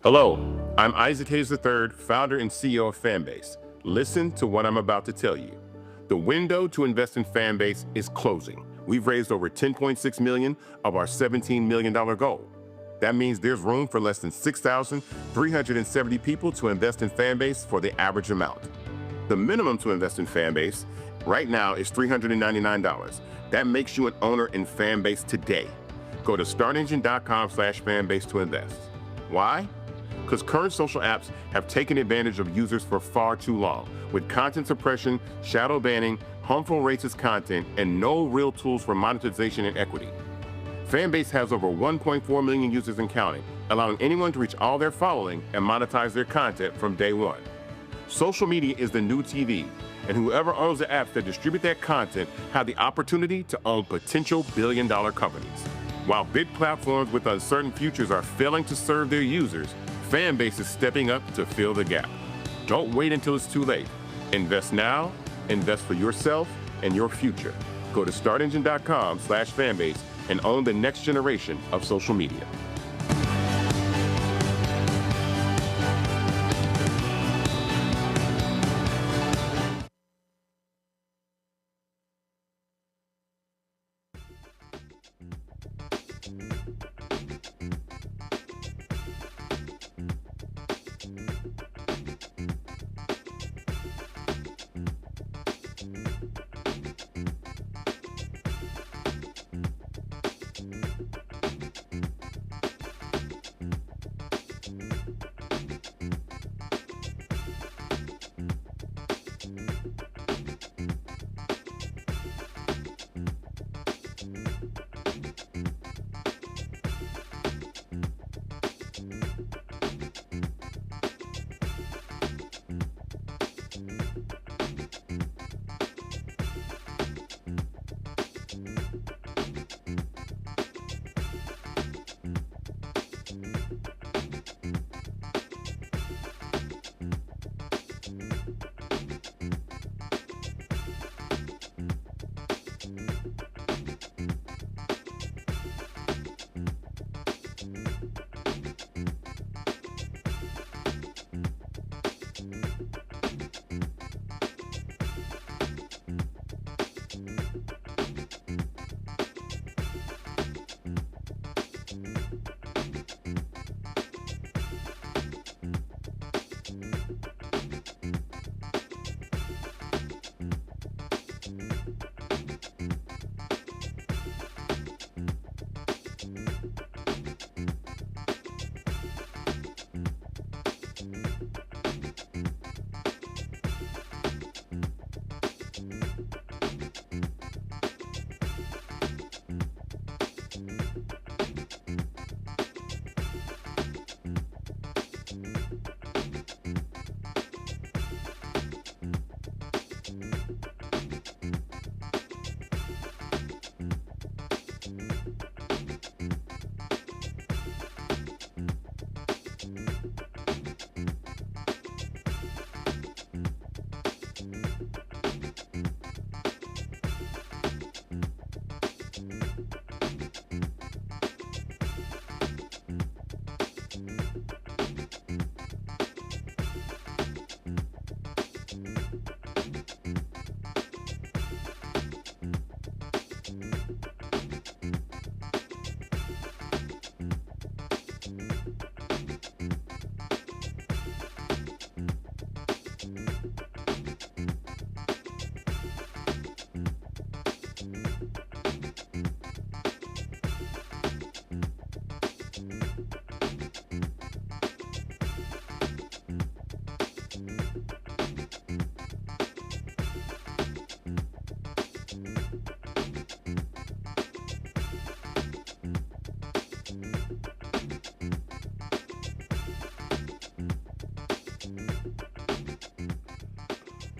Hello, I'm Isaac Hayes III, founder and CEO of Fanbase. Listen to what I'm about to tell you. The window to invest in Fanbase is closing. We've raised over $10.6 million of our $17 million goal. That means there's room for less than 6,370 people to invest in Fanbase for the average amount. The minimum to invest in Fanbase right now is $399. That makes you an owner in Fanbase today. Go to startengine.com/fanbase to invest. Why? Because current social apps have taken advantage of users for far too long, with content suppression, shadow banning, harmful racist content, and no real tools for monetization and equity. Fanbase has over 1.4 million users and counting, allowing anyone to reach all their following and monetize their content from day one. Social media is the new TV, and whoever owns the apps that distribute that content have the opportunity to own potential billion-dollar companies. While big platforms with uncertain futures are failing to serve their users, Fanbase is stepping up to fill the gap. Don't wait until it's too late. Invest now, invest for yourself and your future. Go to startengine.com/fanbase and own the next generation of social media.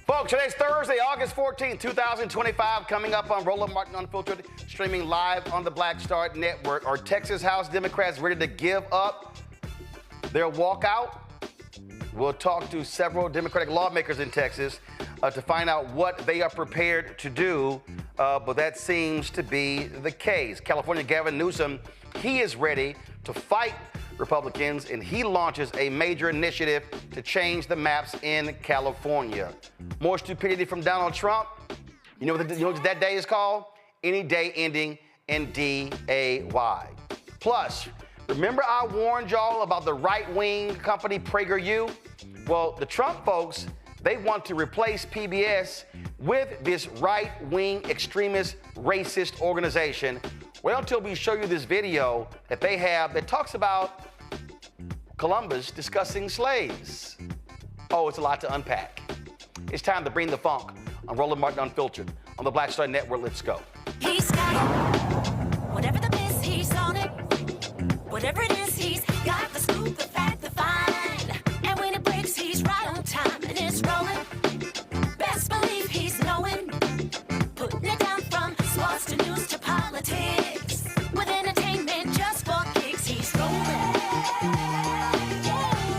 Folks, today's Thursday, August 14th, 2025, coming up on Roland Martin Unfiltered, streaming live on the Black Star Network. Are Texas House Democrats ready to give up their walkout? We'll talk to several Democratic lawmakers in Texas to find out what they are prepared to do, but that seems to be the case. California Gavin Newsom, he is ready to fight Republicans, and he launches a major initiative to change the maps in California. More stupidity from Donald Trump. You know what that day is called? Any day ending in D-A-Y. Plus, remember I warned y'all about the right-wing company PragerU? Well, the Trump folks, they want to replace PBS with this right-wing extremist racist organization. Wait until we show you this video that they have that talks about Columbus discussing slaves. Oh, it's a lot to unpack. It's time to bring the funk on Roland Martin Unfiltered on the Black Star Network. Let's go. He's got it. Whatever the miss, he's on it. Whatever it is, he's got the scoop, the fact, the find. And when it breaks, he's right on time and it's rolling. Best believe he's knowing. Putting it down from sports to news to politics. With entertainment just for kicks, he's rolling.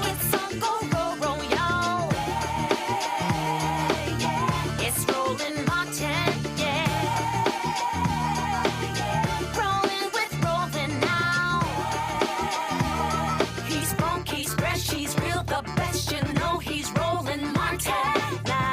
It's on go, roll, roll, y'all. It's Roland Martin, yeah. Rolling with Roland now. He's funky, he's fresh, he's real, the best, you know he's Roland Martin now.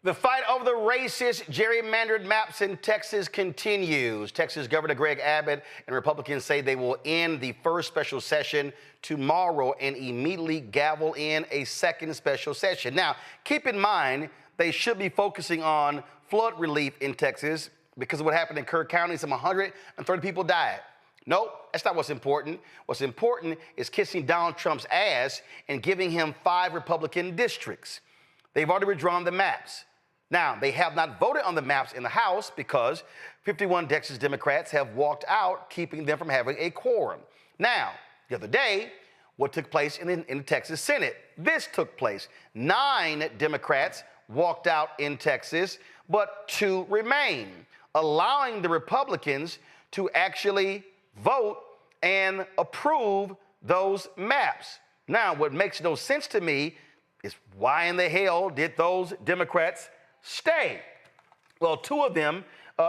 The fight over the racist gerrymandered maps in Texas continues. Texas Governor Greg Abbott and Republicans say they will end the first special session tomorrow and immediately gavel in a second special session. Now, keep in mind, they should be focusing on flood relief in Texas because of what happened in Kirk County. Some 130 people died. Nope, that's not what's important. What's important is kissing Donald Trump's ass and giving him 5 Republican districts. They've already withdrawn the maps. Now, they have not voted on the maps in the House because 51 Texas Democrats have walked out, keeping them from having a quorum. Now, the other day, what took place in the Texas Senate? This took place. 9 Democrats walked out in Texas, but 2 remain, allowing the Republicans to actually vote and approve those maps. Now, what makes no sense to me is why in the hell did those Democrats stay? Well, 2 of them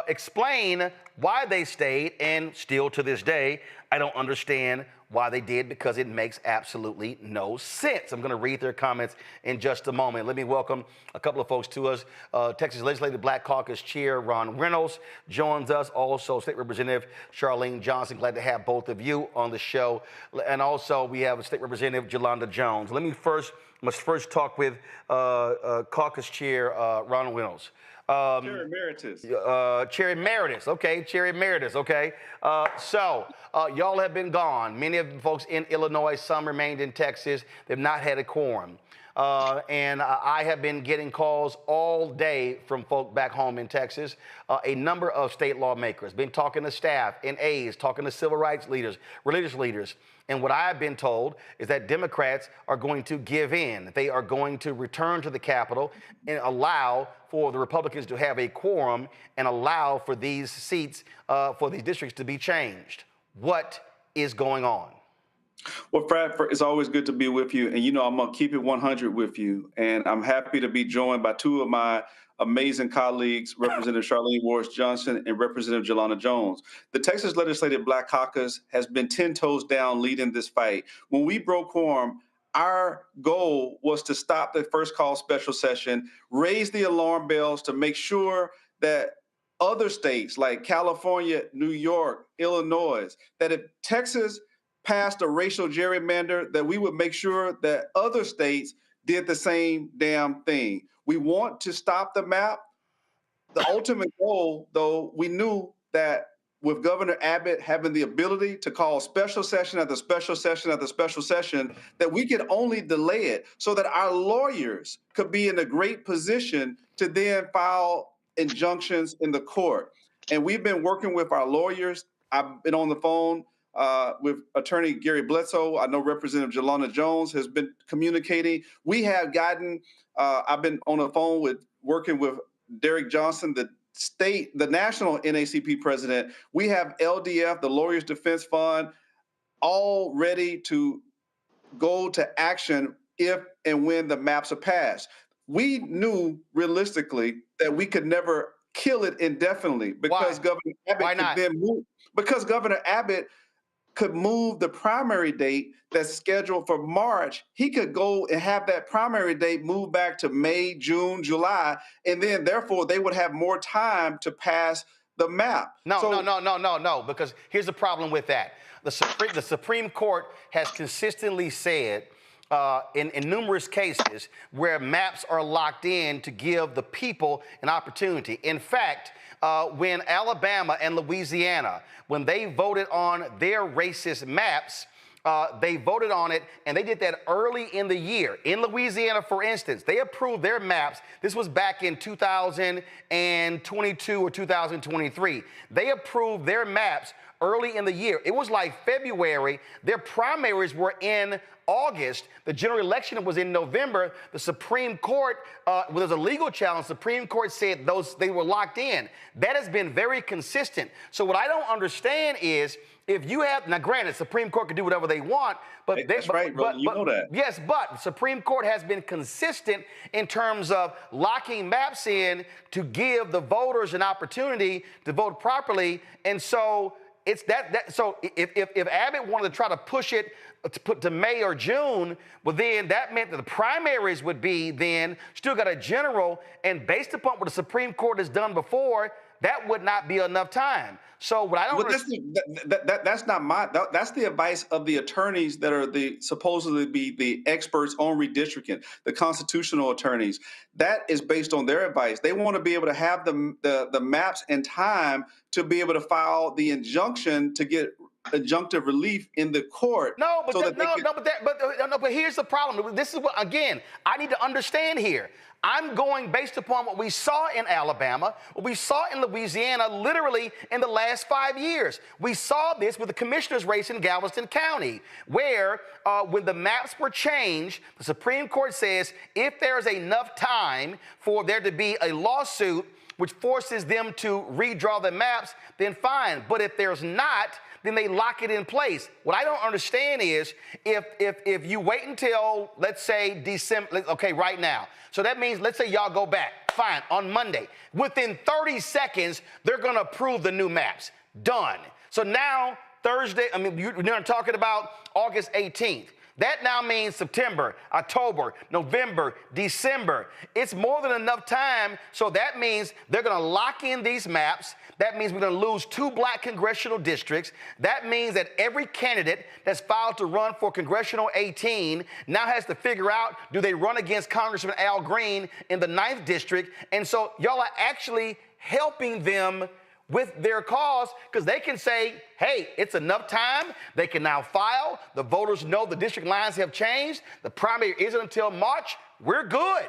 explain why they stayed, and still to this day, I don't understand why they did because it makes absolutely no sense. I'm going to read their comments in just a moment. Let me welcome a couple of folks to us. Texas Legislative Black Caucus Chair Ron Reynolds joins us. Also, State Representative Charlene Johnson. Glad to have both of you on the show. And also, we have State Representative Jolanda Jones. Must first talk with Caucus Chair Ron Reynolds. Chair Emeritus. Chair Emeritus, okay, Chair Emeritus, okay. So, y'all have been gone. Many of the folks in Illinois, some remained in Texas. They've not had a quorum. and I have been getting calls all day from folk back home in Texas. A number of state lawmakers, been talking to staff and aides, talking to civil rights leaders, religious leaders. And what I've been told is that Democrats are going to give in. They are going to return to the Capitol and allow for the Republicans to have a quorum and allow for these seats, for these districts to be changed. What is going on? Well, Brad, it's always good to be with you. And, you know, I'm going to keep it 100 with you. And I'm happy to be joined by two of my amazing colleagues, Representative Charlene Ward Johnson and Representative Jelana Jones. The Texas Legislative Black Caucus has been 10 toes down leading this fight. When we broke quorum, our goal was to stop the first call special session, raise the alarm bells to make sure that other states like California, New York, Illinois, that if Texas passed a racial gerrymander, that we would make sure that other states did the same damn thing. We want to stop the map. The ultimate goal, though, we knew that with Governor Abbott having the ability to call special session after special session after special session, that we could only delay it so that our lawyers could be in a great position to then file injunctions in the court. And we've been working with our lawyers. I've been on the phone with Attorney Gary Bledsoe. I know Representative Jelana Jones has been communicating. We have gotten, I've been on the phone working with Derek Johnson, the national NACP president. We have LDF, the Lawyers Defense Fund, all ready to go to action if and when the maps are passed. We knew realistically that we could never kill it indefinitely because Governor Abbott could then move, because Governor Abbott could move the primary date that's scheduled for March. He could go and have that primary date move back to May, June, July, and then therefore they would have more time to pass the map. No, because here's the problem with that. The Supreme Court has consistently said in numerous cases where maps are locked in to give the people an opportunity. In fact, when Alabama and Louisiana, when they voted on their racist maps, they voted on it, and they did that early in the year. In Louisiana, for instance, they approved their maps. This was back in 2022 or 2023. They approved their maps early in the year. It was like February. Their primaries were in August. The general election was in November. The Supreme Court, there's a legal challenge. The Supreme Court said they were locked in. That has been very consistent. So what I don't understand is if you have, now granted, Supreme Court can do whatever they want, but that's right, bro. You know that. Yes, but the Supreme Court has been consistent in terms of locking maps in to give the voters an opportunity to vote properly. And so it's so if Abbott wanted to try to push it to put to May or June, well, then that meant that the primaries would be then still got a general, and based upon what the Supreme Court has done before, that would not be enough time. So what I don't that's the advice of the attorneys that are supposedly be the experts on redistricting, the constitutional attorneys. That is based on their advice. They want to be able to have the maps in time to be able to file the injunction to get adjunctive relief in the court. But here's the problem. This is what, again, I need to understand here. I'm going based upon what we saw in Alabama, what we saw in Louisiana, literally in the last 5 years. We saw this with the commissioner's race in Galveston County, where when the maps were changed, the Supreme Court says if there's enough time for there to be a lawsuit which forces them to redraw the maps, then fine. But if there's not, then they lock it in place. What I don't understand is if you wait until, let's say, December, okay, right now. So that means, let's say y'all go back, fine, on Monday. Within 30 seconds, they're gonna approve the new maps. Done. So now, Thursday, you're talking about August 18th. That now means September, October, November, December. It's more than enough time, so that means they're gonna lock in these maps. That means we're gonna lose 2 black congressional districts. That means that every candidate that's filed to run for Congressional 18 now has to figure out, do they run against Congressman Al Green in the 9th district? And so y'all are actually helping them with their cause, because they can say, hey, it's enough time. They can now file. The voters know the district lines have changed. The primary isn't until March. we're good.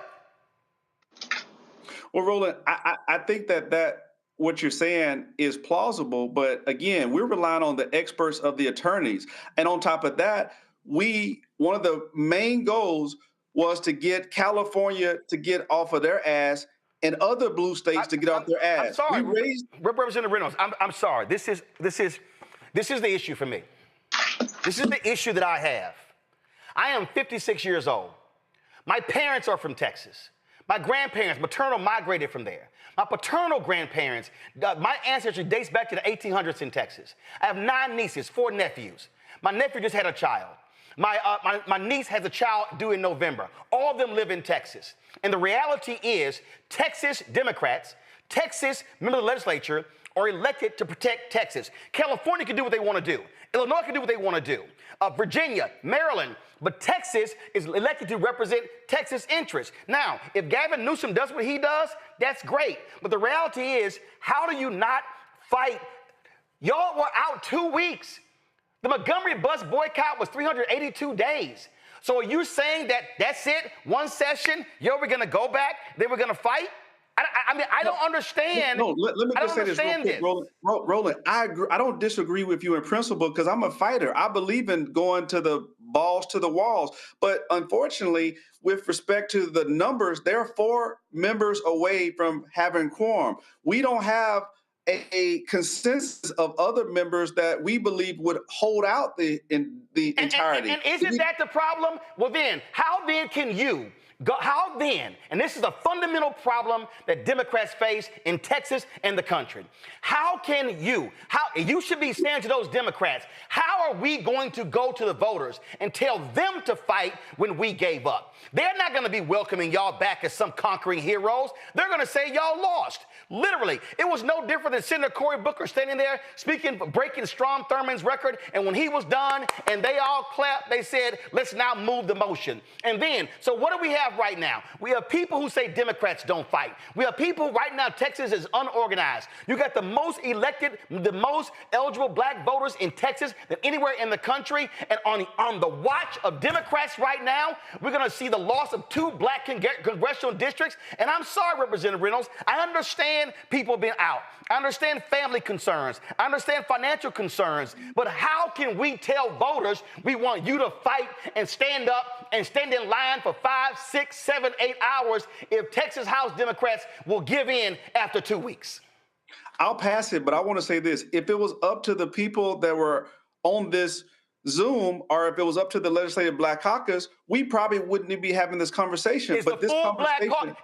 Well, Roland, I think that what you're saying is plausible, but again, we're relying on the experts of the attorneys. And on top of that, one of the main goals was to get California to get off of their ass and other blue states to get off their ass. I'm sorry, We raised Representative Reynolds. I'm sorry. This is the issue for me. This is the issue that I have. I am 56 years old. My parents are from Texas. My grandparents, maternal, migrated from there. My paternal grandparents, my ancestry dates back to the 1800s in Texas. I have 9 nieces, 4 nephews. My nephew just had a child. My niece has a child due in November. All of them live in Texas. And the reality is, Texas Democrats, Texas members of the legislature are elected to protect Texas. California can do what they want to do. Illinois can do what they want to do. Virginia, Maryland, but Texas is elected to represent Texas interests. Now, if Gavin Newsom does what he does, that's great. But the reality is, how do you not fight? Y'all were out 2 weeks. The Montgomery bus boycott was 382 days. So are you saying that that's it? One session, we're going to go back, then we're going to fight? I mean, I don't understand. No, let me just say this real quick, Roland. I agree. I don't disagree with you in principle because I'm a fighter. I believe in going to the balls to the walls. But unfortunately, with respect to the numbers, they're 4 members away from having quorum. We don't have a consensus of other members that we believe would hold out the entirety. And isn't that the problem? Well, then, how then can you? How then, and this is a fundamental problem that Democrats face in Texas and the country. How can you should be saying to those Democrats, how are we going to go to the voters and tell them to fight when we gave up? They're not going to be welcoming y'all back as some conquering heroes. They're going to say y'all lost. Literally, it was no different than Senator Cory Booker standing there breaking Strom Thurmond's record. And when he was done and they all clapped, they said, let's now move the motion. And then, so what do we have right now? We have people who say Democrats don't fight. We have people right now, Texas is unorganized. You got the most elected, the most eligible black voters in Texas than anywhere in the country. And on the watch of Democrats right now, we're going to see the loss of 2 black congressional districts. And I'm sorry, Representative Reynolds, I understand people being out. I understand family concerns. I understand financial concerns. But how can we tell voters we want you to fight and stand up and stand in line for 5, 6, 7, 8 hours if Texas House Democrats will give in after 2 weeks? I'll pass it, but I want to say this. If it was up to the people that were on this Zoom, or if it was up to the Legislative Black Caucus, we probably wouldn't be having this conversation. But this conversation,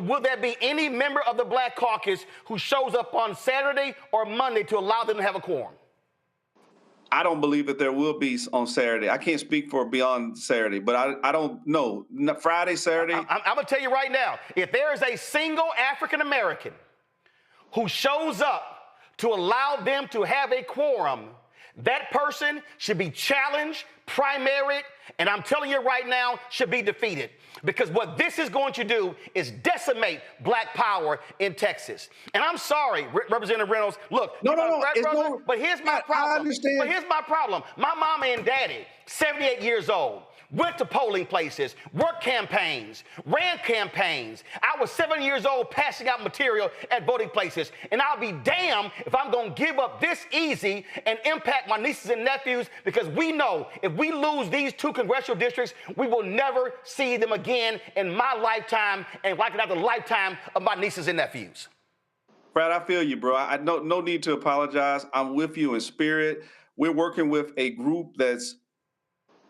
will there be any member of the Black Caucus who shows up on Saturday or Monday to allow them to have a quorum? I don't believe that there will be on Saturday. I can't speak for beyond Saturday, but I don't know. Friday, Saturday. I'm going to tell you right now, if there is a single African American who shows up to allow them to have a quorum, that person should be challenged, primaried, and I'm telling you right now, should be defeated. Because what this is going to do is decimate black power in Texas. And I'm sorry, Representative Reynolds, look. But here's my problem. I understand. But here's my problem. My mama and daddy, 78 years old, went to polling places, worked campaigns, ran campaigns. I was 7 years old passing out material at voting places. And I'll be damned if I'm going to give up this easy and impact my nieces and nephews, because we know if we lose these 2 congressional districts, we will never see them again in my lifetime and likely not the lifetime of my nieces and nephews. Brad, I feel you, bro. I no need to apologize. I'm with you in spirit. We're working with a group that's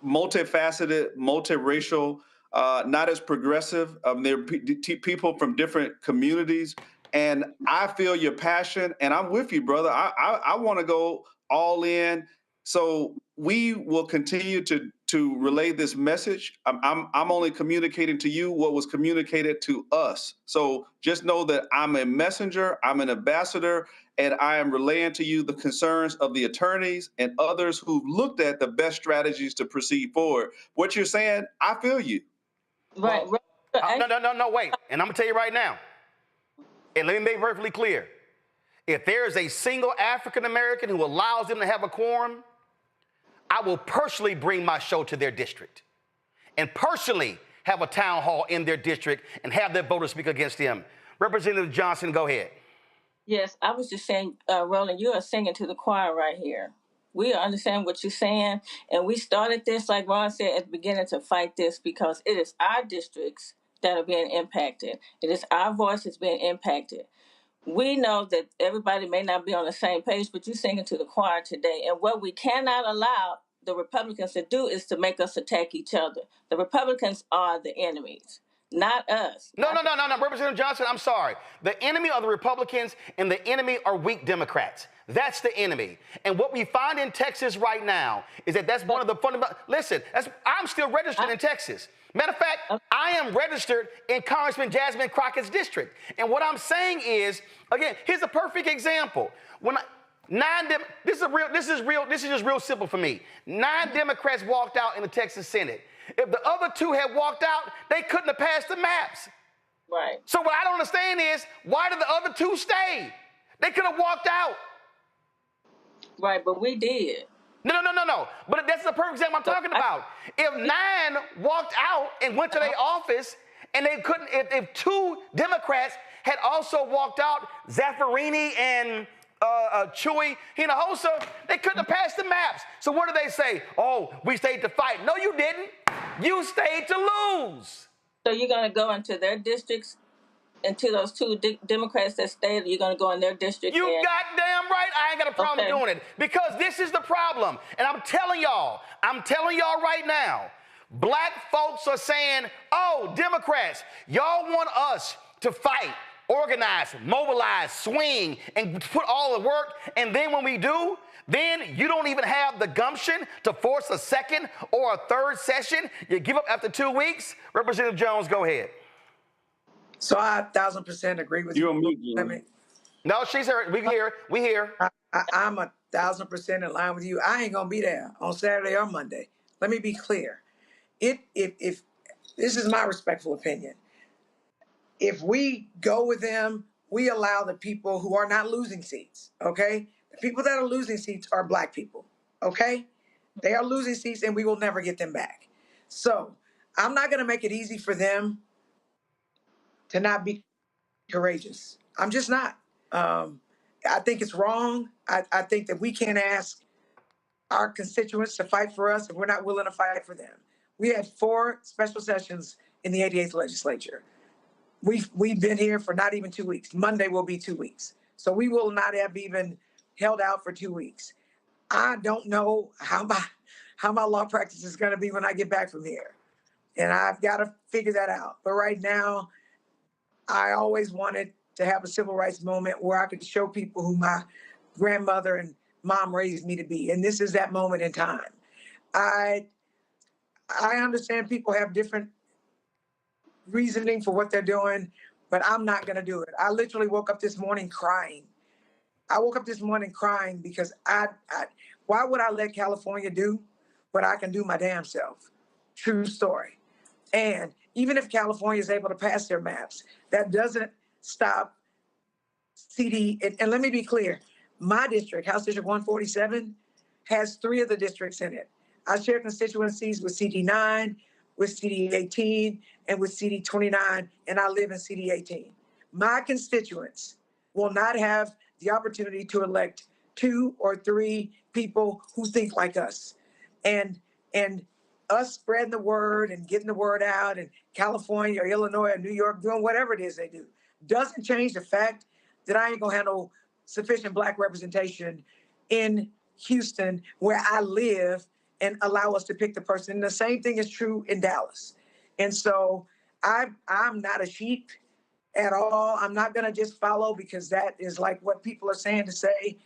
multifaceted, multiracial, not as progressive. They're people from different communities. And I feel your passion, and I'm with you, brother. I want to go all in. So we will continue to relay this message. I'm only communicating to you what was communicated to us. So just know that I'm a messenger, I'm an ambassador, and I am relaying to you the concerns of the attorneys and others who've looked at the best strategies to proceed forward. What you're saying, I feel you. Right. No, wait. And I'm going to tell you right now, and let me make it perfectly clear. If there is a single African American who allows them to have a quorum, I will personally bring my show to their district and personally have a town hall in their district and have their voters speak against them. Representative Johnson, go ahead. Yes, I was just saying, Roland, you are singing to the choir right here. We understand what you're saying, and we started this, like Ron said at the beginning, to fight this because it is our districts that are being impacted. It is our voices being impacted. We know that everybody may not be on the same page, but you're singing to the choir today. And what we cannot allow the Republicans to do is to make us attack each other. The Republicans are the enemies, not us. No. Representative Johnson, I'm sorry. The enemy are the Republicans and the enemy are weak Democrats. That's the enemy. And what we find in Texas right now is that that's one of the fundamental. Listen, I'm still registered in Texas. Matter of fact, I am registered in Congressman Jasmine Crockett's district. And what I'm saying is, again, here's a perfect example. This is just real simple for me. 9 Democrats walked out in the Texas Senate. If the other 2 had walked out, they couldn't have passed the maps. Right. So what I don't understand is, why did the other 2 stay? They could have walked out. Right, but we did. No. But that's the perfect example I'm talking about. If 9 walked out and went to their office, and they couldn't, if 2 Democrats had also walked out, Zaffarini and Chewy Hinojosa, they couldn't have passed the maps. So what do they say? Oh, we stayed to fight. No, you didn't. You stayed to lose. So you're going to go into their districts, into those 2 Democrats that stayed, you're going to go in their district? You goddamn right I ain't got a problem doing it, because this is the problem. And I'm telling y'all right now, black folks are saying, oh, Democrats, y'all want us to fight, organize, mobilize, swing, and put all the work, and then when we do, then you don't even have the gumption to force a second or a third session. You give up after 2 weeks. Representative Jones, go ahead. So I 1,000% agree with you. You're on mute, No, she's here. We hear. I'm 1,000% in line with you. I ain't gonna be there on Saturday or Monday. Let me be clear. If this is my respectful opinion, if we go with them, we allow the people who are not losing seats. Okay, the people that are losing seats are black people. Okay, they are losing seats, and we will never get them back. So I'm not gonna make it easy for them to not be courageous. I'm just not. I think it's wrong. I think that we can't ask our constituents to fight for us if we're not willing to fight for them. We had 4 special sessions in the 88th legislature. We've been here for not even 2 weeks. Monday will be 2 weeks. So we will not have even held out for 2 weeks. I don't know how my law practice is gonna be when I get back from here. And I've got to figure that out. But right now, I always wanted to have a civil rights moment where I could show people who my grandmother and mom raised me to be. And this is that moment in time. I understand people have different reasoning for what they're doing, but I'm not going to do it. I literally woke up this morning crying. Because why would I let California do what I can do my damn self? True story. And even if California is able to pass their maps, that doesn't stop CD. And let me be clear, my district, House District 147, has 3 of the districts in it. I share constituencies with CD9, with CD18, and with CD29, and I live in CD18. My constituents will not have the opportunity to elect 2 or 3 people who think like us. And us spreading the word and getting the word out, and California or Illinois or New York doing whatever it is they do, doesn't change the fact that I ain't gonna handle sufficient black representation in Houston, where I live, and allow us to pick the person. And the same thing is true in Dallas. And so I'm not a sheep at all. I'm not gonna just follow because that is like what people are saying to say.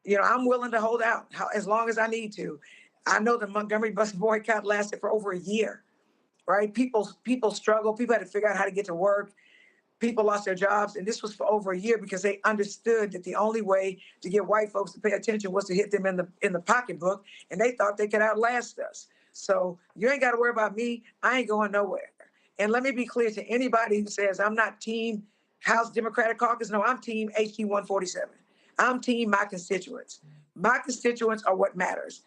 You know, I'm willing to hold out as long as I need to. I know the Montgomery bus boycott lasted for over a year, right? People struggled. People had to figure out how to get to work. People lost their jobs. And this was for over a year because they understood that the only way to get white folks to pay attention was to hit them in the pocketbook. And they thought they could outlast us. So you ain't got to worry about me. I ain't going nowhere. And let me be clear to anybody who says I'm not team House Democratic Caucus. No, I'm team HG 147. I'm team my constituents. My constituents are what matters.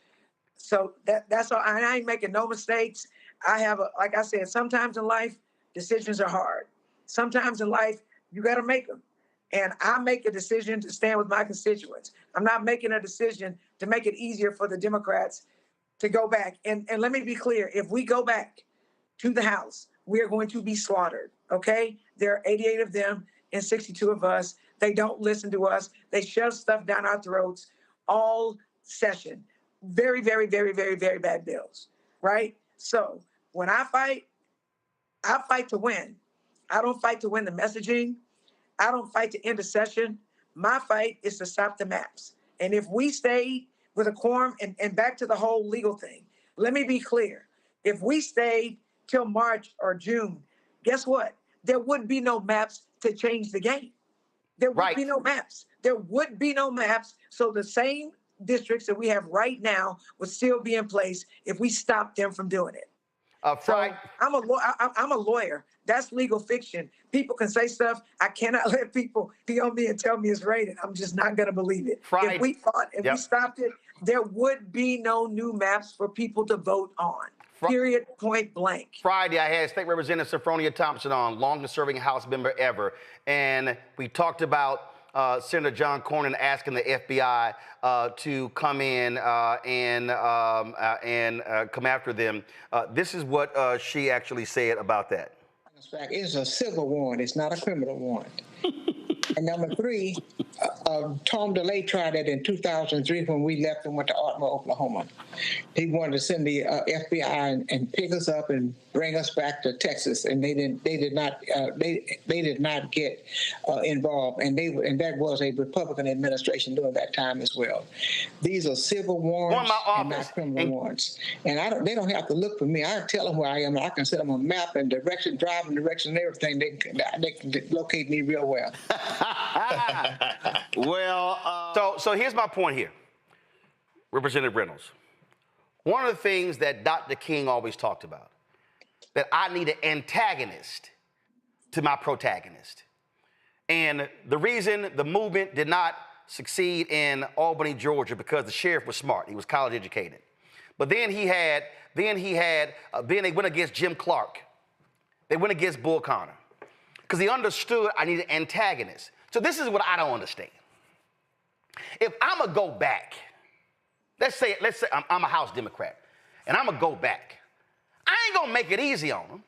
So that's all. I ain't making no mistakes. like I said, sometimes in life, decisions are hard. Sometimes in life, you got to make them. And I make a decision to stand with my constituents. I'm not making a decision to make it easier for the Democrats to go back. And let me be clear, if we go back to the House, we are going to be slaughtered, okay? There are 88 of them and 62 of us. They don't listen to us. They shove stuff down our throats all session. Very, very, very, very, very bad bills, right? So when I fight to win. I don't fight to win the messaging. I don't fight to end a session. My fight is to stop the maps. And if we stay with a quorum, and back to the whole legal thing, let me be clear. If we stayed till March or June, guess what? There would be no maps to change the game. There would be no maps. There would be no maps. So the same districts that we have right now would still be in place if we stopped them from doing it. So I'm a lawyer. That's legal fiction. People can say stuff. I cannot let people be on me and tell me it's raining. I'm just not going to believe it. If we fought, if we stopped it, there would be no new maps for people to vote on. Period, point blank. Friday, I had State Representative Sophronia Thompson on, longest-serving House member ever, and we talked about Senator John Cornyn asking the FBI to come in and come after them. This is what she actually said about that. It's a civil warrant. It's not a criminal warrant. And number three, Tom DeLay tried it in 2003 when we left and went to Ardmore, Oklahoma. He wanted to send the FBI and pick us up and bring us back to Texas, and they did not get involved, and that was a Republican administration during that time as well. These are civil warrants and not criminal warrants, and they don't have to look for me. I tell them where I am, and I can send them a map and direction, driving direction, and everything. They can locate me real well. Well, so here's my point here, Representative Reynolds. One of the things that Dr. King always talked about, that I need an antagonist to my protagonist. And the reason the movement did not succeed in Albany, Georgia, because the sheriff was smart. He was college educated. But then they went against Jim Clark. They went against Bull Connor, because he understood I need an antagonist. So this is what I don't understand. If I'm going to go back, let's say I'm a House Democrat, and I'm going to go back, I ain't going to make it easy on them.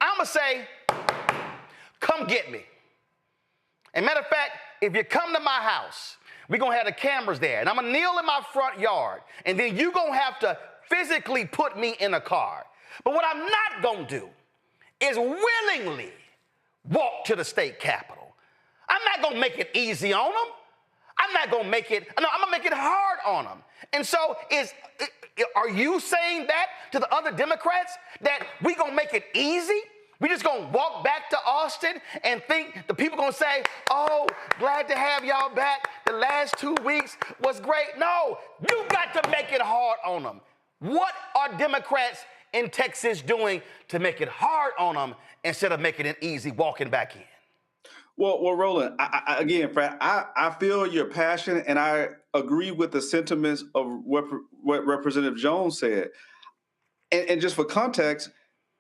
I'm going to say, come get me. And matter of fact, if you come to my house, we're going to have the cameras there, and I'm going to kneel in my front yard, and then you're going to have to physically put me in a car. But what I'm not going to do is willingly walk to the state capitol. I'm not going to make it easy on them. I'm not going to make it, no, I'm going to make it hard on them. And so are you saying that to the other Democrats, that we going to make it easy? We just going to walk back to Austin and think the people going to say, oh, glad to have y'all back. The last 2 weeks was great. No, you got to make it hard on them. What are Democrats in Texas doing to make it hard on them instead of making it easy walking back in? Well, Roland, again, Fred, I feel your passion, and I agree with the sentiments of what Representative Jones said. And just for context,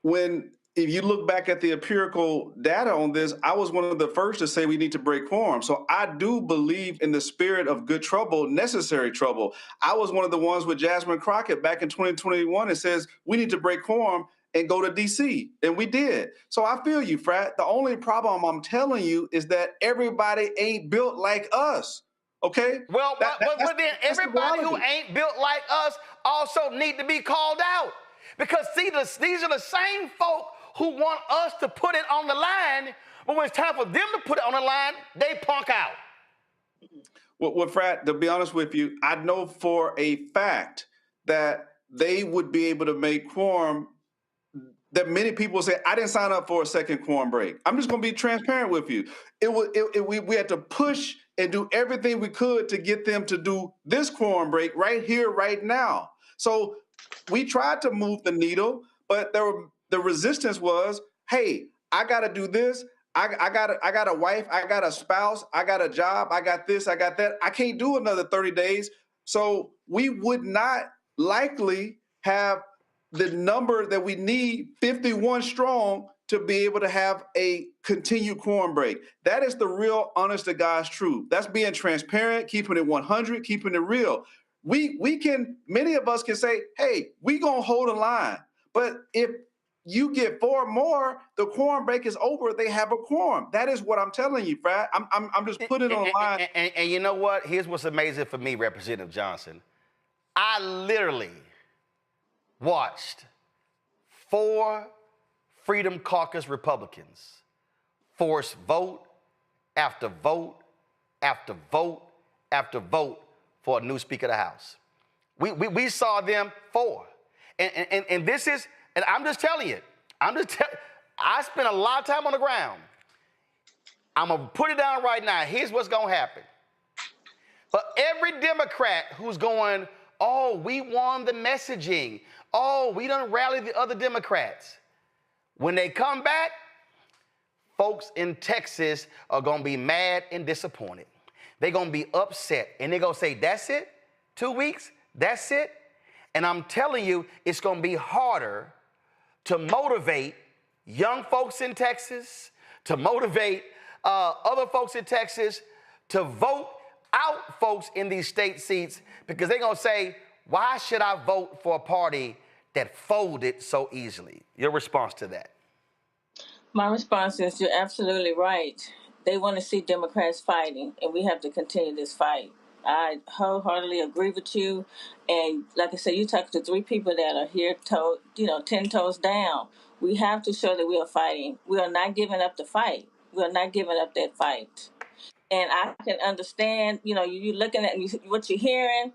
if you look back at the empirical data on this, I was one of the first to say we need to break quorum. So I do believe in the spirit of good trouble, necessary trouble. I was one of the ones with Jasmine Crockett back in 2021 that says we need to break quorum and go to D.C., and we did. So I feel you, Frat. The only problem I'm telling you is that everybody ain't built like us, okay? Well, then everybody who ain't built like us also need to be called out. Because, see, these are the same folk who want us to put it on the line, but when it's time for them to put it on the line, they punk out. Well, Frat, to be honest with you, I know for a fact that they would be able to make quorum. That many people say, I didn't sign up for a second quorum break. I'm just going to be transparent with you. We had to push and do everything we could to get them to do this quorum break right here, right now. So we tried to move the needle, but the resistance was, hey, I got to do this. I got a wife. I got a spouse. I got a job. I got this. I got that. I can't do another 30 days. So we would not likely have the number that we need, 51 strong, to be able to have a continued quorum break. That is the real honest to God's truth. That's being transparent, keeping it 100, keeping it real. We can, many of us can say, hey, we gonna hold a line. But if you get 4 more, the quorum break is over. They have a quorum. That is what I'm telling you, Brad. I'm just putting it on the line. And you know what? Here's what's amazing for me, Representative Johnson. I literally watched 4 Freedom Caucus Republicans force vote after vote after vote after vote for a new Speaker of the House. We saw them 4. And this is, and I'm just telling you, I spent a lot of time on the ground. I'm going to put it down right now. Here's what's going to happen. For every Democrat who's going, oh, we won the messaging. Oh, we done rallied the other Democrats. When they come back, folks in Texas are going to be mad and disappointed. They're going to be upset. And they're going to say, that's it? 2 weeks? That's it? And I'm telling you, it's going to be harder to motivate young folks in Texas, to motivate other folks in Texas to vote out folks in these state seats, because they're going to say, why should I vote for a party that folded so easily? Your response to that? My response is you're absolutely right. They want to see Democrats fighting, and we have to continue this fight. I wholeheartedly agree with you. And like I said, you talk to 3 people that are here, 10 toes down. We have to show that we are fighting. We are not giving up the fight. We are not giving up that fight. And I can understand, you looking at what you're hearing.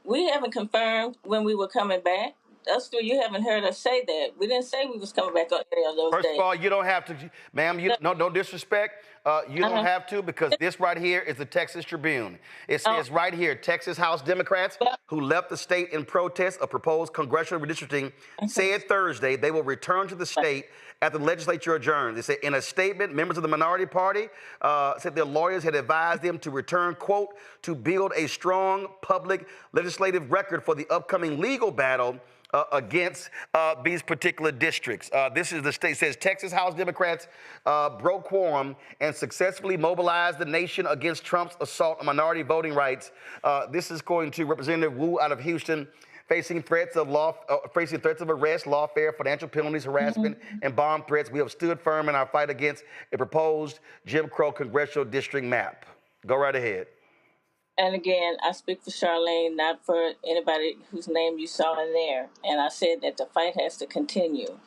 We haven't confirmed when we were coming back. Us 3, you haven't heard us say that. We didn't say we was coming back on any of those days. First of all, you don't have to, ma'am, no disrespect. You don't have to, because this right here is the Texas Tribune. It says right here, Texas House Democrats who left the state in protest of proposed congressional redistricting said Thursday they will return to the state after the legislature adjourned. They said in a statement, members of the minority party said their lawyers had advised them to return, quote, to build a strong public legislative record for the upcoming legal battle against these particular districts. This is the state, says Texas House Democrats broke quorum and successfully mobilized the nation against Trump's assault on minority voting rights. This is according to Representative Wu out of Houston, facing threats of arrest, lawfare, financial penalties, harassment, and bomb threats. We have stood firm in our fight against a proposed Jim Crow congressional district map. Go right ahead. And again, I speak for Charlene, not for anybody whose name you saw in there. And I said that the fight has to continue.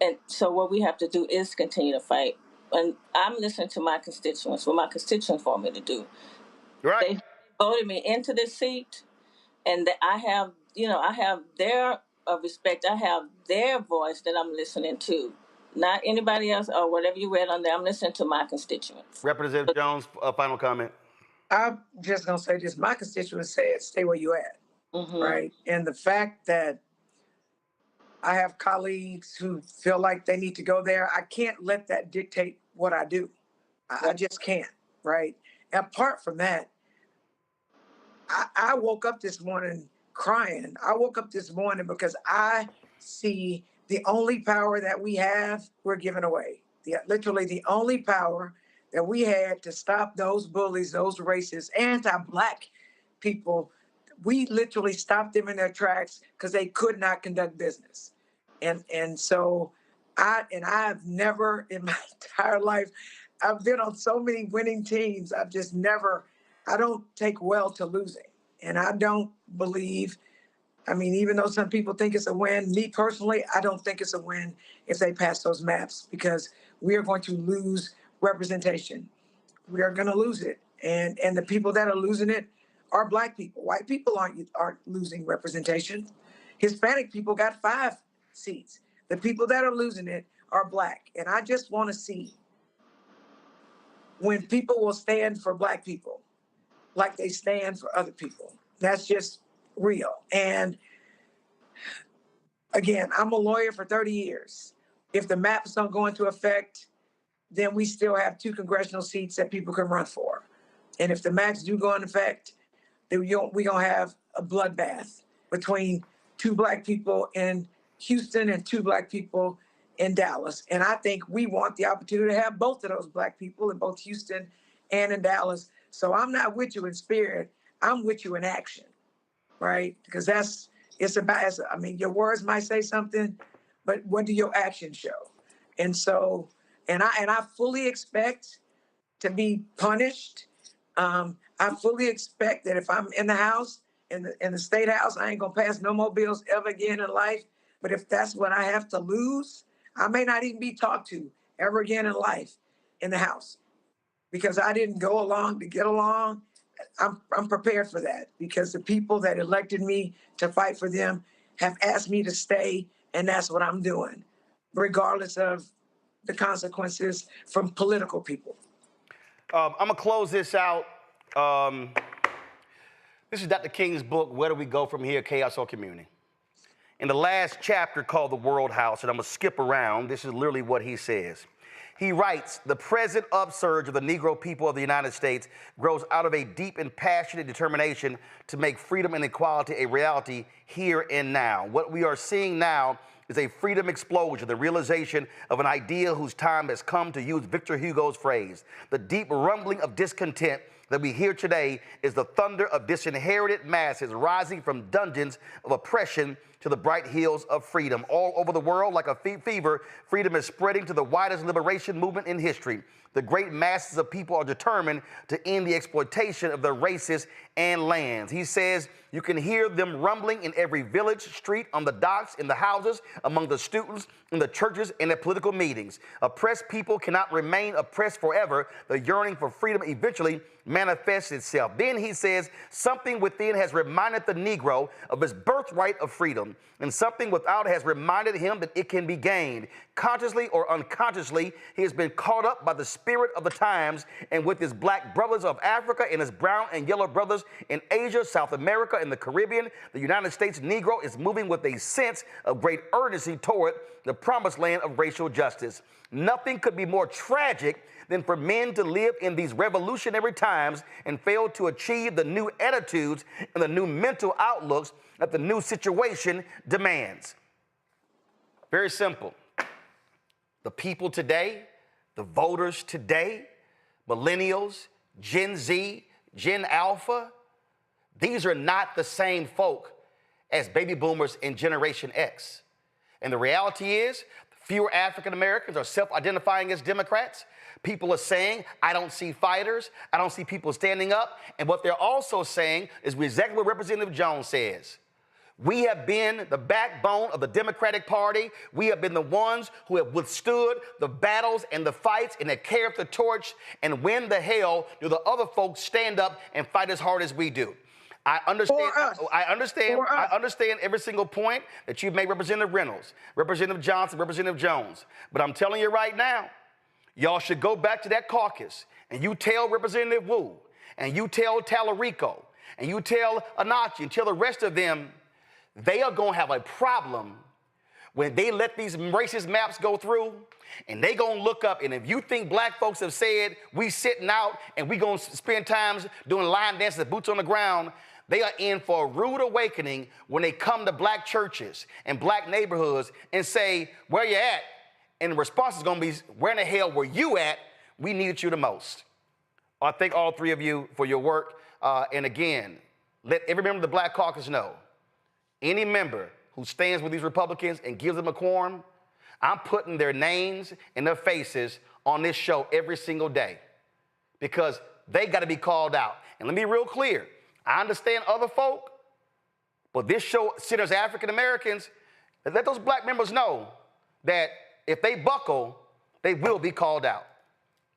And so what we have to do is continue to fight. And I'm listening to my constituents, what my constituents want me to do. Right. They voted me into this seat, and I have their respect. I have their voice that I'm listening to. Not anybody else or whatever you read on there. I'm listening to my constituents. Representative Jones, final comment. I'm just going to say this. My constituents said, stay where you at, right? And the fact that I have colleagues who feel like they need to go there, I can't let that dictate what I do. I just can't, right? And apart from that, I woke up this morning crying. I woke up this morning because I see the only power that we have, we're giving away. Literally the only power that we had to stop those bullies, those racist, anti-Black people, we literally stopped them in their tracks because they could not conduct business. And so I've never in my entire life, I've been on so many winning teams. I don't take well to losing. And I don't believe, even though some people think it's a win, me personally, I don't think it's a win if they pass those maps, because we are going to lose representation. We are going to lose it. And the people that are losing it are Black people. White people aren't losing representation. Hispanic people got 5 seats. The people that are losing it are Black. And I just want to see when people will stand for Black people like they stand for other people. That's just real. And again, I'm a lawyer for 30 years. If the maps don't go into effect, then we still have 2 congressional seats that people can run for. And if the maps do go into effect, then we're going to have a bloodbath between 2 Black people in Houston and 2 Black people in Dallas. And I think we want the opportunity to have both of those Black people in both Houston and in Dallas. So I'm not with you in spirit, I'm with you in action, right? Because it's about, I mean, your words might say something, but what do your actions show? And so, and I fully expect to be punished. I fully expect that if I'm in the House, in the State House, I ain't gonna pass no more bills ever again in life. But if that's what I have to lose, I may not even be talked to ever again in life in the House, because I didn't go along to get along. I'm prepared for that, because the people that elected me to fight for them have asked me to stay, and that's what I'm doing, regardless of the consequences from political people. I'm gonna close this out. This is Dr. King's book, Where Do We Go From Here, Chaos or Community? In the last chapter called The World House, and I'm gonna skip around, this is literally what he says. He writes, the present upsurge of the Negro people of the United States grows out of a deep and passionate determination to make freedom and equality a reality here and now. What we are seeing now is a freedom explosion, the realization of an idea whose time has come, to use Victor Hugo's phrase. The deep rumbling of discontent that we hear today is the thunder of disinherited masses rising from dungeons of oppression to the bright hills of freedom. All over the world, like a fever, freedom is spreading to the widest liberation movement in history. The great masses of people are determined to end the exploitation of their races and lands. He says you can hear them rumbling in every village, street, on the docks, in the houses, among the students, in the churches, and at political meetings. Oppressed people cannot remain oppressed forever. The yearning for freedom eventually manifests itself. Then he says something within has reminded the Negro of his birthright of freedom, and something without has reminded him that it can be gained. Consciously or unconsciously, he has been caught up by the spirit of the times, and with his Black brothers of Africa and his brown and yellow brothers in Asia, South America, and the Caribbean, the United States Negro is moving with a sense of great urgency toward the promised land of racial justice. Nothing could be more tragic than for men to live in these revolutionary times and fail to achieve the new attitudes and the new mental outlooks that the new situation demands. Very simple. The people today, the voters today, millennials, Gen Z, Gen Alpha, these are not the same folk as baby boomers and Generation X. And the reality is, fewer African Americans are self-identifying as Democrats. People are saying, I don't see fighters, I don't see people standing up. And what they're also saying is exactly what Representative Jones says. We have been the backbone of the Democratic Party. We have been the ones who have withstood the battles and the fights and have carried the torch. And when the hell do the other folks stand up and fight as hard as we do? I understand every single point that you've made, Representative Reynolds, Representative Johnson, Representative Jones. But I'm telling you right now, y'all should go back to that caucus and you tell Representative Wu and you tell Tallarico and you tell Anachi and tell the rest of them, they are going to have a problem when they let these racist maps go through, and they going to look up, and if you think Black folks have said we sitting out and we going to spend times doing line dances, boots on the ground, they are in for a rude awakening when they come to Black churches and Black neighborhoods and say, where you at? And the response is going to be, where in the hell were you at? We needed you the most. I thank all three of you for your work. And again, let every member of the Black Caucus know, any member who stands with these Republicans and gives them a quorum, I'm putting their names and their faces on this show every single day, because they got to be called out. And let me be real clear. I understand other folk, but this show centers African Americans. Let those Black members know that if they buckle, they will be called out.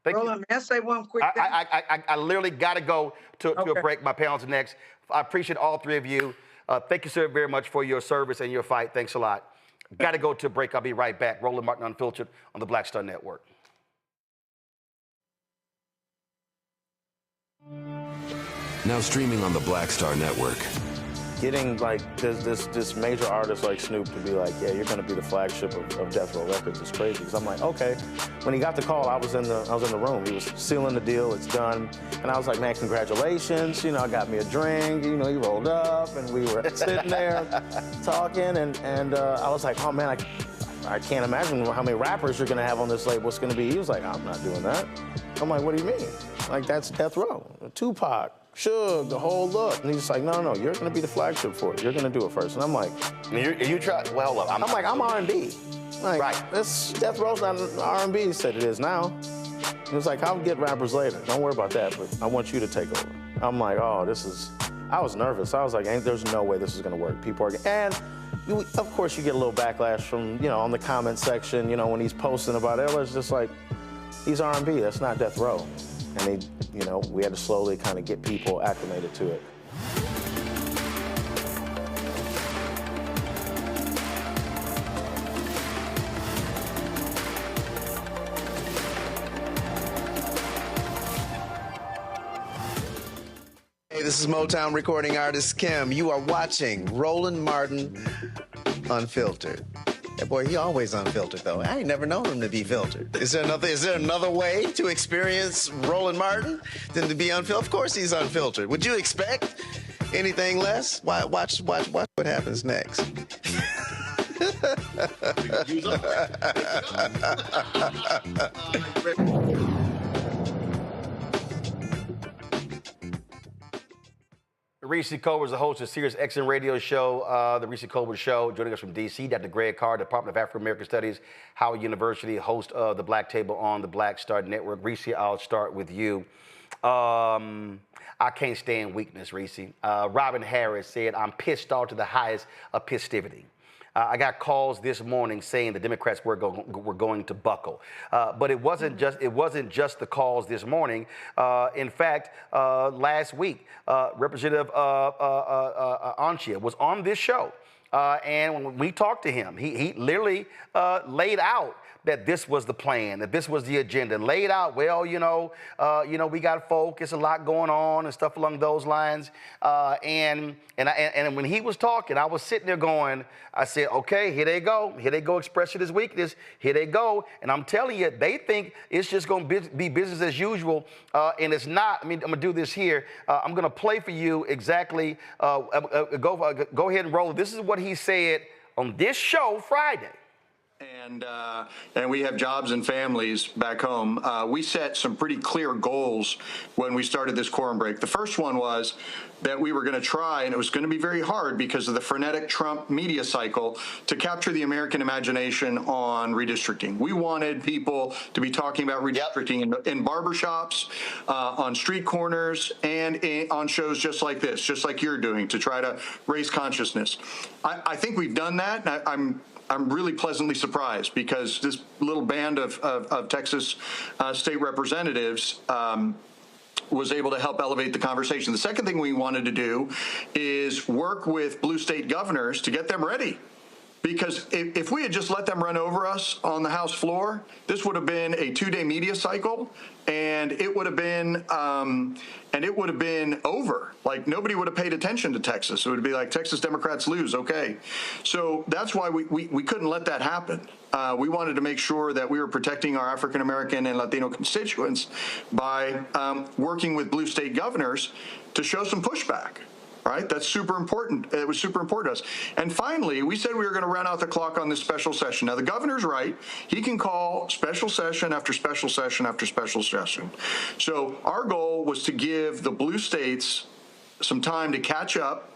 Roland, may I say one quick thing? I literally got to go to a break. My panel's next. I appreciate all three of you. Thank you, sir, very much for your service and your fight. Thanks a lot. Got to go to a break. I'll be right back. Roland Martin Unfiltered on the Black Star Network. Now streaming on the Black Star Network. getting like this major artist like Snoop to be like, yeah, you're going to be the flagship of Death Row Records is crazy. Because I'm like, okay. When he got the call, I was in the room. He was sealing the deal. It's done. And I was like, man, congratulations. You know, I got me a drink. You know, he rolled up, and we were sitting there talking, and I was like, oh man, I can't imagine how many rappers you're going to have on this label. It's going to be. He was like, I'm not doing that. I'm like, what do you mean? Like, that's Death Row, Tupac, Suge, the whole look. And he's like, no, you're going to be the flagship for it. You're going to do it first. And I'm like, you try. Well, look, I'm R&B. Like, right. This Death Row's not R&B. He said it is now. He was like, I'll get rappers later. Don't worry about that, but I want you to take over. I'm like, oh, I was nervous. I was like, there's no way this is going to work. People are, and of course you get a little backlash from, on the comment section, when he's posting about it. It's just like, he's R&B, that's not Death Row. And we had to slowly kind of get people acclimated to it. Hey, this is Motown recording artist Kim. You are watching Roland Martin Unfiltered. That boy, he always unfiltered, though. I ain't never known him to be filtered. Is there another way to experience Roland Martin than to be unfiltered? Of course he's unfiltered. Would you expect anything less? Watch what happens next. Reese Colbert is the host of Sirius XM radio show, The Reese Colbert Show. Joining us from D.C., Dr. Greg Carr, Department of African American Studies, Howard University, host of The Black Table on the Black Star Network. Reese, I'll start with you. I can't stand weakness, Reese. Robin Harris said, I'm pissed off to the highest of pissivity. I got calls this morning saying the Democrats were going to buckle, but it wasn't just the calls this morning. In fact, last week, Representative Anchia was on this show, and when we talked to him, he literally laid out that this was the plan, that this was the agenda, laid out, well, we got folk, it's a lot going on and stuff along those lines. And when he was talking, I was sitting there going, I said, okay, here they go expressing his weakness, here they go. And I'm telling you, they think it's just going to be business as usual, and it's not. I mean, I'm going to do this here. I'm going to play for you exactly, go ahead and roll. This is what he said on this show Friday. And we have jobs and families back home. We set some pretty clear goals when we started this quorum break. The first one was that we were going to try, and it was going to be very hard because of the frenetic Trump media cycle, to capture the American imagination on redistricting. We wanted people to be talking about redistricting in barbershops, on street corners, and on shows just like this, just like you're doing, to try to raise consciousness. I think we've done that. I'm really pleasantly surprised because this little band of Texas state representatives was able to help elevate the conversation. The second thing we wanted to do is work with blue state governors to get them ready. Because if we had just let them run over us on the House floor, this would have been a 2-day media cycle, and it would have been over. Like, nobody would have paid attention to Texas. It would be like, Texas Democrats lose, okay. So that's why we couldn't let that happen. We wanted to make sure that we were protecting our African American and Latino constituents by working with blue state governors to show some pushback. Right? That's super important. It was super important to us. And finally, we said we were going to run out the clock on this special session. Now, the governor's right. He can call special session after special session after special session. So our goal was to give the blue states some time to catch up,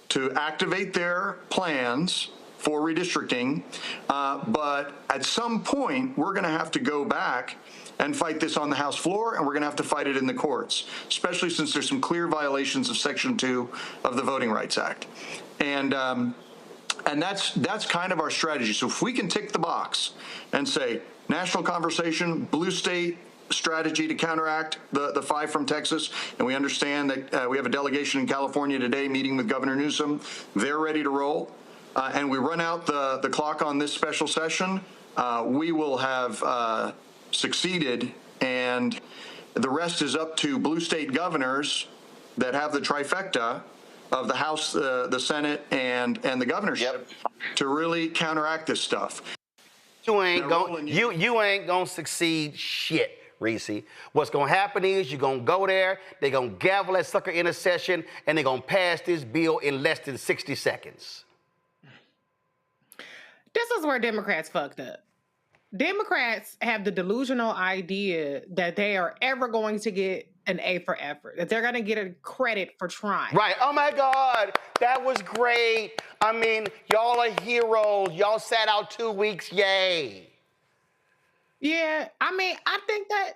to activate their plans for redistricting. But at some point, we're going to have to go back and fight this on the House floor, and we're going to have to fight it in the courts, especially since there's some clear violations of Section 2 of the Voting Rights Act. And that's kind of our strategy. So if we can tick the box and say, national conversation, blue state strategy to counteract the 5 from Texas, and we understand that we have a delegation in California today meeting with Governor Newsom. They're ready to roll. And we run out the clock on this special session, we will have succeeded, and the rest is up to blue state governors that have the trifecta of the House, the Senate, and the governorship to really counteract this stuff. You ain't gonna succeed shit, Reese. What's gonna happen is you're gonna go there, they're gonna gavel that sucker in a session, and they're gonna pass this bill in less than 60 seconds. This is where Democrats fucked up. Democrats have the delusional idea that they are ever going to get an A for effort, that they're going to get a credit for trying. Right. Oh my God, that was great. I mean, y'all are heroes. Y'all sat out 2 weeks. Yay. Yeah, I mean, I think that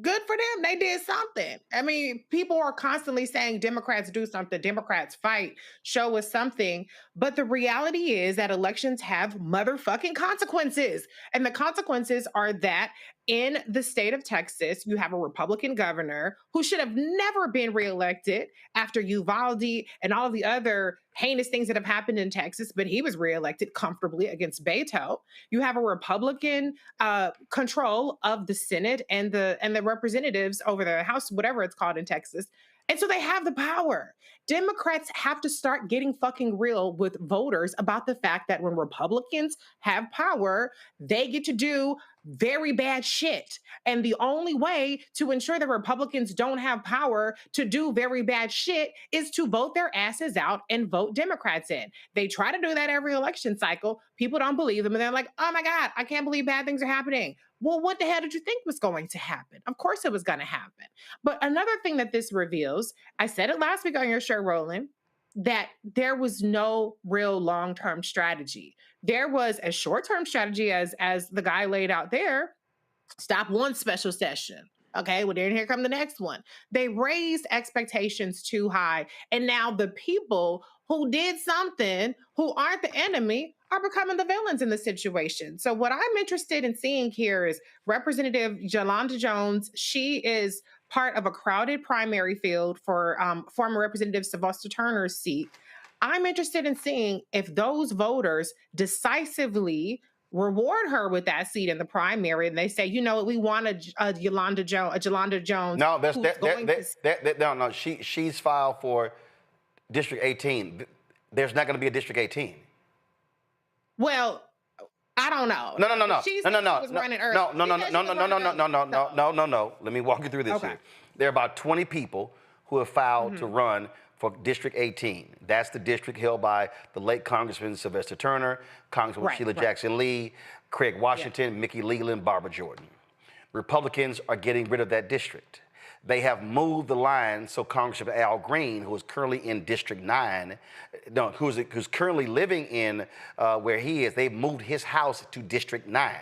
good for them. They did something. I mean, people are constantly saying Democrats do something, Democrats fight, show us something. But the reality is that elections have motherfucking consequences. And the consequences are that in the state of Texas, you have a Republican governor who should have never been reelected after Uvalde and all of the other heinous things that have happened in Texas, but he was reelected comfortably against Beto. You have a Republican control of the Senate and the representatives over the House, whatever it's called in Texas. And so they have the power. Democrats have to start getting fucking real with voters about the fact that when Republicans have power, they get to do very bad shit. And the only way to ensure that Republicans don't have power to do very bad shit is to vote their asses out and vote Democrats in. They try to do that every election cycle. People don't believe them. And they're like, oh my God, I can't believe bad things are happening. Well, what the hell did you think was going to happen? Of course it was going to happen. But another thing that this reveals, I said it last week on your show, Roland, that there was no real long-term strategy. There was a short-term strategy as the guy laid out there. Stop one special session. Okay, well, then here come the next one. They raised expectations too high. And now the people who did something, who aren't the enemy, are becoming the villains in the situation. So what I'm interested in seeing here is Representative Yolanda Jones. She is part of a crowded primary field for former Representative Sylvester Turner's seat. I'm interested in seeing if those voters decisively reward her with that seat in the primary, and they say, you know, we want a Yolanda Jones. No, no. She's filed for District 18. There's not going to be a District 18. Well, I don't know. No. No. Let me walk you through this here. There are about 20 people who have filed to run for District 18. That's the district held by the late Congressman Sylvester Turner, Congresswoman Sheila Jackson Lee, Craig Washington, Mickey Leland, Barbara Jordan. Republicans are getting rid of that district. They have moved the line so Congressman Al Green, who is currently in District 9, who's currently living in where he is, they've moved his house to District 9.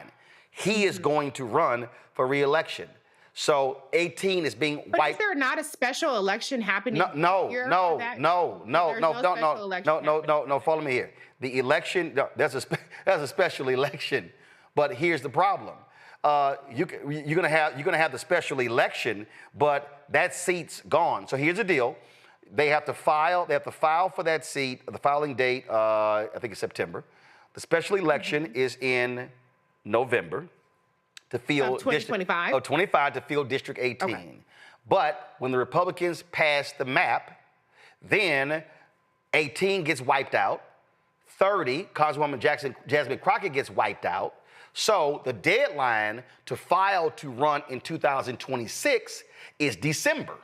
He is going to run for re-election. So 18 is being wiped. But is there not a special election happening here? No. Follow me here. The election, there's a special election, but here's the problem. You're gonna have the special election, but that seat's gone. So here's the deal: they have to file for that seat. The filing date, I think, is September. The special election is in November to fill 2025. 25 to fill District 18. Okay. But when the Republicans pass the map, then 18 gets wiped out. 30, Congresswoman Jasmine Crockett gets wiped out. So the deadline to file to run in 2026 is December,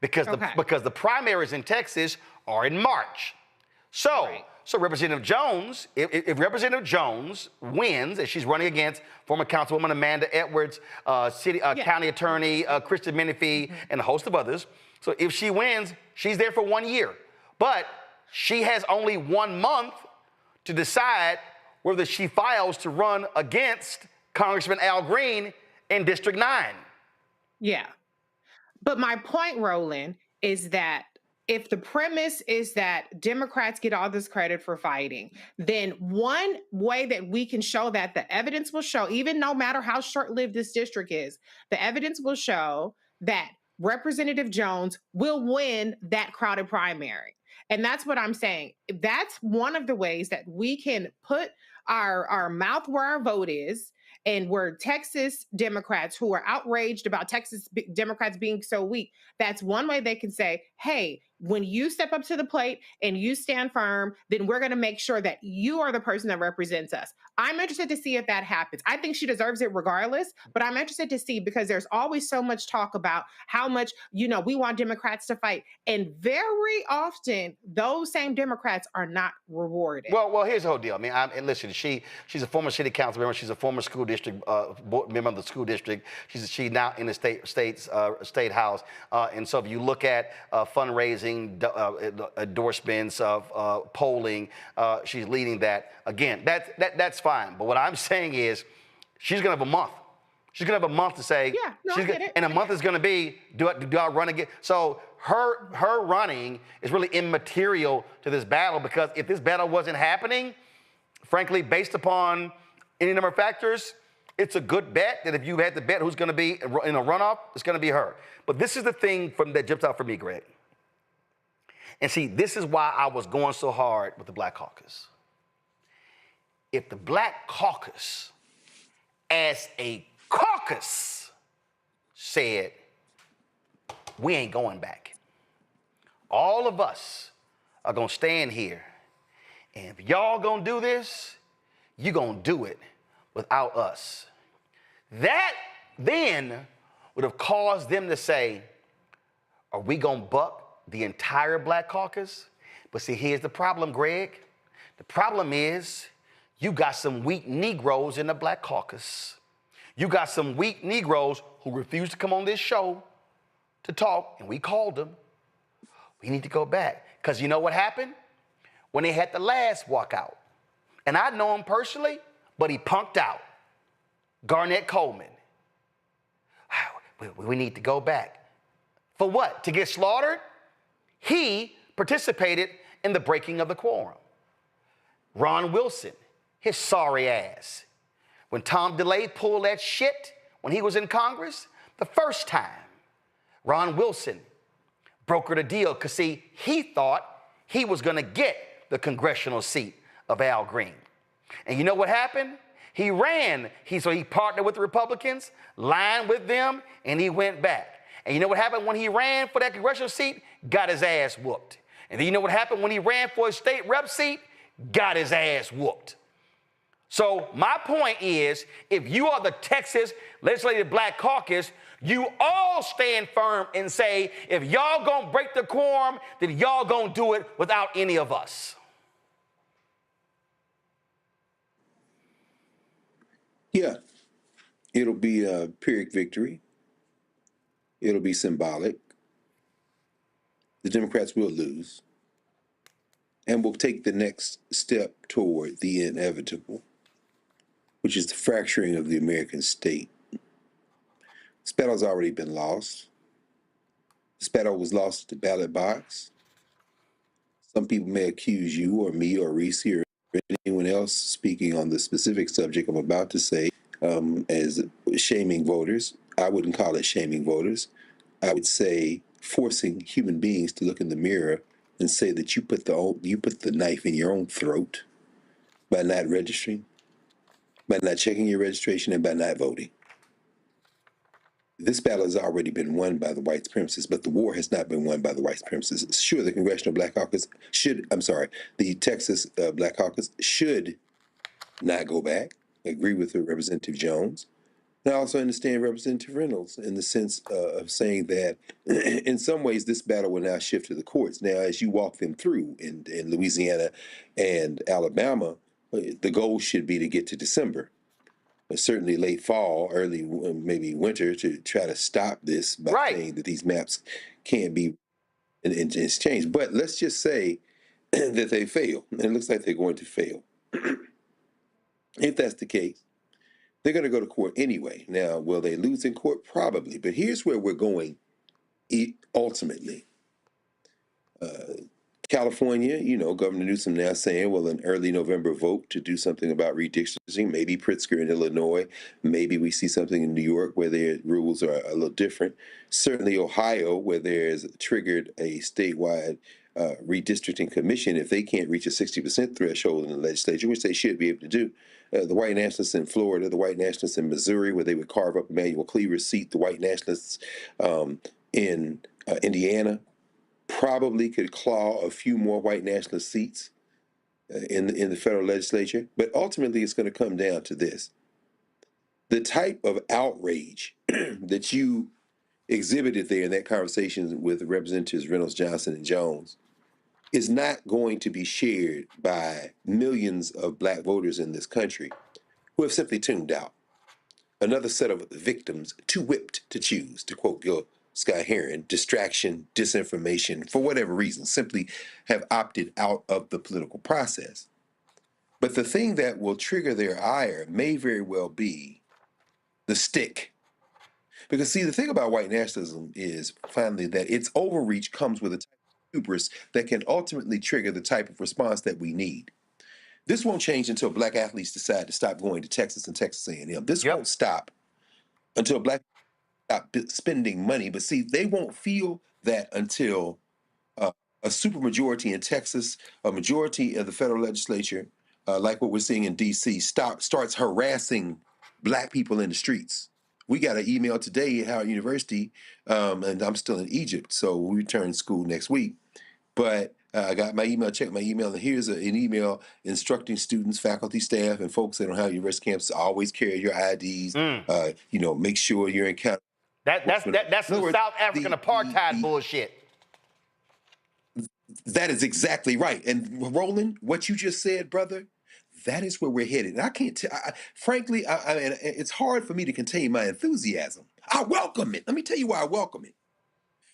because the primaries in Texas are in March. So Representative Jones, if Representative Jones wins, and she's running against former Councilwoman Amanda Edwards, County Attorney Kristen Menifee, and a host of others. So if she wins, she's there for 1 year. But she has only 1 month to decide whether she files to run against Congressman Al Green in District 9. Yeah. But my point, Roland, is that if the premise is that Democrats get all this credit for fighting, then one way that we can show that, the evidence will show, even no matter how short-lived this district is, the evidence will show that Representative Jones will win that crowded primary. And that's what I'm saying. That's one of the ways that we can put our mouth where our vote is, and where Texas Democrats who are outraged about Texas Democrats being so weak, that's one way they can say, hey, when you step up to the plate and you stand firm, then we're going to make sure that you are the person that represents us. I'm interested to see if that happens. I think she deserves it regardless, but I'm interested to see, because there's always so much talk about how much, we want Democrats to fight. And very often, those same Democrats are not rewarded. Well, here's the whole deal. I mean, and listen, she's a former city council member. She's a former school district member of the school district. She's now in the state house. And so if you look at fundraising, endorsements of polling, she's leading that. Again, that's fine. But what I'm saying is, she's gonna have a month. She's gonna have a month to say, I get it. and a month is gonna be, do I run again? So her running is really immaterial to this battle, because if this battle wasn't happening, frankly, based upon any number of factors, it's a good bet that if you had to bet who's going to be in a runoff, it's going to be her. But this is the thing that jumps out for me, Greg. And see, this is why I was going so hard with the Black Caucus. If the Black Caucus, as a caucus, said, we ain't going back, all of us are going to stand here, and if y'all going to do this, you're going to do it without us. That then would have caused them to say, are we going to buck the entire Black Caucus? But see, here's the problem, Greg. The problem is, you got some weak Negroes in the Black Caucus. You got some weak Negroes who refuse to come on this show to talk, and we called them. We need to go back. Because you know what happened? When they had the last walkout, and I know him personally, but he punked out, Garnett Coleman. We need to go back. For what? To get slaughtered? He participated in the breaking of the quorum. Ron Wilson, his sorry ass. When Tom DeLay pulled that shit when he was in Congress, the first time, Ron Wilson brokered a deal, because see, he thought he was going to get the congressional seat of Al Green. And you know what happened? He ran. So he partnered with the Republicans, lined with them, and he went back. And you know what happened when he ran for that congressional seat? Got his ass whooped. And then you know what happened when he ran for his state rep seat? Got his ass whooped. So my point is, if you are the Texas Legislative Black Caucus, you all stand firm and say, if y'all gonna break the quorum, then y'all gonna do it without any of us. Yeah, it'll be a Pyrrhic victory. It'll be symbolic. The Democrats will lose, and will take the next step toward the inevitable, which is the fracturing of the American state. This battle's already been lost. This battle was lost at the ballot box. Some people may accuse you or me or Reese or anyone else speaking on the specific subject I'm about to say as shaming voters. I wouldn't call it shaming voters. I would say forcing human beings to look in the mirror and say that you put the knife in your own throat by not registering, by not checking your registration, and by not voting. This battle has already been won by the white supremacists, but the war has not been won by the white supremacists. Sure, the the Texas Black Caucus should not go back. I agree with Representative Jones. And I also understand Representative Reynolds in the sense of saying that in some ways this battle will now shift to the courts. Now, as you walk them through in Louisiana and Alabama, the goal should be to get to December. Certainly late fall, early maybe winter, to try to stop this by saying that these maps can't be and it's changed. But let's just say that they fail, and it looks like they're going to fail. If that's the case, they're going to go to court anyway. Now, will they lose in court? Probably. But here's where we're going ultimately. California, Governor Newsom now saying, well, an early November vote to do something about redistricting, maybe Pritzker in Illinois, maybe we see something in New York where their rules are a little different. Certainly Ohio, where there's triggered a statewide redistricting commission, if they can't reach a 60% threshold in the legislature, which they should be able to do. The white nationalists in Florida, the white nationalists in Missouri, where they would carve up Emmanuel Cleaver's seat, the white nationalists in Indiana, probably could claw a few more white nationalist seats in the federal legislature. But ultimately, it's going to come down to this. The type of outrage that you exhibited there in that conversation with Representatives Reynolds, Johnson, and Jones is not going to be shared by millions of black voters in this country who have simply tuned out. Another set of victims, too whipped to choose, to quote Gil Scott Heron, distraction, disinformation, for whatever reason, simply have opted out of the political process. But the thing that will trigger their ire may very well be the stick. Because, see, the thing about white nationalism is, finally, that its overreach comes with a type of hubris that can ultimately trigger the type of response that we need. This won't change until black athletes decide to stop going to Texas and Texas A&M. This won't stop until black stop spending money. But see, they won't feel that until a supermajority in Texas, a majority of the federal legislature, like what we're seeing in D.C., starts harassing black people in the streets. We got an email today at Howard University, and I'm still in Egypt, so we return to school next week. But I got my email, checked my email, and here's an email instructing students, faculty, staff, and folks that on Howard University campus to always carry your IDs. Make sure you're in count. That's some South African apartheid bullshit. That is exactly right. And Roland, what you just said, brother, that is where we're headed. And I can't tell, frankly, it's hard for me to contain my enthusiasm. I welcome it. Let me tell you why I welcome it.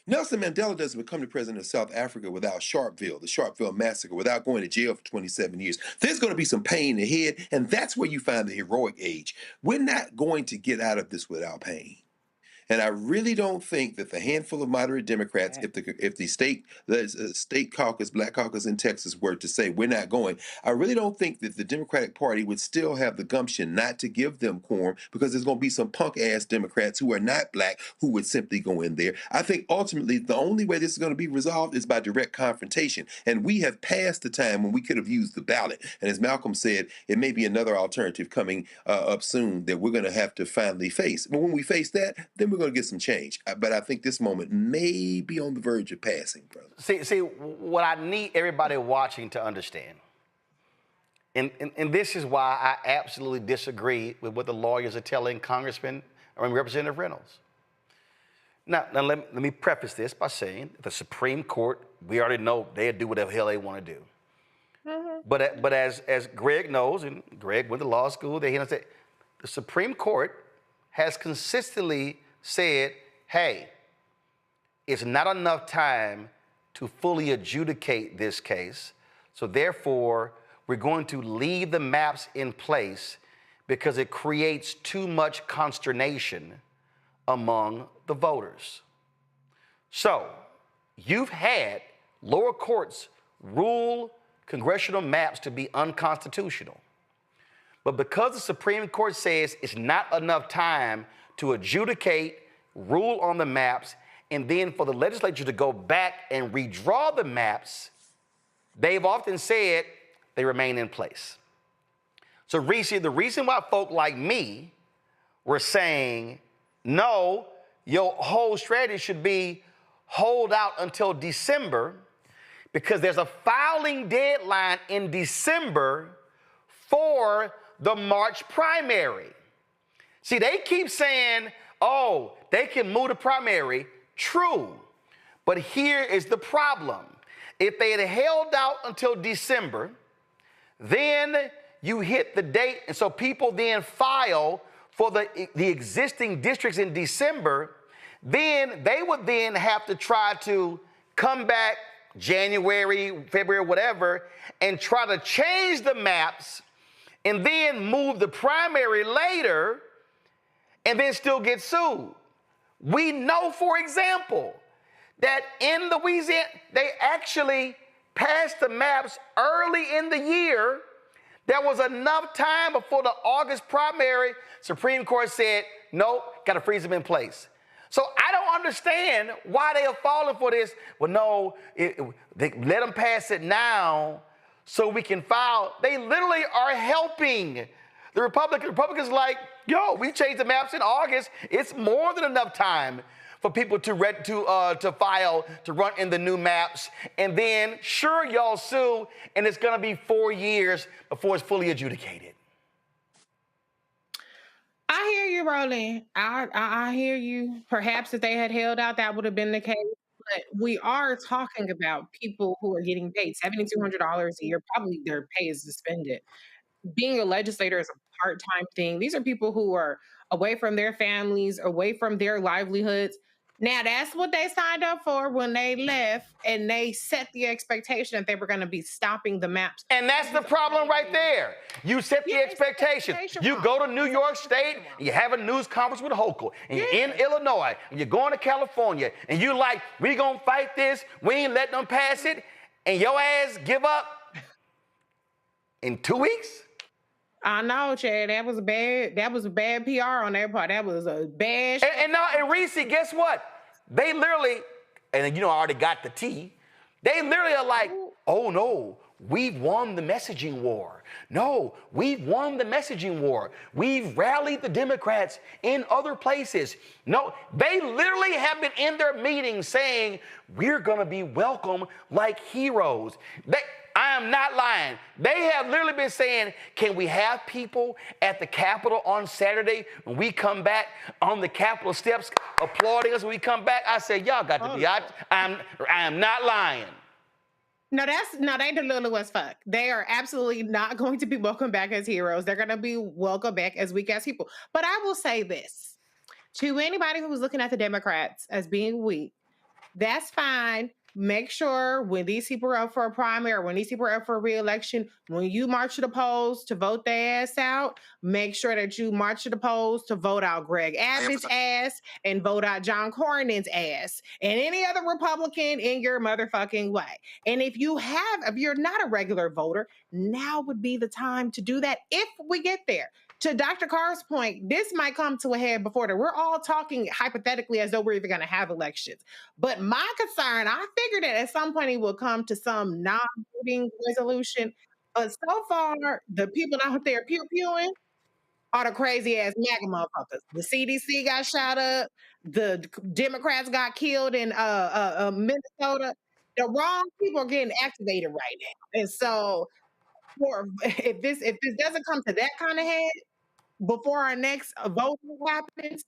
Nelson Mandela doesn't become the president of South Africa without the Sharpeville massacre, without going to jail for 27 years. There's going to be some pain ahead, and that's where you find the heroic age. We're not going to get out of this without pain. And I really don't think that the handful of moderate Democrats, if the state caucus, black caucus in Texas were to say we're not going, I really don't think that the Democratic Party would still have the gumption not to give them quorum, because there's going to be some punk-ass Democrats who are not black who would simply go in there. I think ultimately the only way this is going to be resolved is by direct confrontation. And we have passed the time when we could have used the ballot. And as Malcolm said, it may be another alternative coming up soon that we're going to have to finally face. But when we face that, then we're going to get some change. But I think this moment may be on the verge of passing, brother. See, what I need everybody watching to understand, and this is why I absolutely disagree with what the lawyers are telling Representative Reynolds. Now let me preface this by saying the Supreme Court, we already know they'll do whatever the hell they want to do. Mm-hmm. But as Greg knows, and Greg went to law school, the Supreme Court has consistently said, hey, it's not enough time to fully adjudicate this case, so therefore we're going to leave the maps in place because it creates too much consternation among the voters. So you've had lower courts rule congressional maps to be unconstitutional. But because the Supreme Court says it's not enough time to adjudicate, rule on the maps, and then for the legislature to go back and redraw the maps, they've often said they remain in place. So, Reese, the reason why folk like me were saying, no, your whole strategy should be hold out until December, because there's a filing deadline in December for the March primary. See, they keep saying, oh, they can move the primary. True. But here is the problem. If they had held out until December, then you hit the date, and so people then file for the existing districts in December, then they would then have to try to come back January, February, whatever, and try to change the maps and then move the primary later and then still get sued. We know, for example, that in Louisiana, they actually passed the maps early in the year. There was enough time before the August primary. Supreme Court said, nope, got to freeze them in place. So I don't understand why they are falling for this. Well, no, they let them pass it now so we can file. They literally are helping the Republicans like, yo, we changed the maps in August. It's more than enough time for people to file to run in the new maps, and then sure y'all sue, and it's going to be 4 years before it's fully adjudicated. I hear you, Roland. I hear you. Perhaps if they had held out, that would have been the case. But we are talking about people who are getting paid $7,200 a year. Probably their pay is suspended. Being a legislator is a part-time thing. These are people who are away from their families, away from their livelihoods. Now, that's what they signed up for when they left, and they set the expectation that they were going to be stopping the maps. And that's the problem right there. You set the expectation. You go to New York State, and you have a news conference with Hochul, and you're in Illinois, and you're going to California, and you're like, we going to fight this. We ain't letting them pass it. And your ass give up in 2 weeks? I know, Chad. That was bad PR on their part. That was a bad. And Reese, guess what? They literally, and I already got the tea. They literally are like, oh no, we've won the messaging war. No, we've won the messaging war. We've rallied the Democrats in other places. No, they literally have been in their meetings saying we're gonna be welcome like heroes. I am not lying. They have literally been saying, can we have people at the Capitol on Saturday when we come back on the Capitol steps applauding us when we come back? I said, y'all got to be out. I am not lying. No, they delulu as fuck. They are absolutely not going to be welcomed back as heroes. They're going to be welcomed back as weak ass people. But I will say this to anybody who was looking at the Democrats as being weak, that's fine. Make sure when these people are up for a primary, when these people are up for a re-election, when you march to the polls to vote their ass out, make sure that you march to the polls to vote out Greg Abbott's ass and vote out John Cornyn's ass and any other Republican in your motherfucking way. And if you're not a regular voter, now would be the time to do that if we get there. To Dr. Carr's point, this might come to a head before that. We're all talking hypothetically as though we're even going to have elections. But my concern, I figured that at some point it will come to some non-voting resolution. But so far, the people out there pew-pewing are the crazy-ass MAGA motherfuckers. The CDC got shot up. The Democrats got killed in Minnesota. The wrong people are getting activated right now. And so if this doesn't come to that kind of head, before our next vote happens,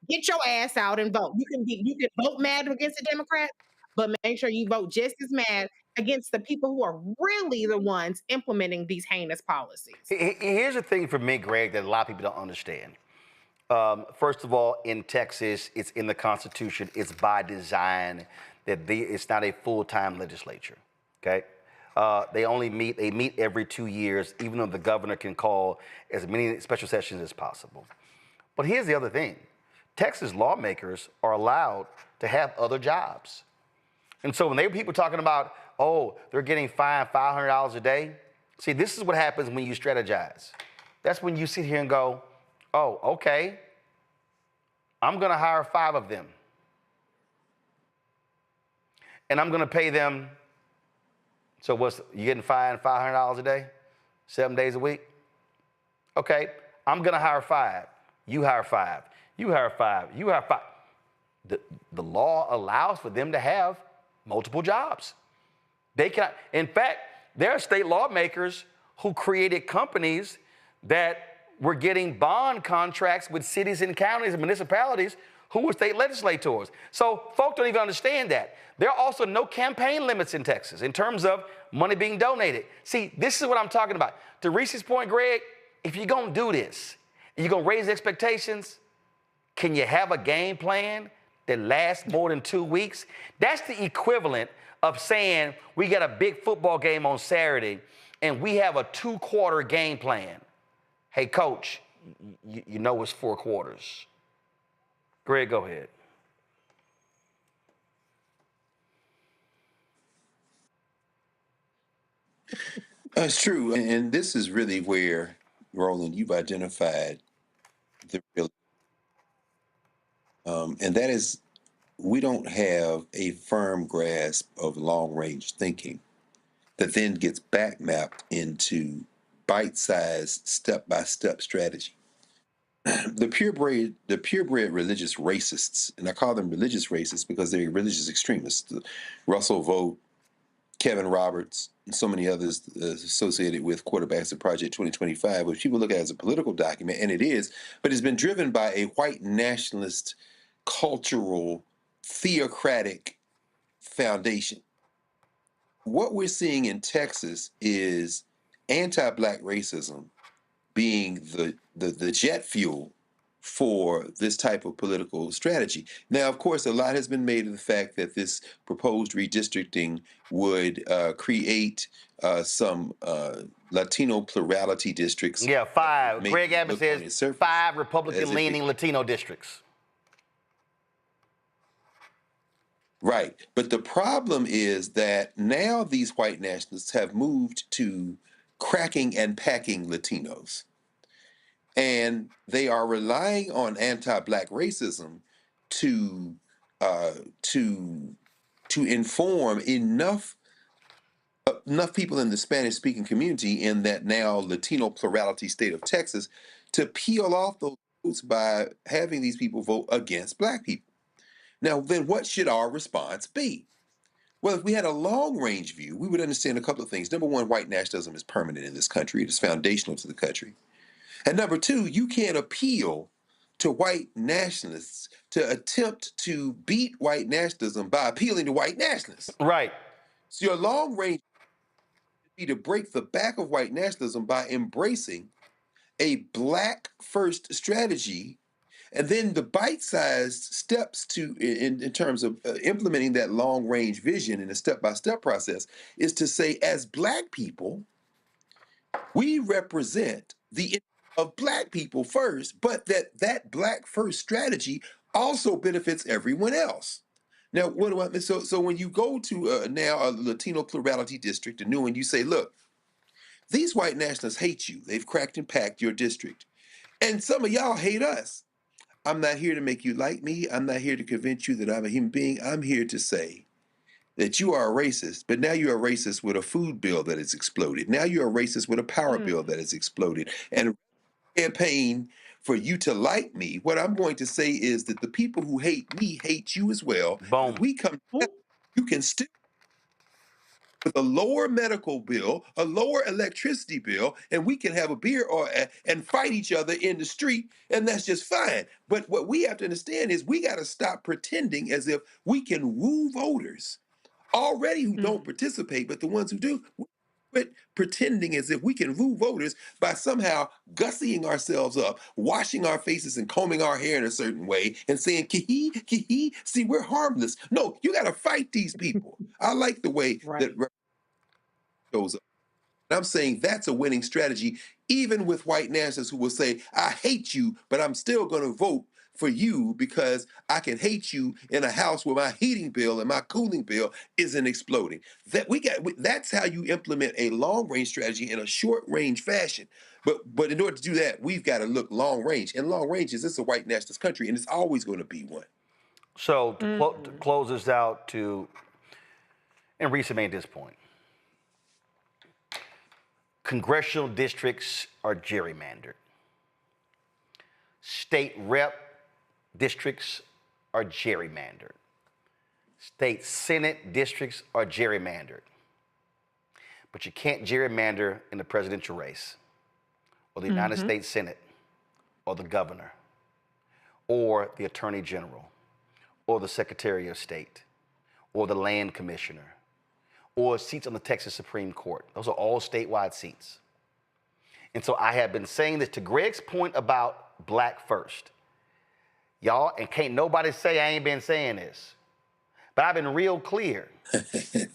get your ass out and vote. You can vote mad against the Democrats, but make sure you vote just as mad against the people who are really the ones implementing these heinous policies. Here's the thing for me, Greg, that a lot of people don't understand. First of all, in Texas, it's in the Constitution. It's by design that it's not a full-time legislature, okay? They meet every 2 years, even though the governor can call as many special sessions as possible. But here's the other thing. Texas lawmakers are allowed to have other jobs. And so when there were people talking about, oh, they're getting fined $500 a day, see, this is what happens when you strategize. That's when you sit here and go, oh, okay, I'm going to hire 5 of them. And I'm going to pay them. So you getting fined $500 a day, 7 days a week? Okay, I'm gonna hire 5. You hire 5. You hire 5. You hire 5. The law allows for them to have multiple jobs. They can. In fact, there are state lawmakers who created companies that were getting bond contracts with cities and counties and municipalities who were state legislators. So folks don't even understand that. There are also no campaign limits in Texas in terms of money being donated. See, this is what I'm talking about. To Reese's point, Greg, if you're going to do this, you're going to raise expectations, can you have a game plan that lasts more than 2 weeks? That's the equivalent of saying we got a big football game on Saturday and we have a 2-quarter game plan. Hey, coach, you know it's 4 quarters. Greg, go ahead. It's true. And this is really where, Roland, you've identified the real. And that is, we don't have a firm grasp of long-range thinking that then gets back mapped into bite-sized, step-by-step strategy. the purebred religious racists, and I call them religious racists because they're religious extremists. Russell Vogt, Kevin Roberts, and so many others associated with Quarterbacks of Project 2025, which people look at as a political document, and it is, but it's been driven by a white nationalist, cultural, theocratic foundation. What we're seeing in Texas is anti-Black racism being the jet fuel for this type of political strategy. Now, of course, a lot has been made of the fact that this proposed redistricting would create some Latino plurality districts. Yeah, 5. Greg Abbott says 5 Republican-leaning Latino districts. Right. But the problem is that now these white nationalists have moved to cracking and packing Latinos. And they are relying on anti-Black racism to inform enough people in the Spanish-speaking community in that now Latino plurality state of Texas to peel off those votes by having these people vote against Black people. Now, then what should our response be? Well, if we had a long-range view, we would understand a couple of things. Number one, white nationalism is permanent in this country. It is foundational to the country. And number two, you can't appeal to white nationalists to attempt to beat white nationalism by appealing to white nationalists. Right. So your long range would be to break the back of white nationalism by embracing a Black first strategy, and then the bite-sized steps in terms of implementing that long range vision in a step-by-step process is to say, as Black people, we represent the of Black people first, but that Black first strategy also benefits everyone else. Now, what do I mean? So when you go to now a Latino plurality district, a new one, you say, look, these white nationalists hate you. They've cracked and packed your district. And some of y'all hate us. I'm not here to make you like me. I'm not here to convince you that I'm a human being. I'm here to say that you are a racist, but now you're a racist with a food bill that has exploded. Now you're a racist with a power bill that has exploded. And campaign for you to like me, what I'm going to say is that the people who hate me hate you as well. Boom. If we come together, you can still with a lower medical bill, a lower electricity bill, and we can have a beer and fight each other in the street, and that's just fine. But what we have to understand is we got to stop pretending as if we can woo voters already who don't participate, but the ones who do. Quit pretending as if we can woo voters by somehow gussying ourselves up, washing our faces and combing our hair in a certain way and saying, kee hee, see, we're harmless. No, you got to fight these people. I like the way that shows up. And I'm saying that's a winning strategy, even with white nationalists who will say, I hate you, but I'm still going to vote for you because I can hate you in a house where my heating bill and my cooling bill isn't exploding. That's how you implement a long-range strategy in a short-range fashion. But in order to do that, we've got to look long-range. And long-range is this a white nationalist country, and it's always going to be one. So to close this out, and Risa made this point, congressional districts are gerrymandered. State rep districts are gerrymandered. State Senate districts are gerrymandered. But you can't gerrymander in the presidential race, or the United States Senate, or the governor, or the Attorney General, or the Secretary of State, or the Land Commissioner, or seats on the Texas Supreme Court. Those are all statewide seats. And so I have been saying this to Greg's point about Black first. Y'all, and can't nobody say I ain't been saying this, but I've been real clear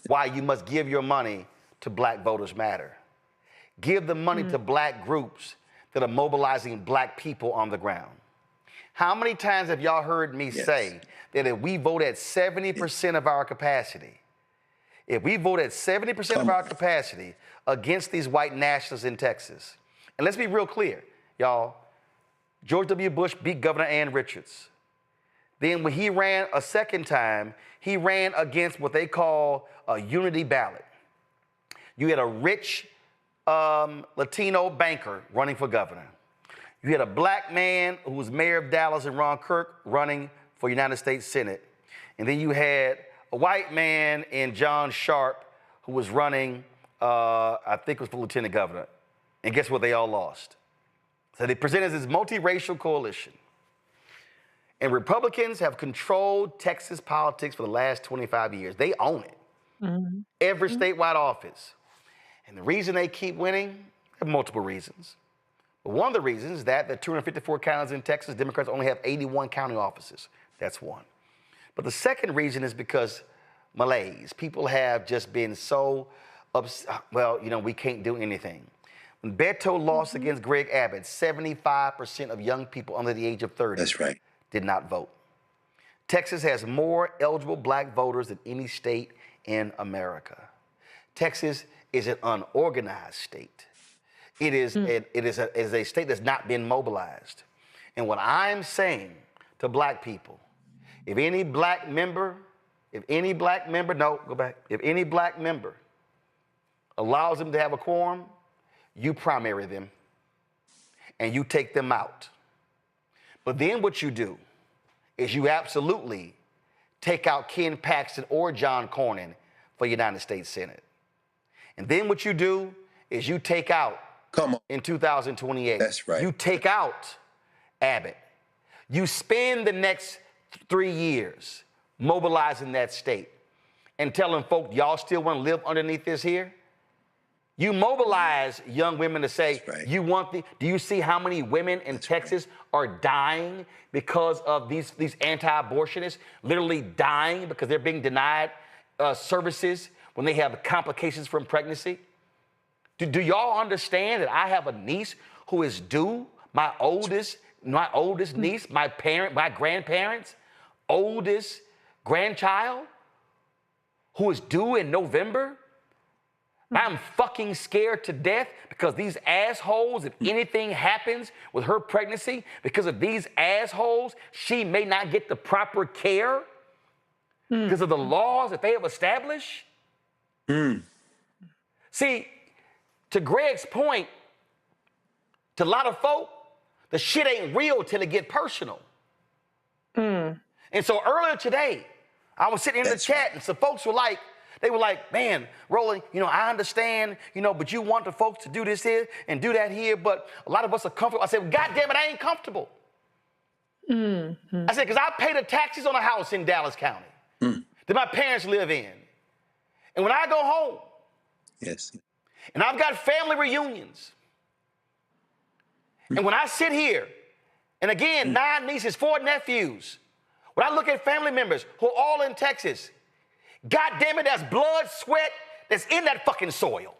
why you must give your money to Black Voters Matter. Give the money to Black groups that are mobilizing Black people on the ground. How many times have y'all heard me say that if we vote at 70% of our capacity, if we vote at 70% of our capacity against these white nationalists in Texas, and let's be real clear, y'all, George W. Bush beat Governor Ann Richards. Then when he ran a second time, he ran against what they call a unity ballot. You had a rich Latino banker running for governor. You had a black man who was mayor of Dallas and Ron Kirk running for United States Senate. And then you had a white man in John Sharp who was running, I think it was for lieutenant governor. And guess what? They all lost. So they presented this multiracial coalition. And Republicans have controlled Texas politics for the last 25 years. They own it. Every statewide office. And the reason they keep winning, there are multiple reasons. But one of the reasons is that the 254 counties in Texas, Democrats only have 81 county offices. That's one. But the second reason is because malaise. People have just been so upset. Well, you know, we can't do anything. When Beto lost against Greg Abbott, 75% of young people under the age of 30 That's right. did not vote. Texas has more eligible black voters than any state in America. Texas is an unorganized state. It is a state that's not been mobilized. And what I'm saying to black people, if any black member allows them to have a quorum, you primary them and you take them out. But then what you do is you absolutely take out Ken Paxton or John Cornyn for United States Senate. And then what you do is you take out, in 2028, That's right. you take out Abbott. You spend the next 3 years mobilizing that state and telling folk, y'all still want to live underneath this here? You mobilize young women to say, do you see how many women in Texas are dying because of these anti-abortionists, literally dying because they're being denied services when they have complications from pregnancy? Do y'all understand that I have a niece who is due, my oldest niece, my grandparents' oldest grandchild, who is due in November? I'm fucking scared to death because these assholes, if anything happens with her pregnancy, because of these assholes, she may not get the proper care because of the laws that they have established. See, to Greg's point, to a lot of folk, the shit ain't real till it get personal. And so earlier today, I was sitting in the chat and some folks were like, man, Roland, I understand, but you want the folks to do this here and do that here, but a lot of us are comfortable. I said, God damn it, I ain't comfortable. I said, because I pay the taxes on a house in Dallas County that my parents live in. And when I go home, and I've got family reunions, and when I sit here, and again, 9 nieces, 4 nephews, when I look at family members who are all in Texas, God damn it, that's blood, sweat that's in that fucking soil.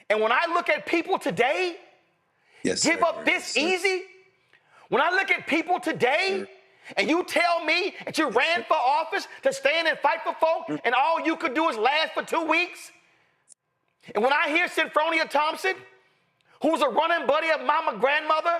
And when I look at people today give up this easy, when I look at people today and you tell me that you ran for office to stand and fight for folk and all you could do is last for 2 weeks, and when I hear Synfronia Thompson, who's a running buddy of my grandmother,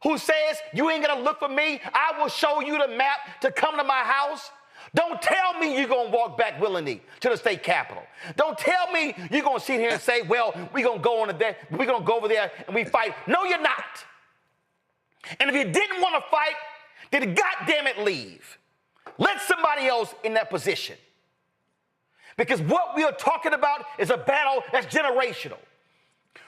who says, you ain't gonna look for me, I will show you the map to come to my house. Don't tell me you're going to walk back willingly to the state capitol. Don't tell me you're going to sit here and say, well, we're going to go over there and we fight. No, you're not. And if you didn't want to fight, then goddamn it, leave. Let somebody else in that position. Because what we are talking about is a battle that's generational.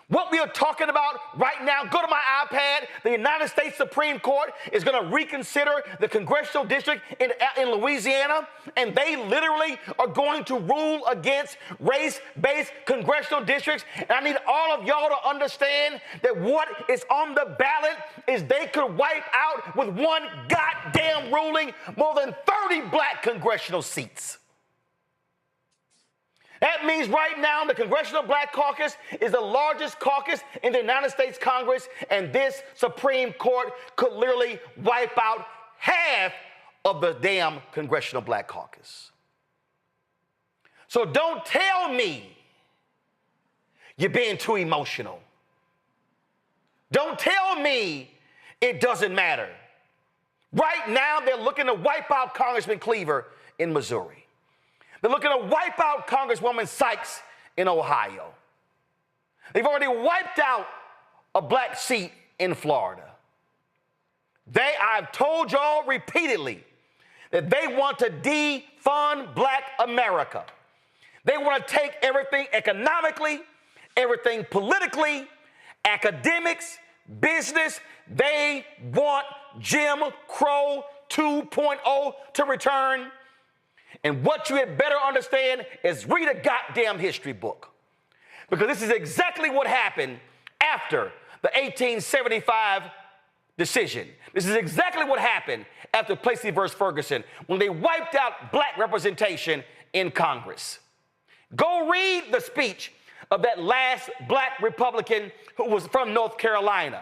What we are talking about right now, go to my iPad, the United States Supreme Court is going to reconsider the congressional district in Louisiana, and they literally are going to rule against race-based congressional districts. And I need all of y'all to understand that what is on the ballot is they could wipe out with one goddamn ruling more than 30 black congressional seats. That means right now the Congressional Black Caucus is the largest caucus in the United States Congress, and this Supreme Court could literally wipe out half of the damn Congressional Black Caucus. So don't tell me you're being too emotional. Don't tell me it doesn't matter. Right now they're looking to wipe out Congressman Cleaver in Missouri. They're looking to wipe out Congresswoman Sykes in Ohio. They've already wiped out a black seat in Florida. I've told y'all repeatedly that they want to defund Black America. They want to take everything economically, everything politically, academics, business. They want Jim Crow 2.0 to return. And what you had better understand is read a goddamn history book. Because this is exactly what happened after the 1875 decision. This is exactly what happened after Plessy versus Ferguson, when they wiped out Black representation in Congress. Go read the speech of that last Black Republican who was from North Carolina.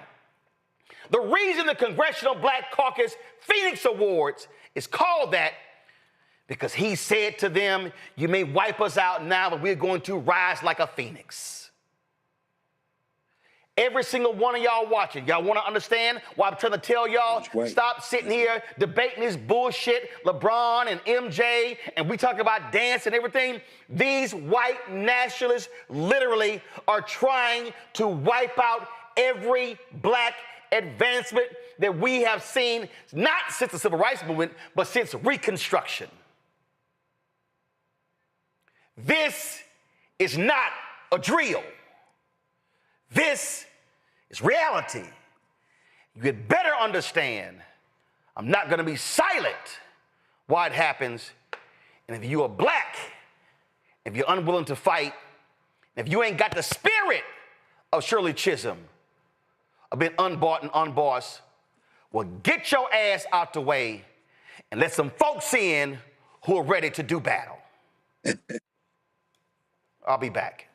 The reason the Congressional Black Caucus Phoenix Awards is called that because he said to them, you may wipe us out now, but we're going to rise like a phoenix. Every single one of y'all watching, y'all want to understand why I'm trying to tell y'all, stop sitting here debating this bullshit, LeBron and MJ, and we talk about dance and everything. These white nationalists literally are trying to wipe out every Black advancement that we have seen, not since the Civil Rights Movement, but since Reconstruction. This is not a drill. This is reality. You had better understand, I'm not going to be silent while it happens. And if you are Black, if you're unwilling to fight, if you ain't got the spirit of Shirley Chisholm, of being unbought and unbossed, well, get your ass out the way and let some folks in who are ready to do battle. I'll be back.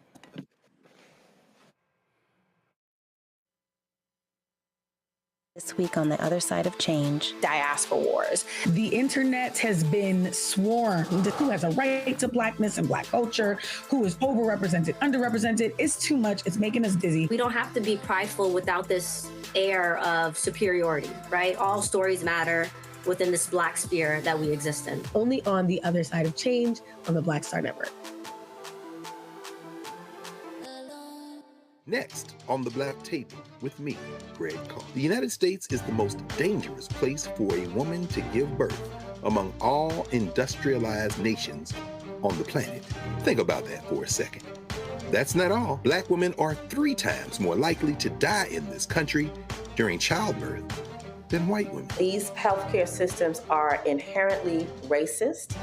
This week on the other side of change, diaspora wars. The internet has been swarmed. Who has a right to Blackness and Black culture? Who is overrepresented, underrepresented? It's too much. It's making us dizzy. We don't have to be prideful without this air of superiority, right? All stories matter within this Black sphere that we exist in. Only on the other side of change on the Black Star Network. Next on the Black Table with me, Greg Carr. The United States is the most dangerous place for a woman to give birth among all industrialized nations on the planet. Think about that for a second. That's not all. Black women are 3 times more likely to die in this country during childbirth than white women. These healthcare systems are inherently racist.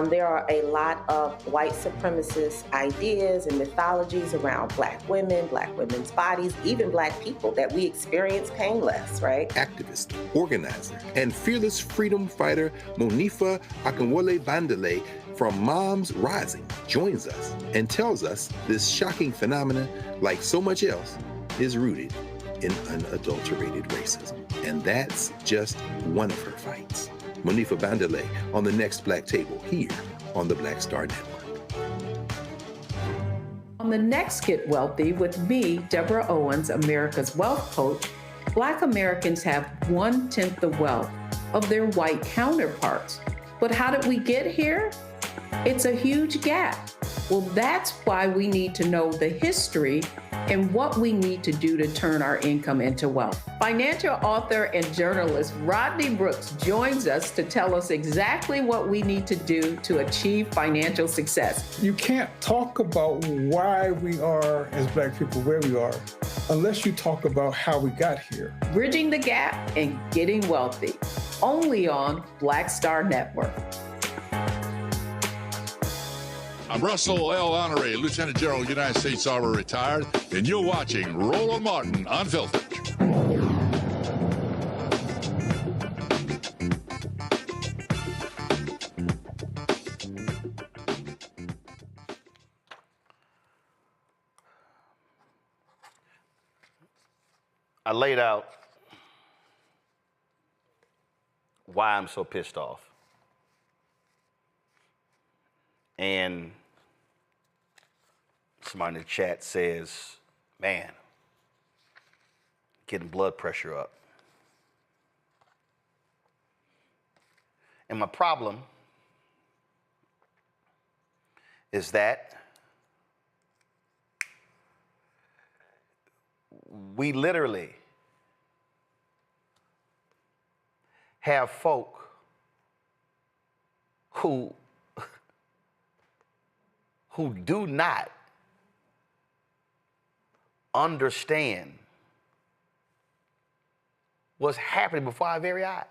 There are a lot of white supremacist ideas and mythologies around Black women, Black women's bodies, even Black people, that we experience painless, right? Activist, organizer, and fearless freedom fighter Monifa Akinwole Bandele from Moms Rising joins us and tells us this shocking phenomenon, like so much else, is rooted in unadulterated racism. And that's just one of her fights. Monifa Bandele on the next Black Table here on the Black Star Network. On the next Get Wealthy with me, Deborah Owens, America's Wealth Coach, Black Americans have 1/10 the wealth of their white counterparts. But how did we get here? It's a huge gap. Well, that's why we need to know the history and what we need to do to turn our income into wealth. Financial author and journalist Rodney Brooks joins us to tell us exactly what we need to do to achieve financial success. You can't talk about why we are, as Black people, where we are, unless you talk about how we got here. Bridging the gap and getting wealthy, only on Black Star Network. I'm Russell L. Honoré, Lieutenant General, United States Army, retired, and you're watching Roland Martin Unfiltered. I laid out why I'm so pissed off. And somebody in the chat says, man, getting blood pressure up. And my problem is that we literally have folk who do not understand what's happening before our very eyes.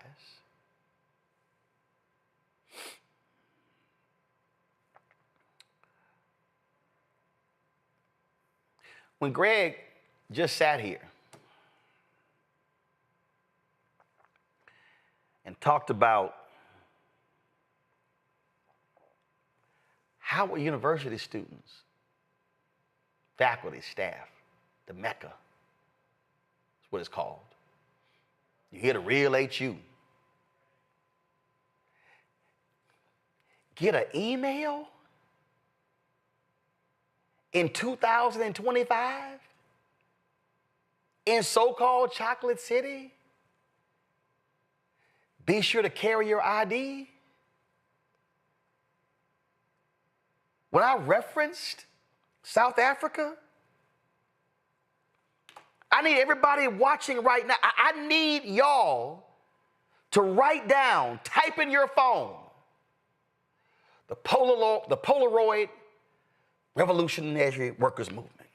When Greg just sat here and talked about how university students, faculty, staff, the Mecca, that's what it's called. You hear the real HU. Get an email in 2025 in so-called Chocolate City? Be sure to carry your ID. When I referenced South Africa, I need everybody watching right now, I need y'all to write down, type in your phone, the Polaroid Revolutionary Workers Movement.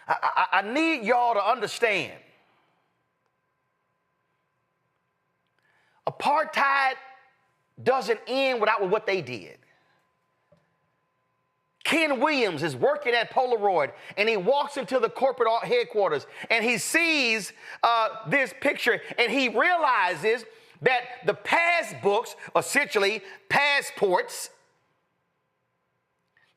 I need y'all to understand, apartheid doesn't end without what they did. Ken Williams is working at Polaroid, and he walks into the corporate headquarters, and he sees this picture, and he realizes that the passbooks, essentially passports,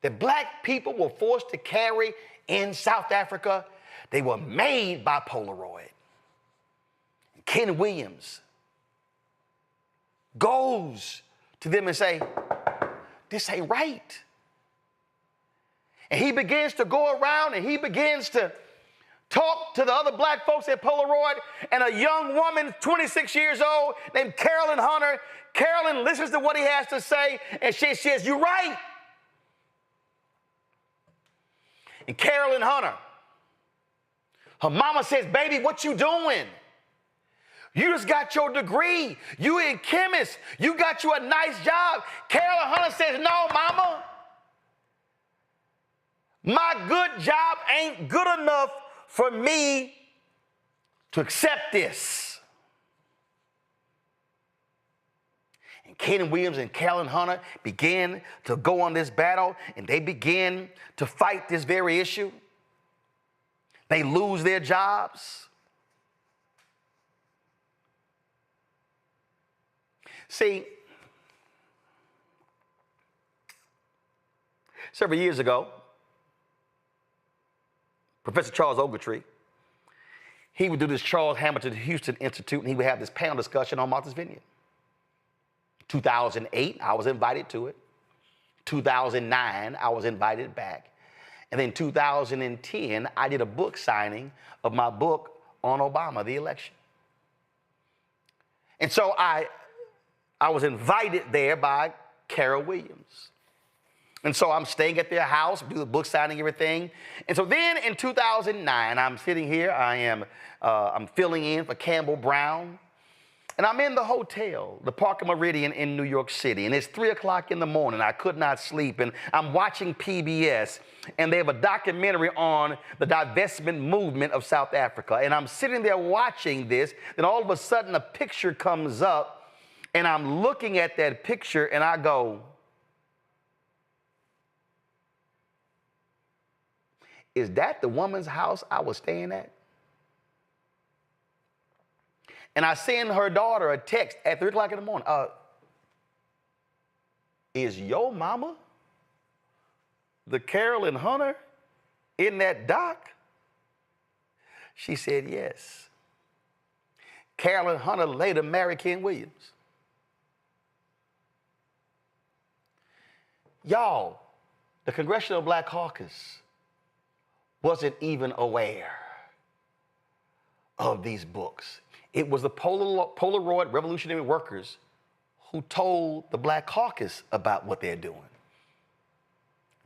that black people were forced to carry in South Africa, they were made by Polaroid. Ken Williams goes to them and say, this ain't right. And he begins to go around and he begins to talk to the other black folks at Polaroid, and a young woman, 26 years old, named Carolyn Hunter. Carolyn listens to what he has to say, and she says, you're right. And Carolyn Hunter, her mama says, baby, what you doing? You just got your degree. You in chemist. You got you a nice job. Carolyn Hunter says, no, mama. My good job ain't good enough for me to accept this. And Ken Williams and Carolyn Hunter began to go on this battle, and they begin to fight this very issue. They lose their jobs. See, several years ago, Professor Charles Ogletree, he would do this Charles Hamilton Houston Institute, and he would have this panel discussion on Martha's Vineyard. 2008, I was invited to it. 2009, I was invited back. And then 2010, I did a book signing of my book on Obama, the election. And so I was invited there by Carol Williams. And so I'm staying at their house, do the book signing, everything. And so then in 2009, I'm sitting here, I'm filling in for Campbell Brown. And I'm in the hotel, the Parker Meridian in New York City. And it's 3 o'clock in the morning. I could not sleep. And I'm watching PBS. And they have a documentary on the divestment movement of South Africa. And I'm sitting there watching this. Then all of a sudden, a picture comes up. And I'm looking at that picture, and I go, is that the woman's house I was staying at? And I send her daughter a text at 3 o'clock in the morning. Is your mama, the Carolyn Hunter, in that doc? She said yes. Carolyn Hunter later married Ken Williams. Y'all, the Congressional Black Caucus wasn't even aware of these books. It was the Polaroid Revolutionary Workers who told the Black Caucus about what they're doing.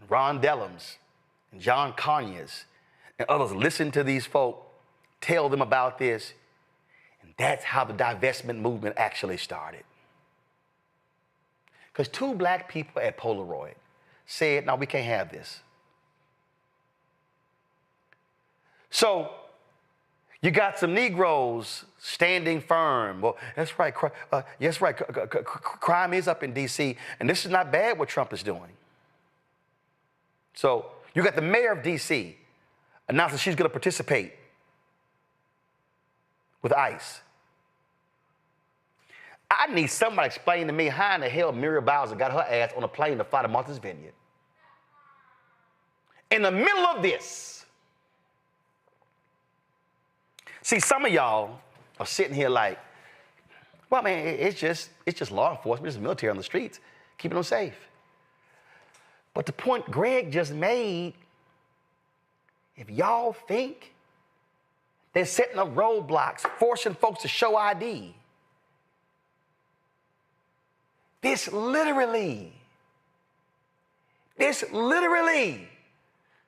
Ron Dellums and John Conyers and others listened to these folk tell them about this, And that's how the divestment movement actually started. Because 2 black people at Polaroid said, no, we can't have this. So you got some Negroes standing firm. Well, that's right. Yes, right. Crime is up in D.C., and this is not bad what Trump is doing. So you got the mayor of D.C. announcing she's going to participate with ICE. I need somebody to explain to me how in the hell Muriel Bowser got her ass on a plane to fly to Martha's Vineyard. In the middle of this. See, some of y'all are sitting here like, well, man, it's just law enforcement, it's the military on the streets, keeping them safe. But the point Greg just made, if y'all think they're setting up roadblocks, forcing folks to show ID, this literally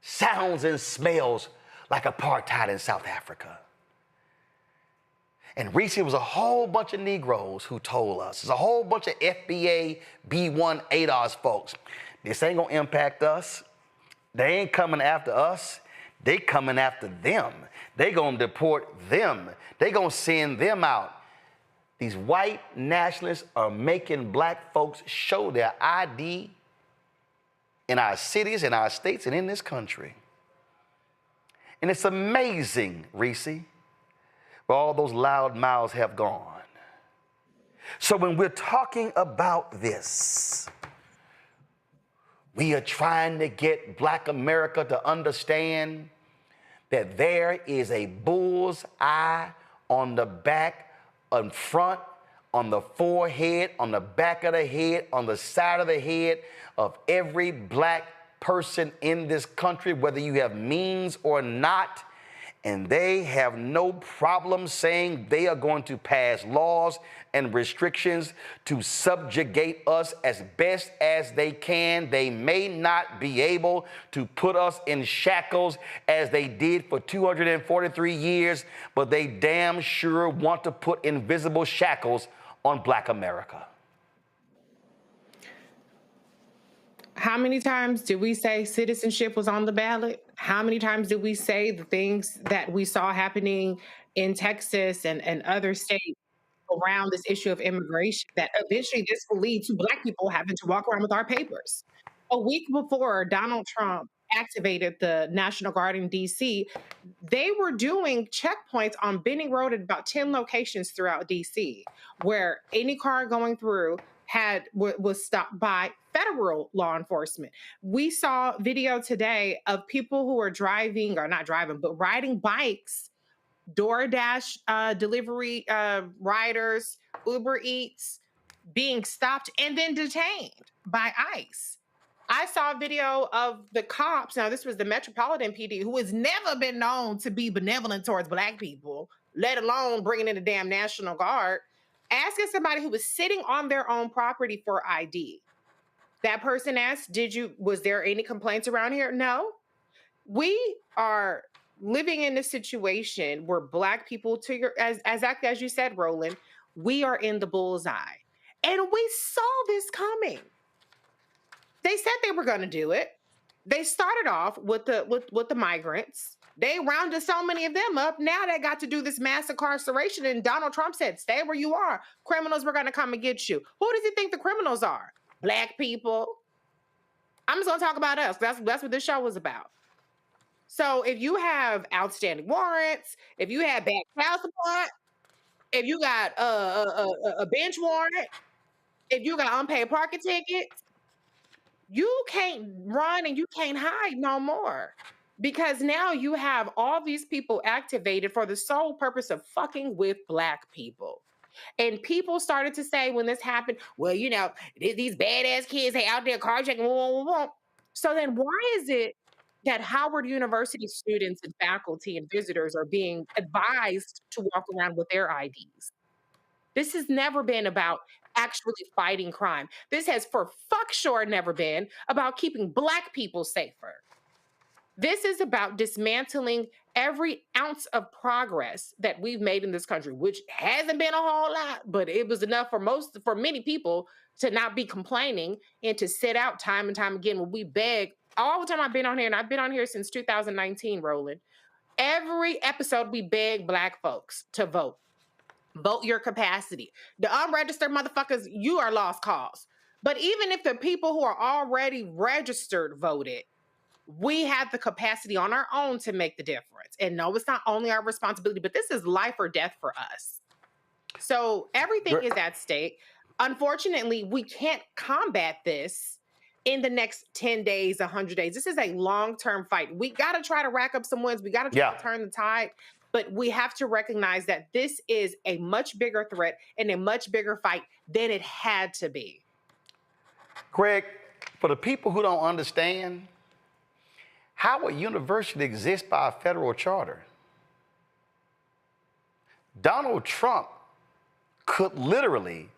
sounds and smells like apartheid in South Africa. And recently, it was a whole bunch of Negroes who told us, there's a whole bunch of FBA B1 ADOS folks, this ain't gonna impact us. They ain't coming after us. They coming after them. They gonna deport them. They gonna send them out. These white nationalists are making black folks show their ID in our cities, in our states, and in this country. And it's amazing, Reese, where all those loud mouths have gone. So when we're talking about this, we are trying to get black America to understand that there is a bull's eye on the back, in front, on the forehead, on the back of the head, on the side of the head of every black person in this country, whether you have means or not. And they have no problem saying they are going to pass laws and restrictions to subjugate us as best as they can. They may not be able to put us in shackles as they did for 243 years, but they damn sure want to put invisible shackles on black America. How many times did we say citizenship was on the ballot? How many times did we say the things that we saw happening in Texas and other states around this issue of immigration, that eventually this will lead to black people having to walk around with our papers? A week before Donald Trump activated the National Guard in DC, they were doing checkpoints on Benning Road at about 10 locations throughout DC, where any car going through was stopped by federal law enforcement. We saw video today of people who are driving, or not driving, but riding bikes, DoorDash delivery riders, Uber Eats, being stopped and then detained by ICE. I saw a video of the cops. Now, this was the Metropolitan PD, who has never been known to be benevolent towards black people, let alone bringing in the damn National Guard, asking somebody who was sitting on their own property for ID. That person asked, was there any complaints around here? No. We are living in a situation where black people, as you said, Roland, we are in the bullseye. And we saw this coming. They said they were going to do it. They started off with the migrants. They rounded so many of them up. Now they got to do this mass incarceration. And Donald Trump said, stay where you are. Criminals were going to come and get you. Who does he think the criminals are? Black people. I'm just going to talk about us. That's what this show was about. So if you have outstanding warrants, if you have bad child support, if you got a bench warrant, if you got unpaid parking tickets, you can't run and you can't hide no more. Because now you have all these people activated for the sole purpose of fucking with black people. And people started to say when this happened, well, you know, these badass kids, they out there carjacking. So then why is it that Howard University students and faculty and visitors are being advised to walk around with their IDs? This has never been about actually fighting crime. This has for fuck sure never been about keeping black people safer. This is about dismantling every ounce of progress that we've made in this country, which hasn't been a whole lot, but it was enough for many people to not be complaining and to sit out time and time again when we beg. All the time I've been on here, and I've been on here since 2019, Roland. Every episode we beg Black folks to vote. Vote your capacity. The unregistered motherfuckers, you are lost cause. But even if the people who are already registered voted, we have the capacity on our own to make the difference. And no, it's not only our responsibility, but this is life or death for us. So everything is at stake. Unfortunately, we can't combat this in the next 10 days, 100 days. This is a long-term fight. We got to try to rack up some wins. We got to try to turn the tide. But we have to recognize that this is a much bigger threat and a much bigger fight than it had to be. Greg, for the people who don't understand, how a university exists by a federal charter? Donald Trump could literally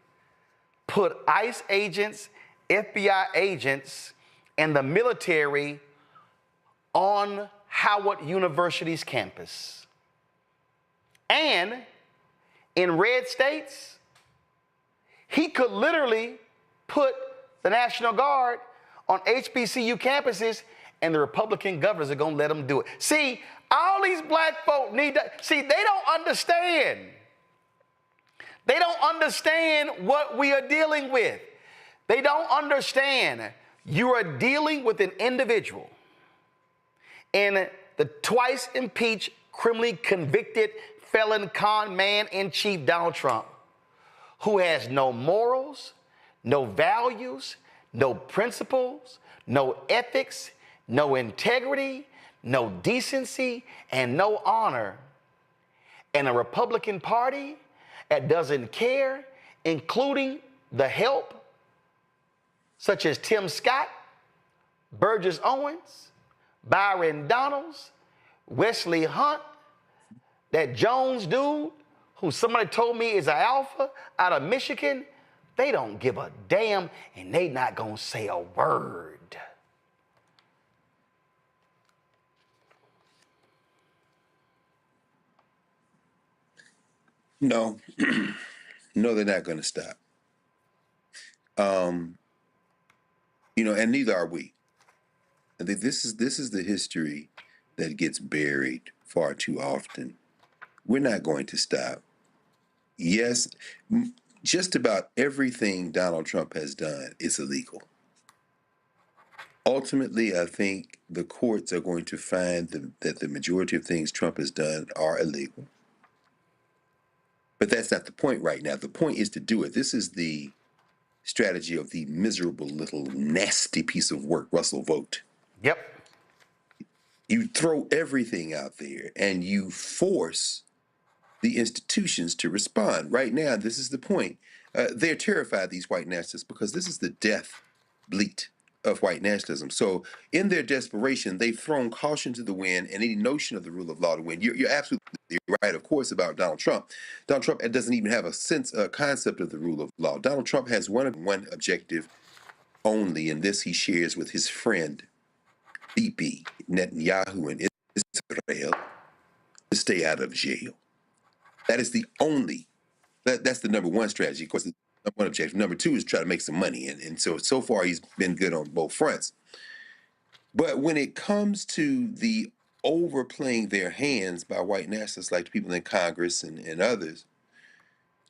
put ICE agents, FBI agents, and the military on Howard University's campus. And in red states, he could literally put the National Guard on HBCU campuses, and the Republican governors are going to let them do it. See, all these black folk need to, see, they don't understand. They don't understand what we are dealing with. They don't understand you are dealing with an individual and the twice impeached, criminally convicted felon con man in chief Donald Trump, who has no morals, no values, no principles, no ethics, no integrity, no decency, and no honor. And a Republican Party that doesn't care, including the help, such as Tim Scott, Burgess Owens, Byron Donalds, Wesley Hunt, that Jones dude, who somebody told me is an alpha out of Michigan, they don't give a damn, and they not gonna say a word. No, no, they're not going to stop. You know, and neither are we. I think this is the history that gets buried far too often. We're not going to stop. Yes, just about everything Donald Trump has done is illegal. Ultimately, I think the courts are going to find that the majority of things Trump has done are illegal. But that's not the point right now. The point is to do it. This is the strategy of the miserable little nasty piece of work, Russell Vogt. Yep. You throw everything out there and you force the institutions to respond. Right now, this is the point. They're terrified, these white nationalists, because this is the death bleat of white nationalism. So in their desperation, they've thrown caution to the wind and any notion of the rule of law to win. You're absolutely right, of course, about Donald Trump. Donald Trump doesn't even have a concept of the rule of law. Donald Trump has one objective only, and this he shares with his friend, Bibi Netanyahu in Israel, to stay out of jail. That is the only, that's the number one strategy. Of course, the number one objective. Number two is try to make some money. And so far, he's been good on both fronts. But when it comes to the overplaying their hands by white nationalists like the people in Congress and others,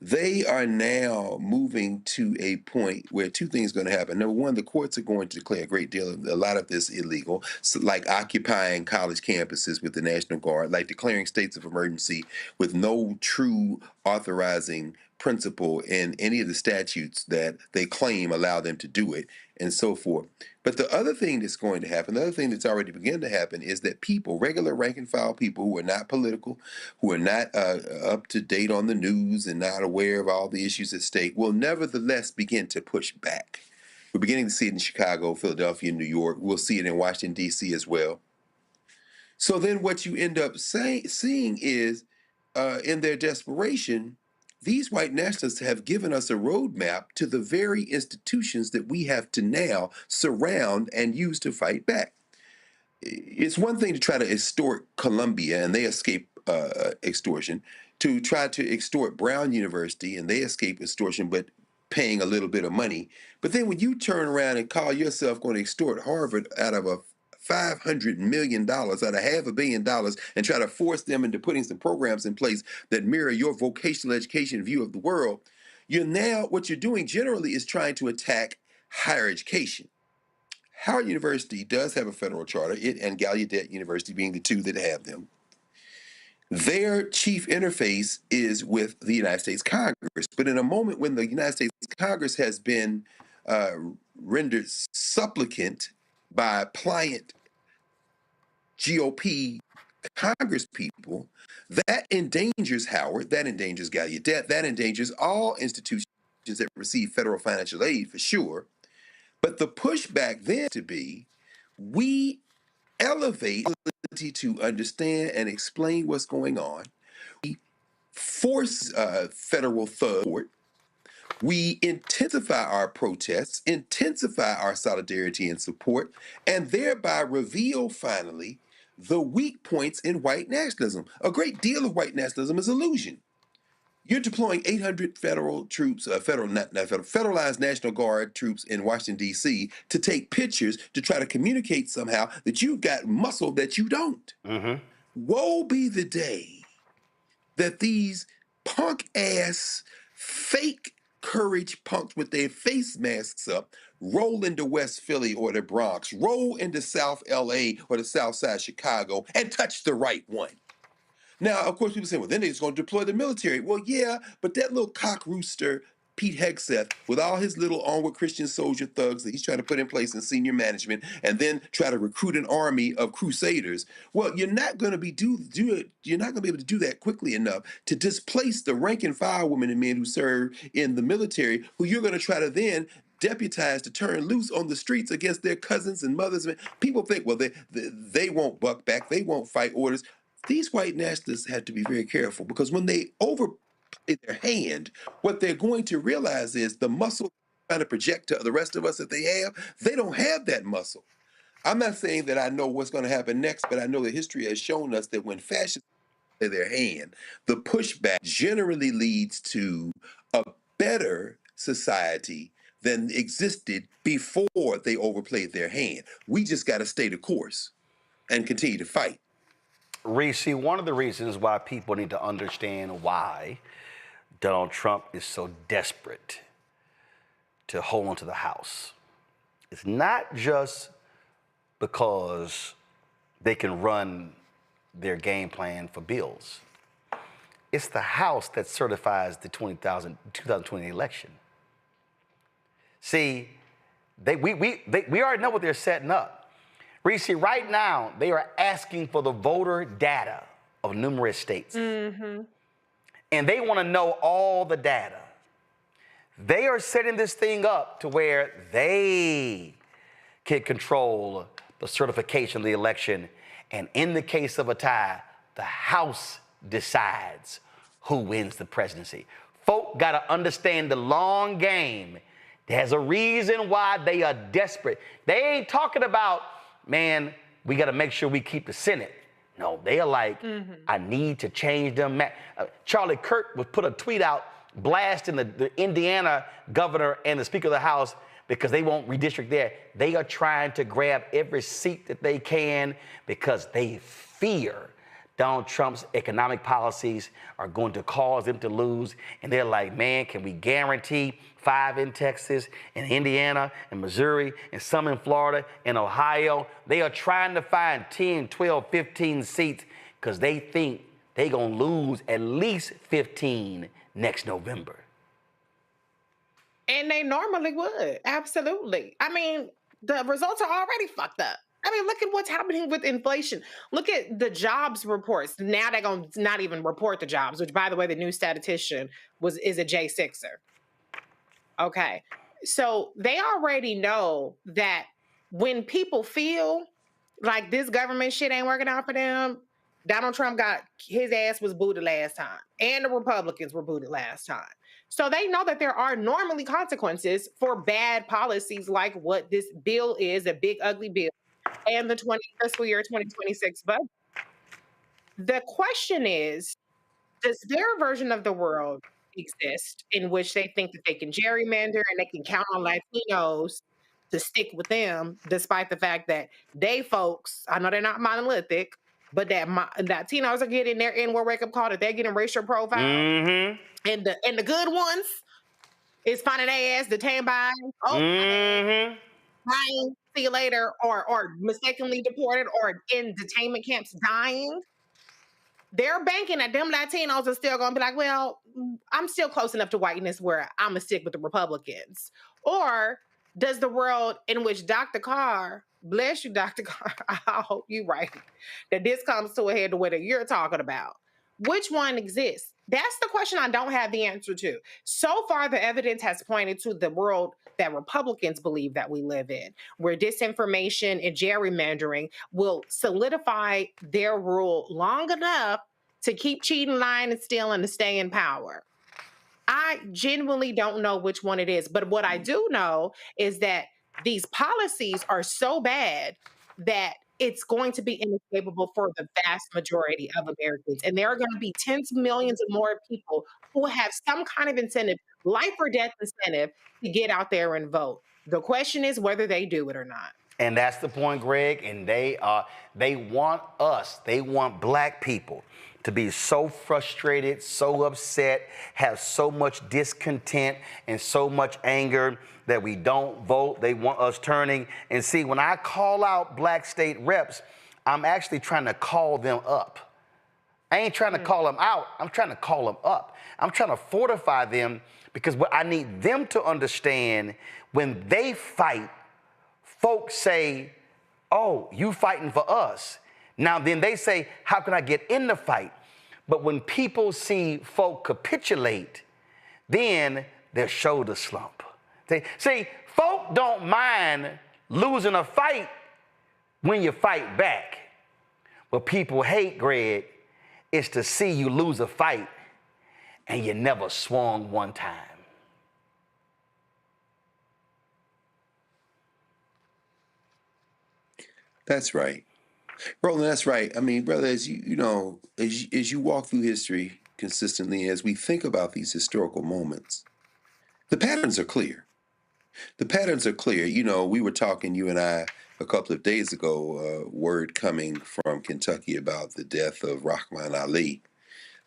they are now moving to a point where two things are going to happen. Number one, the courts are going to declare a lot of this illegal, so like occupying college campuses with the National Guard, like declaring states of emergency with no true authorizing principle in any of the statutes that they claim allow them to do it, and so forth. But the other thing that's going to happen, the other thing that's already begun to happen, is that people, regular rank and file people who are not political, who are not up to date on the news and not aware of all the issues at stake, will nevertheless begin to push back. We're beginning to see it in Chicago, Philadelphia, New York. We'll see it in Washington, D.C. as well. So then what you end up seeing is, in their desperation, these white nationalists have given us a roadmap to the very institutions that we have to now surround and use to fight back. it's one thing to try to extort Columbia and they escape extortion, to try to extort Brown University and they escape extortion, but paying a little bit of money. But then when you turn around and call yourself going to extort Harvard out of a $500 million, out of $500 million, and try to force them into putting some programs in place that mirror your vocational education view of the world, what you're doing generally is trying to attack higher education. Howard University does have a federal charter, it and Gallaudet University being the two that have them. Their chief interface is with the United States Congress. But in a moment when the United States Congress has been rendered supplicant by pliant GOP Congress people, that endangers Howard, that endangers Gallaudet, that endangers all institutions that receive federal financial aid for sure. But the pushback then to be, we elevate the ability to understand and explain what's going on. We force federal support. We intensify our protests, intensify our solidarity and support, and thereby reveal finally the weak points in white nationalism. A great deal of white nationalism is illusion. You're deploying 800 federal troops, federalized National Guard troops in Washington, D.C. to take pictures to try to communicate somehow that you've got muscle that you don't. Mm-hmm. Woe be the day that these punk-ass, fake courage punks with their face masks up roll into West Philly or the Bronx, roll into South L.A. or the South Side Chicago and touch the right one. Now, of course, people say, well, then they're just going to deploy the military. Well, yeah, but that little cock rooster, Pete Hegseth, with all his little onward Christian soldier thugs that he's trying to put in place in senior management and then try to recruit an army of crusaders, well, you're not going to be you're not going to be able to do that quickly enough to displace the rank and file women and men who serve in the military, who you're going to try to then deputized to turn loose on the streets against their cousins and mothers. People think, well, they won't buck back, they won't fight orders. These white nationalists have to be very careful because when they overplay their hand, what they're going to realize is the muscle they're trying to project to the rest of us that they don't have that muscle. I'm not saying that I know what's going to happen next, but I know that history has shown us that when fascists play their hand, the pushback generally leads to a better society than existed before they overplayed their hand. We just got to stay the course and continue to fight. Reese, one of the reasons why people need to understand why Donald Trump is so desperate to hold on to the House, it's not just because they can run their game plan for bills. It's the House that certifies the 2020 election. See, we already know what they're setting up. Reese, right now, they are asking for the voter data of numerous states. Mm-hmm. And they want to know all the data. They are setting this thing up to where they can control the certification of the election. And in the case of a tie, the House decides who wins the presidency. Folk got to understand the long game. There's a reason why they are desperate. They ain't talking about, man, we got to make sure we keep the Senate. No, they are like, I need to change them. Charlie Kirk would put a tweet out blasting the Indiana governor and the Speaker of the House because they won't redistrict there. They are trying to grab every seat that they can because they fear Donald Trump's economic policies are going to cause them to lose. And they're like, man, can we guarantee 5 in Texas and Indiana and Missouri and some in Florida and Ohio? They are trying to find 10, 12, 15 seats because they think they're going to lose at least 15 next November. And they normally would. Absolutely. I mean, the results are already fucked up. I mean, look at what's happening with inflation. Look at the jobs reports. Now they're going to not even report the jobs, which, by the way, the new statistician is a J6er. Okay. So they already know that when people feel like this government shit ain't working out for them, Donald Trump got his ass was booted last time, and the Republicans were booted last time. So they know that there are normally consequences for bad policies like what this bill is, a big, ugly bill and the fiscal year 2026 budget. The question is, does their version of the world exist in which they think that they can gerrymander and they can count on Latinos to stick with them, despite the fact that they folks, I know they're not monolithic, but that Latinos are getting their N-word wake-up call, that they're getting racial profile, and the good ones is finding their ass detained by, bye, see you later, or mistakenly deported, or in detainment camps dying. They're banking that them Latinos are still going to be like, well, I'm still close enough to whiteness where I'm going to stick with the Republicans. Or does the world in which Dr. Carr, bless you, Dr. Carr, I hope you're right, that this comes to a head to what you're talking about. Which one exists? That's the question I don't have the answer to. So far, the evidence has pointed to the world that Republicans believe that we live in, where disinformation and gerrymandering will solidify their rule long enough to keep cheating, lying, and stealing to stay in power. I genuinely don't know which one it is, but what I do know is that these policies are so bad that it's going to be inescapable for the vast majority of Americans. And there are going to be tens of millions of more people who have some kind of incentive, life or death incentive, to get out there and vote. The question is whether they do it or not. And that's the point, Greg. And they want us, they want black people to be so frustrated, so upset, have so much discontent and so much anger that we don't vote. They want us turning. And see, when I call out black state reps, I'm actually trying to call them up. I ain't trying to call them out. I'm trying to call them up. I'm trying to fortify them, because what I need them to understand, when they fight, folks say, oh, you fighting for us. Now then they say, how can I get in the fight? But when people see folk capitulate, then their shoulders slump. See, folk don't mind losing a fight when you fight back. What people hate, Greg, is to see you lose a fight and you never swung one time. That's right. Roland, that's right. I mean, brother, as as you walk through history consistently, as we think about these historical moments, the patterns are clear. The patterns are clear. You know, we were talking, you and I, a couple of days ago, word coming from Kentucky about the death of Rahman Ali,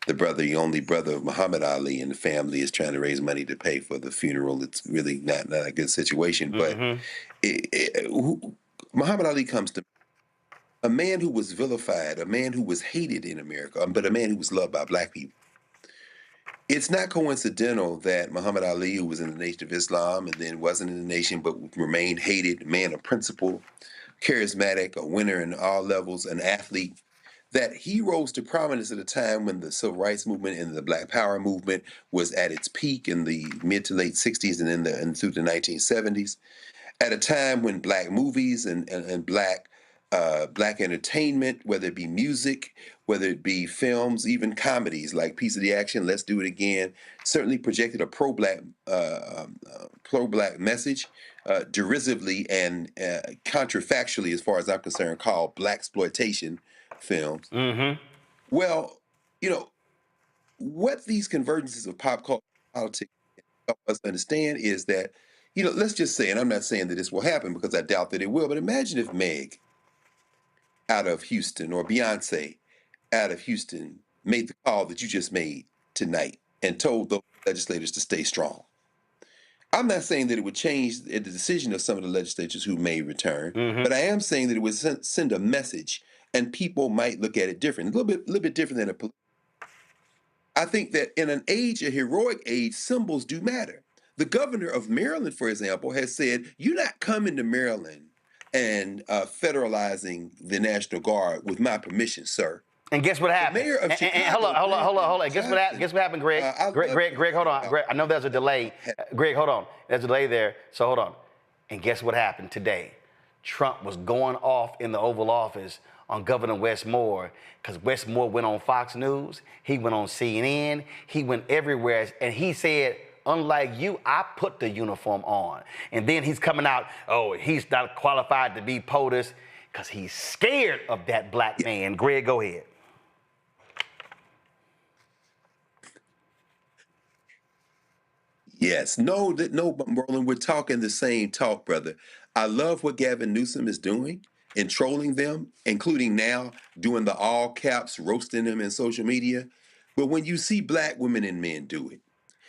the only brother of Muhammad Ali, and the family is trying to raise money to pay for the funeral. It's really not a good situation. But Muhammad Ali comes to a man who was vilified, a man who was hated in America, but a man who was loved by black people. It's not coincidental that Muhammad Ali, who was in the Nation of Islam and then wasn't in the nation but remained hated, a man of principle, charismatic, a winner in all levels, an athlete, that he rose to prominence at a time when the Civil Rights Movement and the Black Power movement was at its peak in the mid to late 60s and through the 1970s, at a time when black movies and black entertainment, whether it be music, whether it be films, even comedies like Piece of the Action, Let's Do It Again, certainly projected a pro-black message, derisively and contrafactually, as far as I'm concerned, called blaxploitation films. Well, you know, what these convergences of pop culture politics help us understand is that, you know, let's just say, and I'm not saying that this will happen because I doubt that it will, but imagine if Meg out of Houston or Beyonce out of Houston made the call that you just made tonight and told those legislators to stay strong. I'm not saying that it would change the decision of some of the legislators who may return, but I am saying that it would send a message and people might look at it different, a little bit different than a political. I think that in an age, a heroic age, symbols do matter. The governor of Maryland, for example, has said, you're not coming to Maryland and federalizing the National Guard with my permission, sir. And guess what happened? The mayor of Chicago, hold on. Guess what happened, Greg? Greg, hold on. Greg, I know there's a delay. Greg, hold on. There's a delay there, so hold on. And guess what happened today? Trump was going off in the Oval Office on Governor Wes Moore, because Wes Moore went on Fox News, he went on CNN, he went everywhere, and he said, unlike you, I put the uniform on. And then he's coming out, oh, he's not qualified to be POTUS. because he's scared of that black man. Greg, go ahead. Yes, no, Roland, we're talking the same talk, brother. I love what Gavin Newsom is doing in trolling them, including now doing the all caps, roasting them in social media. But when you see black women and men do it,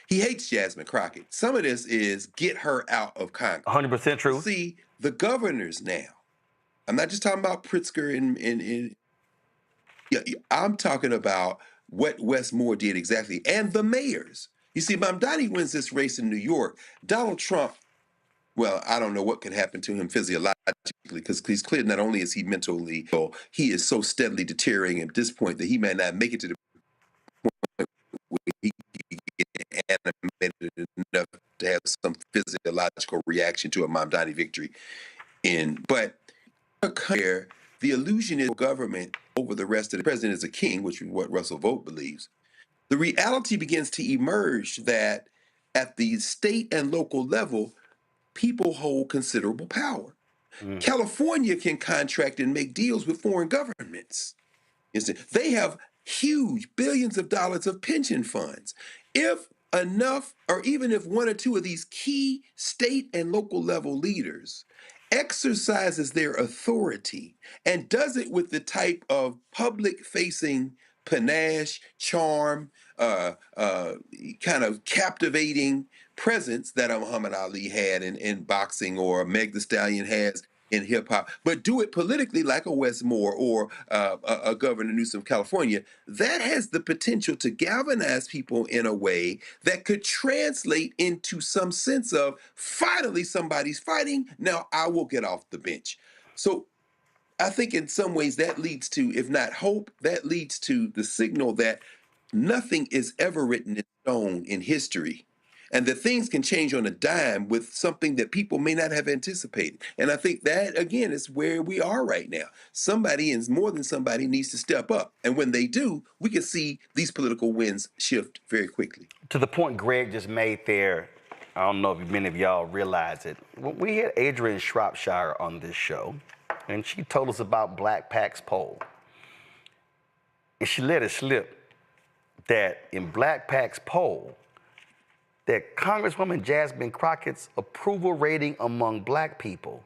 he hates Jasmine Crockett. Some of this is get her out of Congress. 100% true. See, the governors now, I'm not just talking about Pritzker and yeah, I'm talking about what Wes Moore did exactly, and the mayors. You see, Mamdani wins this race in New York. Donald Trump, well, I don't know what could happen to him physiologically, because he's clear not only is he mentally ill, he is so steadily deteriorating at this point that he may not make it to the point where he can get animated enough to have some physiological reaction to a Mamdani victory. But the illusion is government over the rest of the president is a king, which is what Russell Vogt believes. The reality begins to emerge that at the state and local level, people hold considerable power. California can contract and make deals with foreign governments. They have huge billions of dollars of pension funds. If enough, or even if one or two of these key state and local level leaders exercises their authority and does it with the type of public-facing panache, charm, kind of captivating presence that a Muhammad Ali had in boxing or Meg Thee Stallion has in hip hop, but do it politically like a Wes Moore or a Governor Newsom of California, that has the potential to galvanize people in a way that could translate into some sense of finally somebody's fighting. Now I will get off the bench. So I think in some ways that leads to, if not hope, that leads to the signal that nothing is ever written in stone in history, and that things can change on a dime with something that people may not have anticipated. And I think that, again, is where we are right now. Somebody, and more than somebody, needs to step up. And when they do, we can see these political winds shift very quickly. To the point Greg just made there, I don't know if many of y'all realize it. We had Adrian Shropshire on this show, and she told us about Black PAC's poll. And she let it slip that in Black PAC's poll, that Congresswoman Jasmine Crockett's approval rating among black people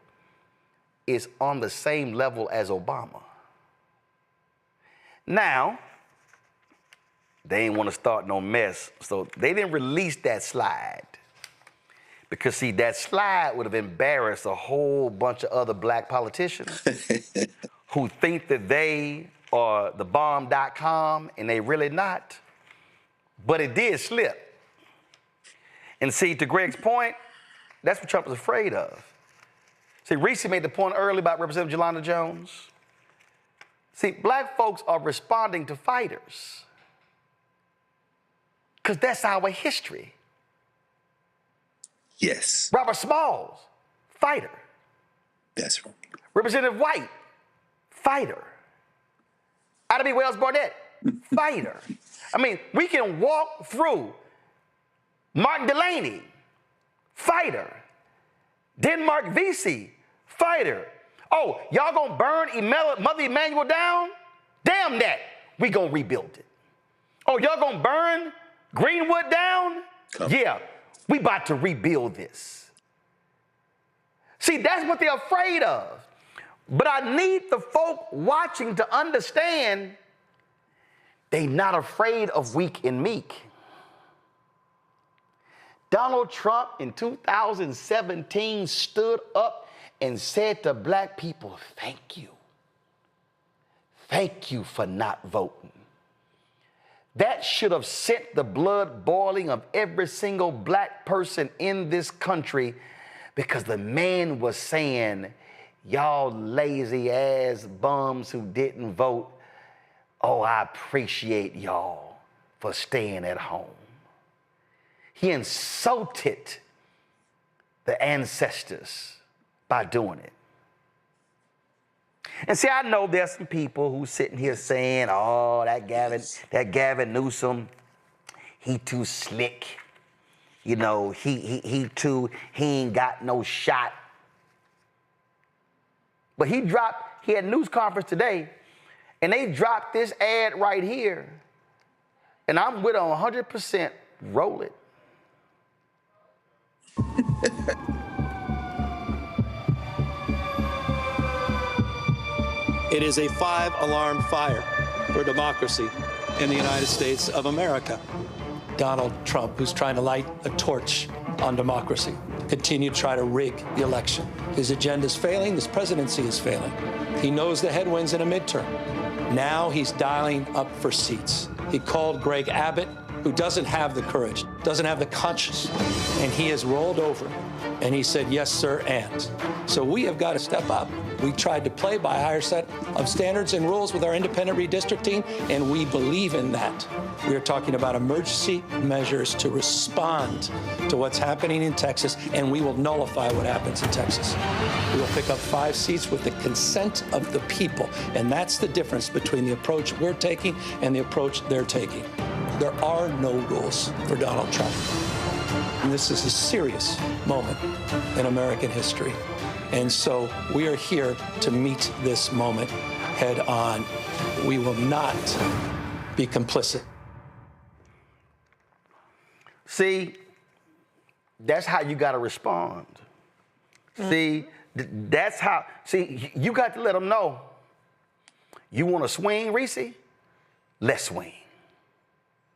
is on the same level as Obama. Now, they didn't want to start no mess, so they didn't release that slide. Because, see, that slide would have embarrassed a whole bunch of other black politicians who think that they are the bomb.com, and they really not. But it did slip. And see, to Greg's point, that's what Trump was afraid of. See, Reese made the point earlier about Representative Jelanda Jones. See, black folks are responding to fighters because that's our history. Yes. Robert Smalls, fighter. That's right. Representative White, fighter. Ida B. Wells Barnett, fighter. I mean, we can walk through Martin Delaney, fighter. Denmark Vesey, fighter. Oh, y'all gonna burn Mother Emanuel down? Damn that, we gonna rebuild it. Oh, y'all gonna burn Greenwood down? Yeah, we about to rebuild this. See, that's what they're afraid of. But I need the folk watching to understand they not afraid of weak and meek. Donald Trump in 2017 stood up and said to black people, thank you. Thank you for not voting. That should have sent the blood boiling of every single black person in this country, because the man was saying, y'all lazy ass bums who didn't vote, oh, I appreciate y'all for staying at home. He insulted the ancestors by doing it. And see, I know there's some people who sitting here saying, oh, that Gavin Newsom, he too slick. You know, he ain't got no shot. But he dropped he had a news conference today, and they dropped this ad right here. And I'm with on 100%. Roll it. It is a 5-alarm fire for democracy in the United States of America. Donald Trump, who's trying to light a torch on democracy, continue to try to rig the election. His agenda is failing. This presidency is failing. He knows the headwinds in a midterm. Now he's dialing up for seats. He called Greg Abbott, who doesn't have the courage, doesn't have the conscience, and he has rolled over and he said, yes, sir, and. So we have got to step up. We tried to play by a higher set of standards and rules with our independent redistricting, and we believe in that. We are talking about emergency measures to respond to what's happening in Texas, and we will nullify what happens in Texas. We will pick up 5 seats with the consent of the people, and that's the difference between the approach we're taking and the approach they're taking. There are no rules for Donald Trump. And this is a serious moment in American history. And so we are here to meet this moment head on. We will not be complicit. See, that's how you got to respond. See, that's how, see, you got to let them know. You want to swing, Reese? Let's swing.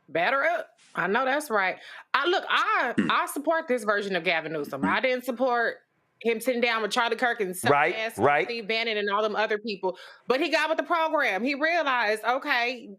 Batter up. I know that's right. I support this version of Gavin Newsom. I didn't support him sitting down with Charlie Kirk and Steve Bannon and all them other people. But he got with the program. He realized, okay,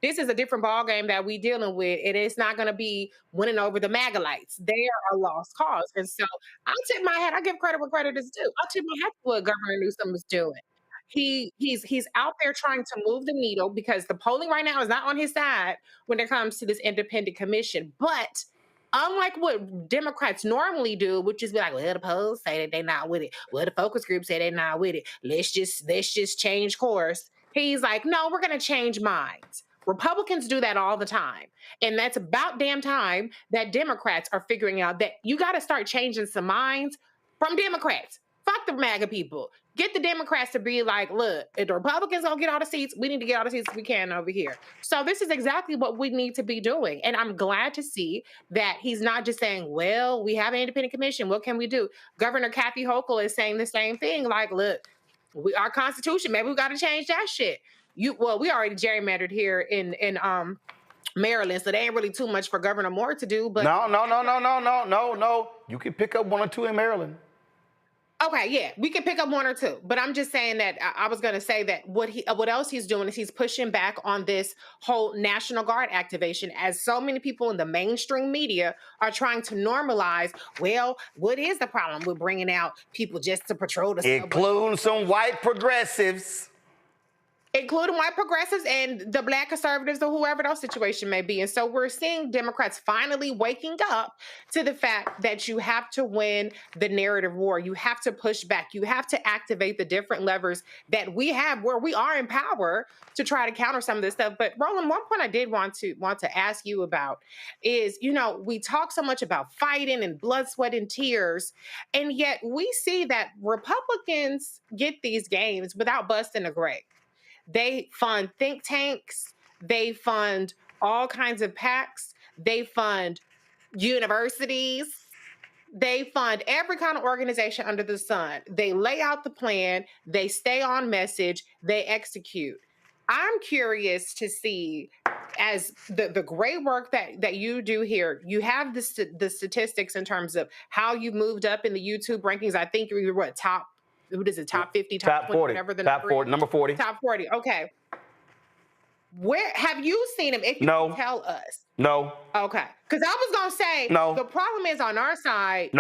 this is a different ballgame that we dealing with, and it's not going to be winning over the MAGA-lites. They are a lost cause. And so I'll tip my hat. I give credit where credit is due. I'll tip my hat to what Governor Newsom is doing. He's out there trying to move the needle because the polling right now is not on his side when it comes to this independent commission. But unlike what Democrats normally do, which is be like, well, the polls say that they're not with it. Well, the focus group say they're not with it. Let's just change course. He's like, no, we're going to change minds. Republicans do that all the time. And that's about damn time that Democrats are figuring out that you got to start changing some minds from Democrats. Fuck the MAGA people. Get the Democrats to be like, look, if the Republicans don't get all the seats, we need to get all the seats we can over here. So this is exactly what we need to be doing. And I'm glad to see that he's not just saying, well, we have an independent commission. What can we do? Governor Kathy Hochul is saying the same thing. Like, look, our Constitution, maybe we got to change that shit. We already gerrymandered here in Maryland, so they ain't really too much for Governor Moore to do. But No. You can pick up 1 or 2 in Maryland. Okay, yeah, we can pick up 1 or 2, but I'm just saying that I was going to say that what else he's doing is he's pushing back on this whole National Guard activation, as so many people in the mainstream media are trying to normalize. Well, what is the problem with bringing out people just to patrol the subway? Including some white progressives. Including white progressives and the black conservatives or whoever those situation may be. And so we're seeing Democrats finally waking up to the fact that you have to win the narrative war. You have to push back. You have to activate the different levers that we have where we are in power to try to counter some of this stuff. But Roland, one point I did want to ask you about is, we talk so much about fighting and blood, sweat, and tears, and yet we see that Republicans get these gains without busting a grape. They fund think tanks. They fund all kinds of PACs. They fund universities. They fund every kind of organization under the sun. They lay out the plan. They stay on message. They execute. I'm curious to see, as the great work that you do here, you have the statistics in terms of how you moved up in the YouTube rankings. I think you're top 50, top 20, 40, whatever the top 40, number 40. Top 40, okay. Where have you seen him? If you can tell us. No. Okay. Because I was going to say, the problem is on our side,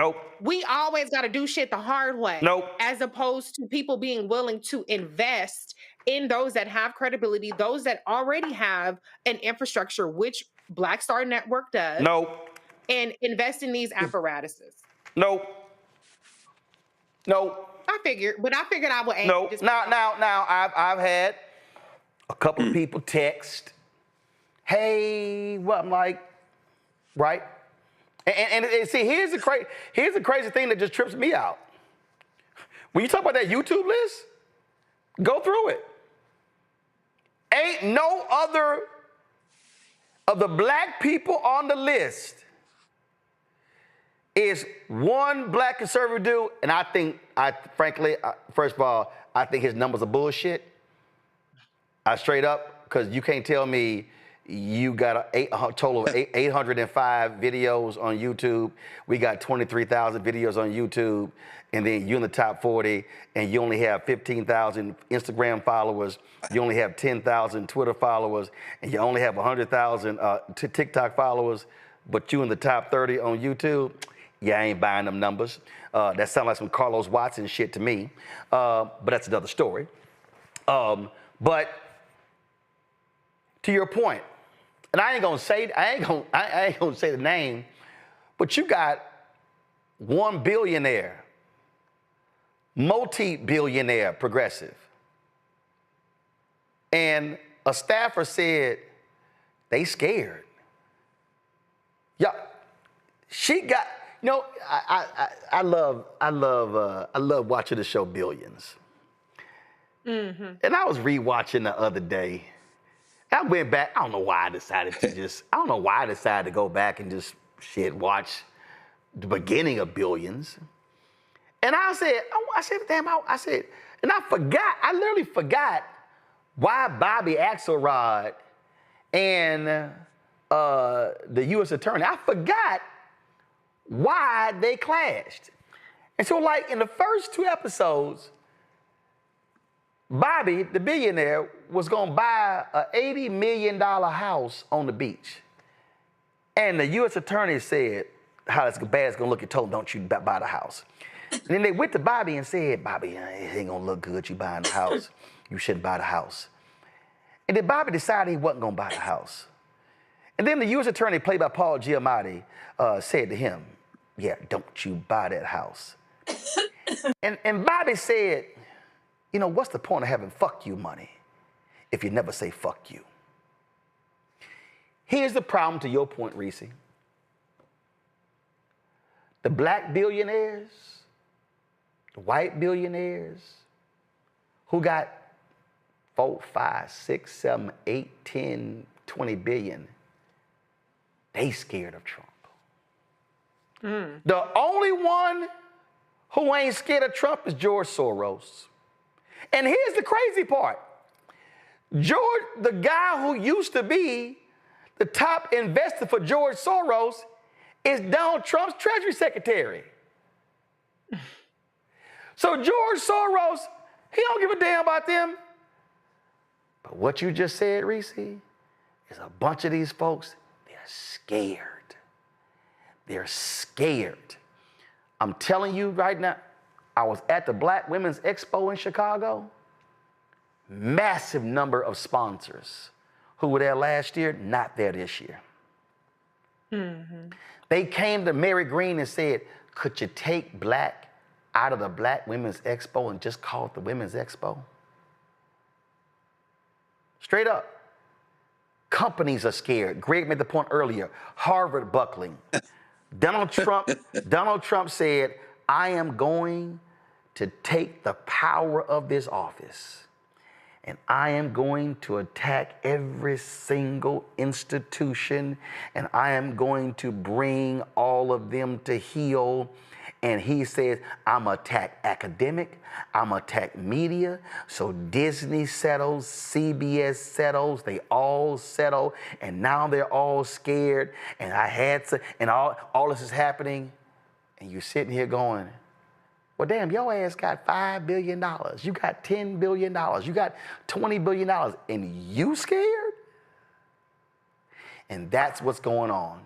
we always got to do shit the hard way. As opposed to people being willing to invest in those that have credibility, those that already have an infrastructure, which Black Star Network does. And invest in these apparatuses. I figured I would aim. Now, I've had a couple of people text, hey, well, I'm like, right? And see, here's the crazy thing that just trips me out. When you talk about that YouTube list, Go through it. Ain't no other of the black people on the list is one black conservative dude, and I think, frankly, first of all, I think his numbers are bullshit. I straight up, because you can't tell me you got a total of 805 videos on YouTube. We got 23,000 videos on YouTube, and then you're in the top 40, and you only have 15,000 Instagram followers. You only have 10,000 Twitter followers, and you only have 100,000 TikTok followers, but you in the top 30 on YouTube. Yeah, I ain't buying them numbers. That sounds like some Carlos Watson shit to me, but that's another story. But to your point, and I ain't gonna say the name, but you got one billionaire, multi-billionaire progressive, and a staffer said they scared. Yeah, she got. You know, I love watching the show Billions. Mm-hmm. And I was rewatching the other day. I went back. I don't know why I decided to go back and just watch the beginning of Billions. And I said, and I literally forgot why Bobby Axelrod and the U.S. Attorney, I forgot why they clashed. And so, like, in the first 2 episodes, Bobby, the billionaire, was gonna buy an $80 million house on the beach. And the U.S. Attorney said how bad it's gonna look, and told him, don't you buy the house. And then they went to Bobby and said, Bobby, it ain't gonna look good, you buying the house. You shouldn't buy the house. And then Bobby decided he wasn't gonna buy the house. And then the U.S. Attorney, played by Paul Giamatti, said to him, yeah, don't you buy that house. and Bobby said, you know, what's the point of having fuck you money if you never say fuck you? Here's the problem to your point, Reese. The black billionaires, the white billionaires, who got 4, 5, 6, 7, 8, 10, 20 billion, they scared of Trump. The only one who ain't scared of Trump is George Soros. And here's the crazy part. George, the guy who used to be the top investor for George Soros, is Donald Trump's Treasury Secretary. So George Soros, he don't give a damn about them. But what you just said, Reese, is a bunch of these folks, they're scared. They're scared. I'm telling you right now, I was at the Black Women's Expo in Chicago. Massive number of sponsors who were there last year, not there this year. Mm-hmm. They came to Mary Green and said, could you take black out of the Black Women's Expo and just call it the Women's Expo? Straight up. Companies are scared. Greg made the point earlier, Harvard buckling. Donald Trump said, I am going to take the power of this office and I am going to attack every single institution and I am going to bring all of them to heel. And he says, I'm gonna attack academic, I'm gonna attack media. So Disney settles, CBS settles, they all settle, and now they're all scared. And I had to, and all this is happening, and you're sitting here going, well, damn, your ass got $5 billion, you got $10 billion, you got $20 billion, and you scared? And that's what's going on.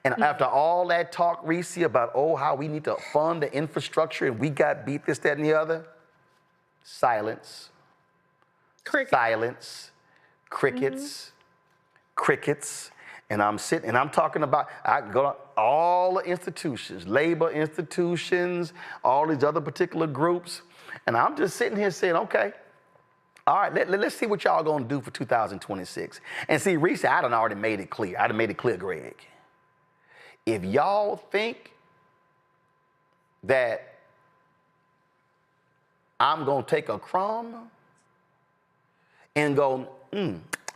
And after all that talk, Reese, about, how we need to fund the infrastructure and we got beat this, that, and the other, silence. Silence. Crickets. Crickets. And I'm sitting, and I'm talking about, I go to all the institutions, labor institutions, all these other particular groups, and I'm just sitting here saying, okay, all right, let's see what y'all gonna do for 2026. And see, Reese, I done already made it clear. I done made it clear, Greg. If y'all think that I'm going to take a crumb and go,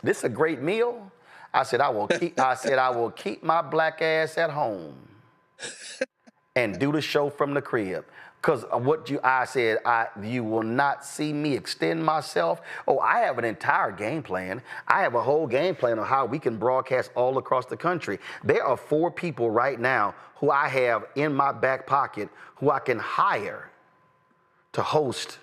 this is a great meal. I said, I will keep my black ass at home and do the show from the crib. Because you will not see me extend myself. Oh, I have an entire game plan. I have a whole game plan on how we can broadcast all across the country. There are 4 people right now who I have in my back pocket who I can hire to host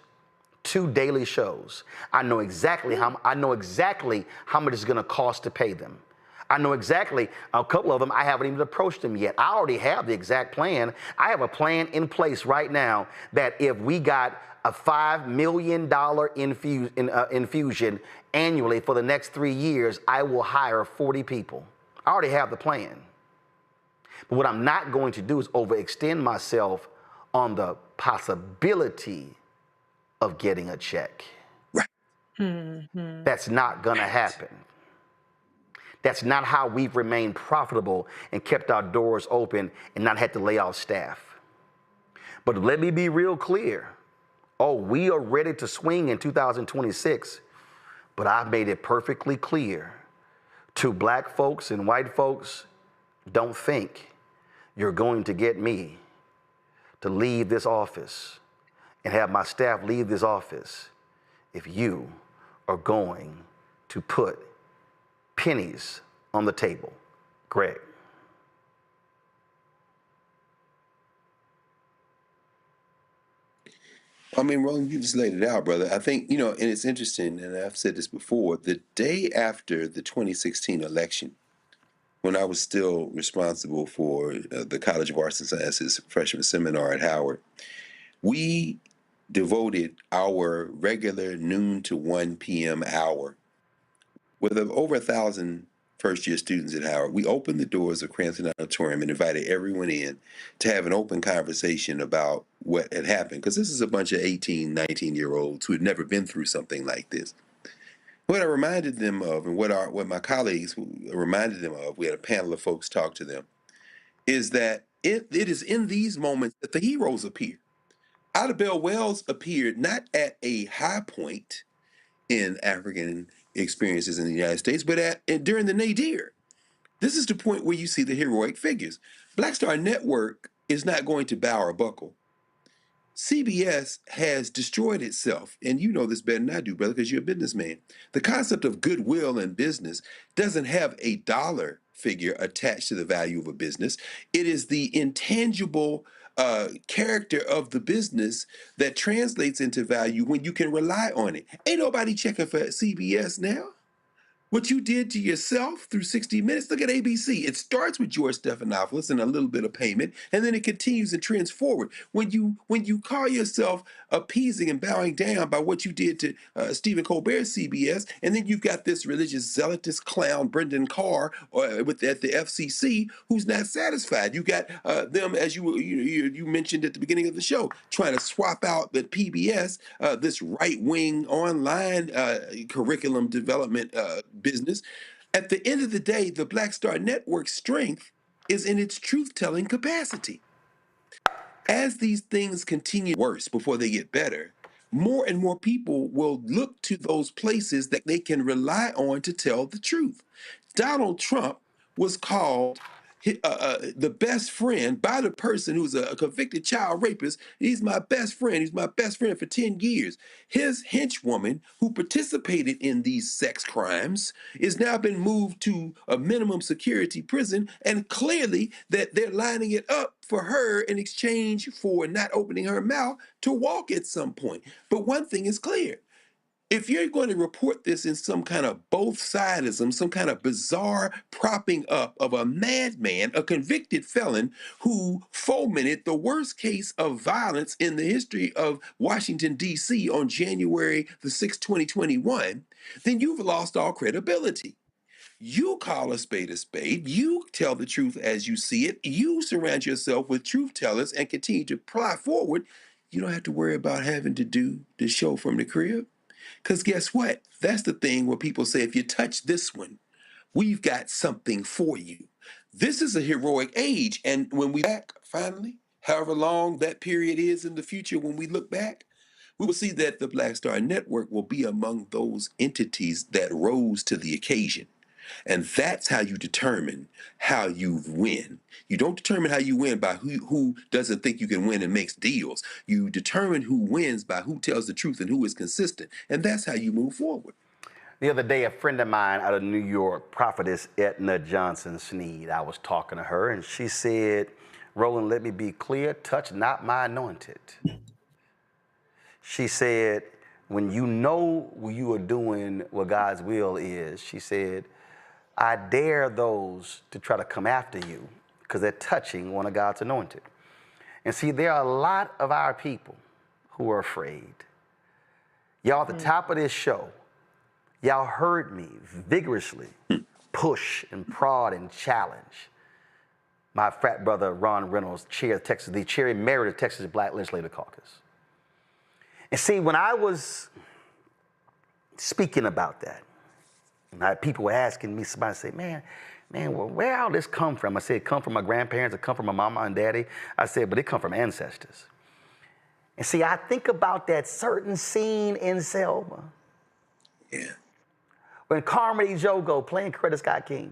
2 daily shows. I know exactly how much it's gonna cost to pay them. I know exactly, a couple of them, I haven't even approached them yet. I already have the exact plan. I have a plan in place right now that if we got a $5 million infusion annually for the next 3 years, I will hire 40 people. I already have the plan. But what I'm not going to do is overextend myself on the possibility of getting a check. Right. That's not gonna happen. That's not how we've remained profitable and kept our doors open and not had to lay off staff. But let me be real clear. Oh, we are ready to swing in 2026, but I've made it perfectly clear to black folks and white folks, don't think you're going to get me to leave this office and have my staff leave this office if you are going to put pennies on the table. Greg. I mean, Roland, you just laid it out, brother. I think, and it's interesting, and I've said this before, the day after the 2016 election, when I was still responsible for the College of Arts and Sciences freshman seminar at Howard, we devoted our regular noon to 1 p.m. hour with over 1,000 first-year students at Howard. We opened the doors of Cranston Auditorium and invited everyone in to have an open conversation about what had happened, because this is a bunch of 18, 19-year-olds who had never been through something like this. What I reminded them of, and what my colleagues reminded them of, we had a panel of folks talk to them, is that it is in these moments that the heroes appear. Ida Bell Wells appeared not at a high point in African experiences in the United States, but during the nadir. This is the point where you see the heroic figures. Black Star Network is not going to bow or buckle. CBS has destroyed itself, and you know this better than I do, brother, because you're a businessman. The concept of goodwill in business doesn't have a dollar figure attached to the value of a business. It is the intangible character of the business that translates into value when you can rely on it. Ain't nobody checking for CBS now. What you did to yourself through 60 Minutes, look at ABC. It starts with George Stephanopoulos and a little bit of payment, and then it continues and trends forward. When you call yourself appeasing and bowing down by what you did to Stephen Colbert's CBS, and then you've got this religious zealotous clown, Brendan Carr, at the FCC, who's not satisfied. You got them, as you mentioned at the beginning of the show, trying to swap out the PBS, this right-wing online curriculum development business. At the end of the day, the Black Star Network's strength is in its truth-telling capacity. As these things continue worse before they get better, more and more people will look to those places that they can rely on to tell the truth. Donald Trump was called the best friend by the person who's a convicted child rapist. He's my best friend. He's my best friend for 10 years. His henchwoman, who participated in these sex crimes, is now been moved to a minimum security prison, and clearly that they're lining it up for her in exchange for not opening her mouth to walk at some point. But one thing is clear. If you're going to report this in some kind of both-sidism, some kind of bizarre propping up of a madman, a convicted felon who fomented the worst case of violence in the history of Washington, D.C. on January the 6th, 2021, then you've lost all credibility. You call a spade. You tell the truth as you see it. You surround yourself with truth tellers and continue to ply forward. You don't have to worry about having to do the show from the crib. Because guess what? That's the thing where people say, if you touch this one, we've got something for you. This is a heroic age. And when we back, finally, however long that period is in the future, when we look back, we will see that the Black Star Network will be among those entities that rose to the occasion. And that's how you determine how you win. You don't determine how you win by who doesn't think you can win and makes deals. You determine who wins by who tells the truth and who is consistent. And that's how you move forward. The other day, a friend of mine out of New York, prophetess Etna Johnson Sneed, I was talking to her, and she said, Roland, let me be clear, touch not my anointed. She said, when you know you are doing what God's will is, she said, I dare those to try to come after you because they're touching one of God's anointed. And see, there are a lot of our people who are afraid. Y'all, at the top of this show, y'all heard me vigorously push and prod and challenge my frat brother, Ron Reynolds, the chair emeritus of Texas Black Legislative Caucus. And see, when I was speaking about that, and people were asking me, somebody said, man, well, where all this come from? I said, it come from my grandparents, it come from my mama and daddy. I said, but it come from ancestors. And see, I think about that certain scene in Selma. Yeah. When Carmody Jogo, playing Coretta Scott King,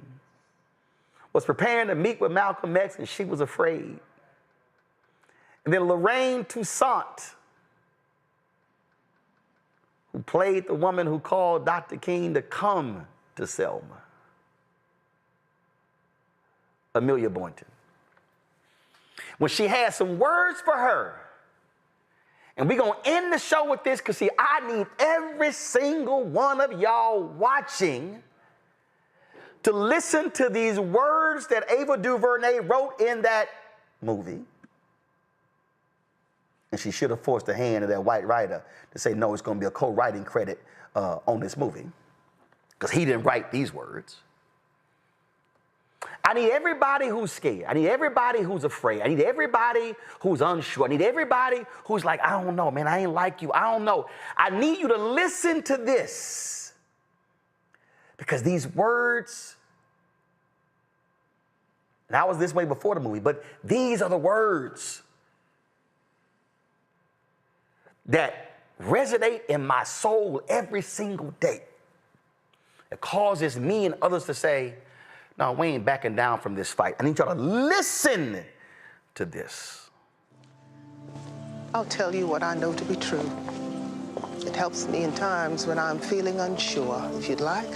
was preparing to meet with Malcolm X and she was afraid. And then Lorraine Toussaint, who played the woman who called Dr. King to come to Selma. Amelia Boynton. When she had some words for her, and we're going to end the show with this because, see, I need every single one of y'all watching to listen to these words that Ava DuVernay wrote in that movie. And she should have forced the hand of that white writer to say, no, it's going to be a co-writing credit on this movie because he didn't write these words. I need everybody who's scared. I need everybody who's afraid. I need everybody who's unsure. I need everybody who's like, I don't know, man, I ain't like you. I don't know. I need you to listen to this because these words, and I was this way before the movie, but these are the words that resonate in my soul every single day. It causes me and others to say, no, we ain't backing down from this fight. I need y'all to listen to this. I'll tell you what I know to be true. It helps me in times when I'm feeling unsure, if you'd like.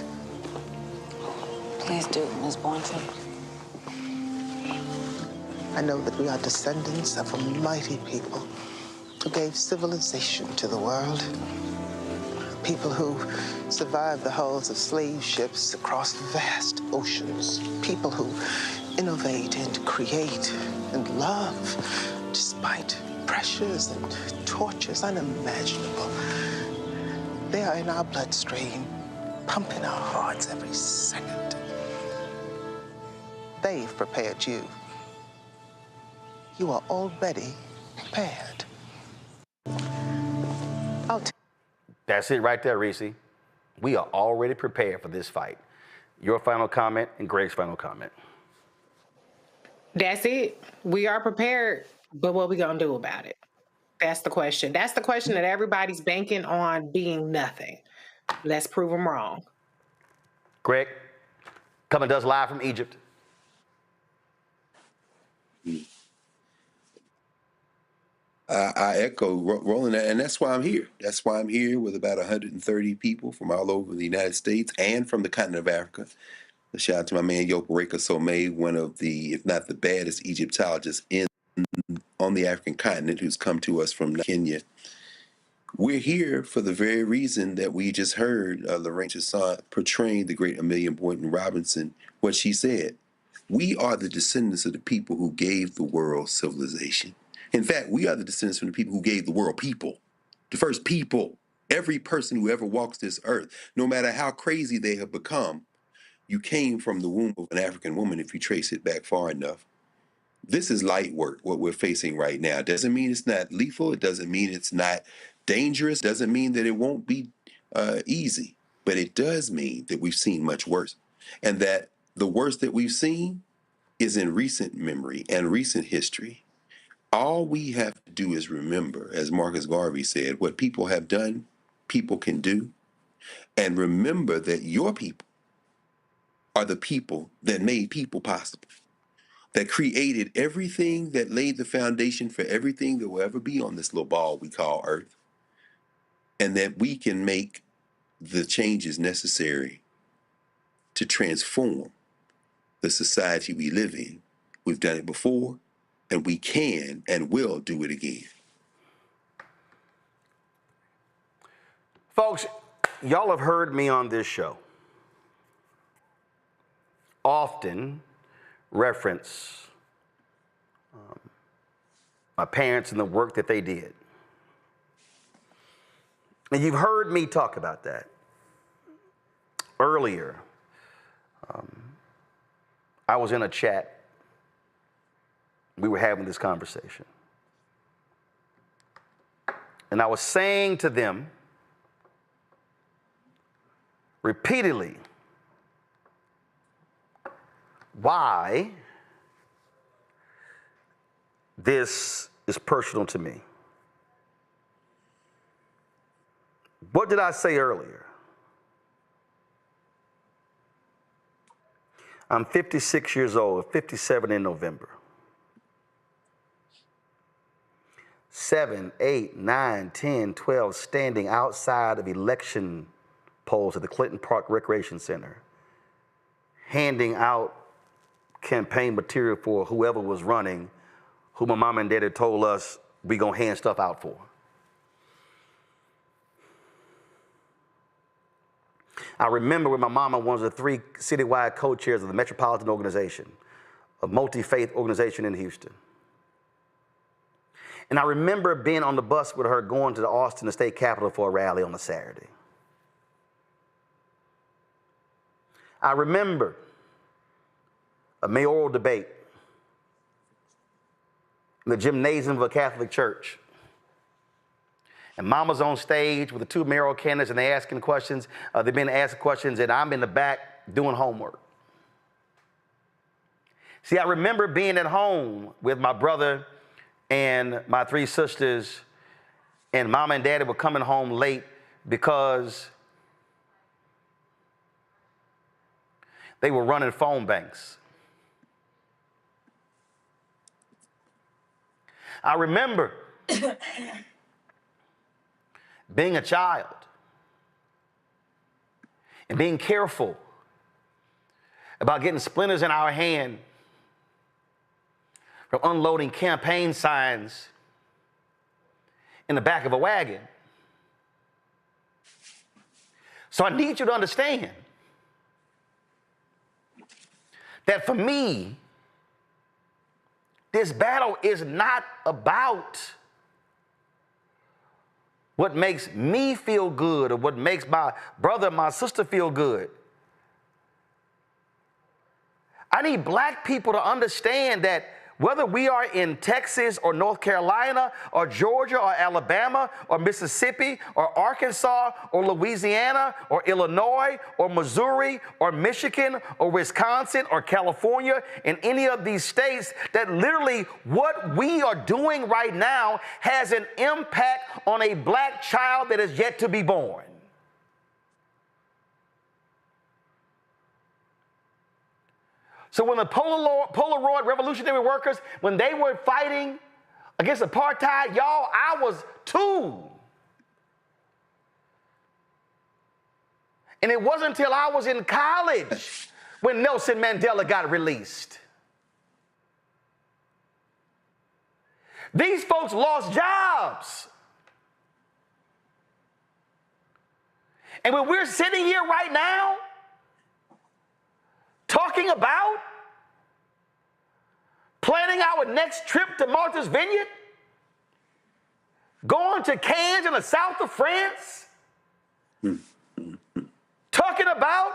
Please do, Ms. Boynton. I know that we are descendants of a mighty people who gave civilization to the world. People who survived the hulls of slave ships across vast oceans. People who innovate and create and love despite pressures and tortures unimaginable. They are in our bloodstream, pumping our hearts every second. They've prepared you. You are already prepared. That's it right there, Reese. We are already prepared for this fight. Your final comment and Greg's final comment. That's it. We are prepared, but what we gonna do about it? That's the question. That's the question that everybody's banking on being nothing. Let's prove them wrong. Greg, coming to us live from Egypt. I echo Roland, and that's why I'm here. That's why I'm here with about 130 people from all over the United States and from the continent of Africa. A shout out to my man Yopareka Somé, one of the, if not the baddest Egyptologists on the African continent, who's come to us from Kenya. We're here for the very reason that we just heard Lorraine Toussaint portraying the great Amelia Boynton Robinson, what she said. We are the descendants of the people who gave the world civilization. In fact, we are the descendants from the people who gave the world people, the first people. Every person who ever walks this earth, no matter how crazy they have become, you came from the womb of an African woman if you trace it back far enough. This is light work, what we're facing right now. It doesn't mean it's not lethal. It doesn't mean it's not dangerous. It doesn't mean that it won't be easy. But it does mean that we've seen much worse. And that the worst that we've seen is in recent memory and recent history. All we have to do is remember, as Marcus Garvey said, what people have done, people can do. And remember that your people are the people that made people possible, that created everything, that laid the foundation for everything that will ever be on this little ball we call Earth, and that we can make the changes necessary to transform the society we live in. We've done it before, and we can and will do it again. Folks, y'all have heard me on this show often reference my parents and the work that they did. And you've heard me talk about that. Earlier, I was in a chat. We were having this conversation. And I was saying to them repeatedly why this is personal to me. What did I say earlier? I'm 56 years old, 57 in November. 7, 8, 9, 10, 12 standing outside of election polls at the Clinton Park Recreation Center, handing out campaign material for whoever was running, who my mom and dad had told us we gonna hand stuff out for. I remember when my mama was one of the 3 citywide co-chairs of the Metropolitan Organization, a multi-faith organization in Houston. And I remember being on the bus with her going to the Austin, the state capitol, for a rally on a Saturday. I remember a mayoral debate in the gymnasium of a Catholic church. And Mama's on stage with the 2 mayoral candidates, and they're asking questions. They've been asking questions, and I'm in the back doing homework. See, I remember being at home with my brother and my 3 sisters, and Mama and Daddy were coming home late because they were running phone banks. I remember being a child and being careful about getting splinters in our hand from unloading campaign signs in the back of a wagon. So I need you to understand that for me, this battle is not about what makes me feel good or what makes my brother, my sister feel good. I need black people to understand that whether we are in Texas or North Carolina or Georgia or Alabama or Mississippi or Arkansas or Louisiana or Illinois or Missouri or Michigan or Wisconsin or California, in any of these states, that literally what we are doing right now has an impact on a black child that is yet to be born. So when the Polaroid revolutionary workers, when they were fighting against apartheid, y'all, I was 2. And it wasn't until I was in college when Nelson Mandela got released. These folks lost jobs. And when we're sitting here right now, talking about planning our next trip to Martha's Vineyard, going to Cannes in the south of France, talking about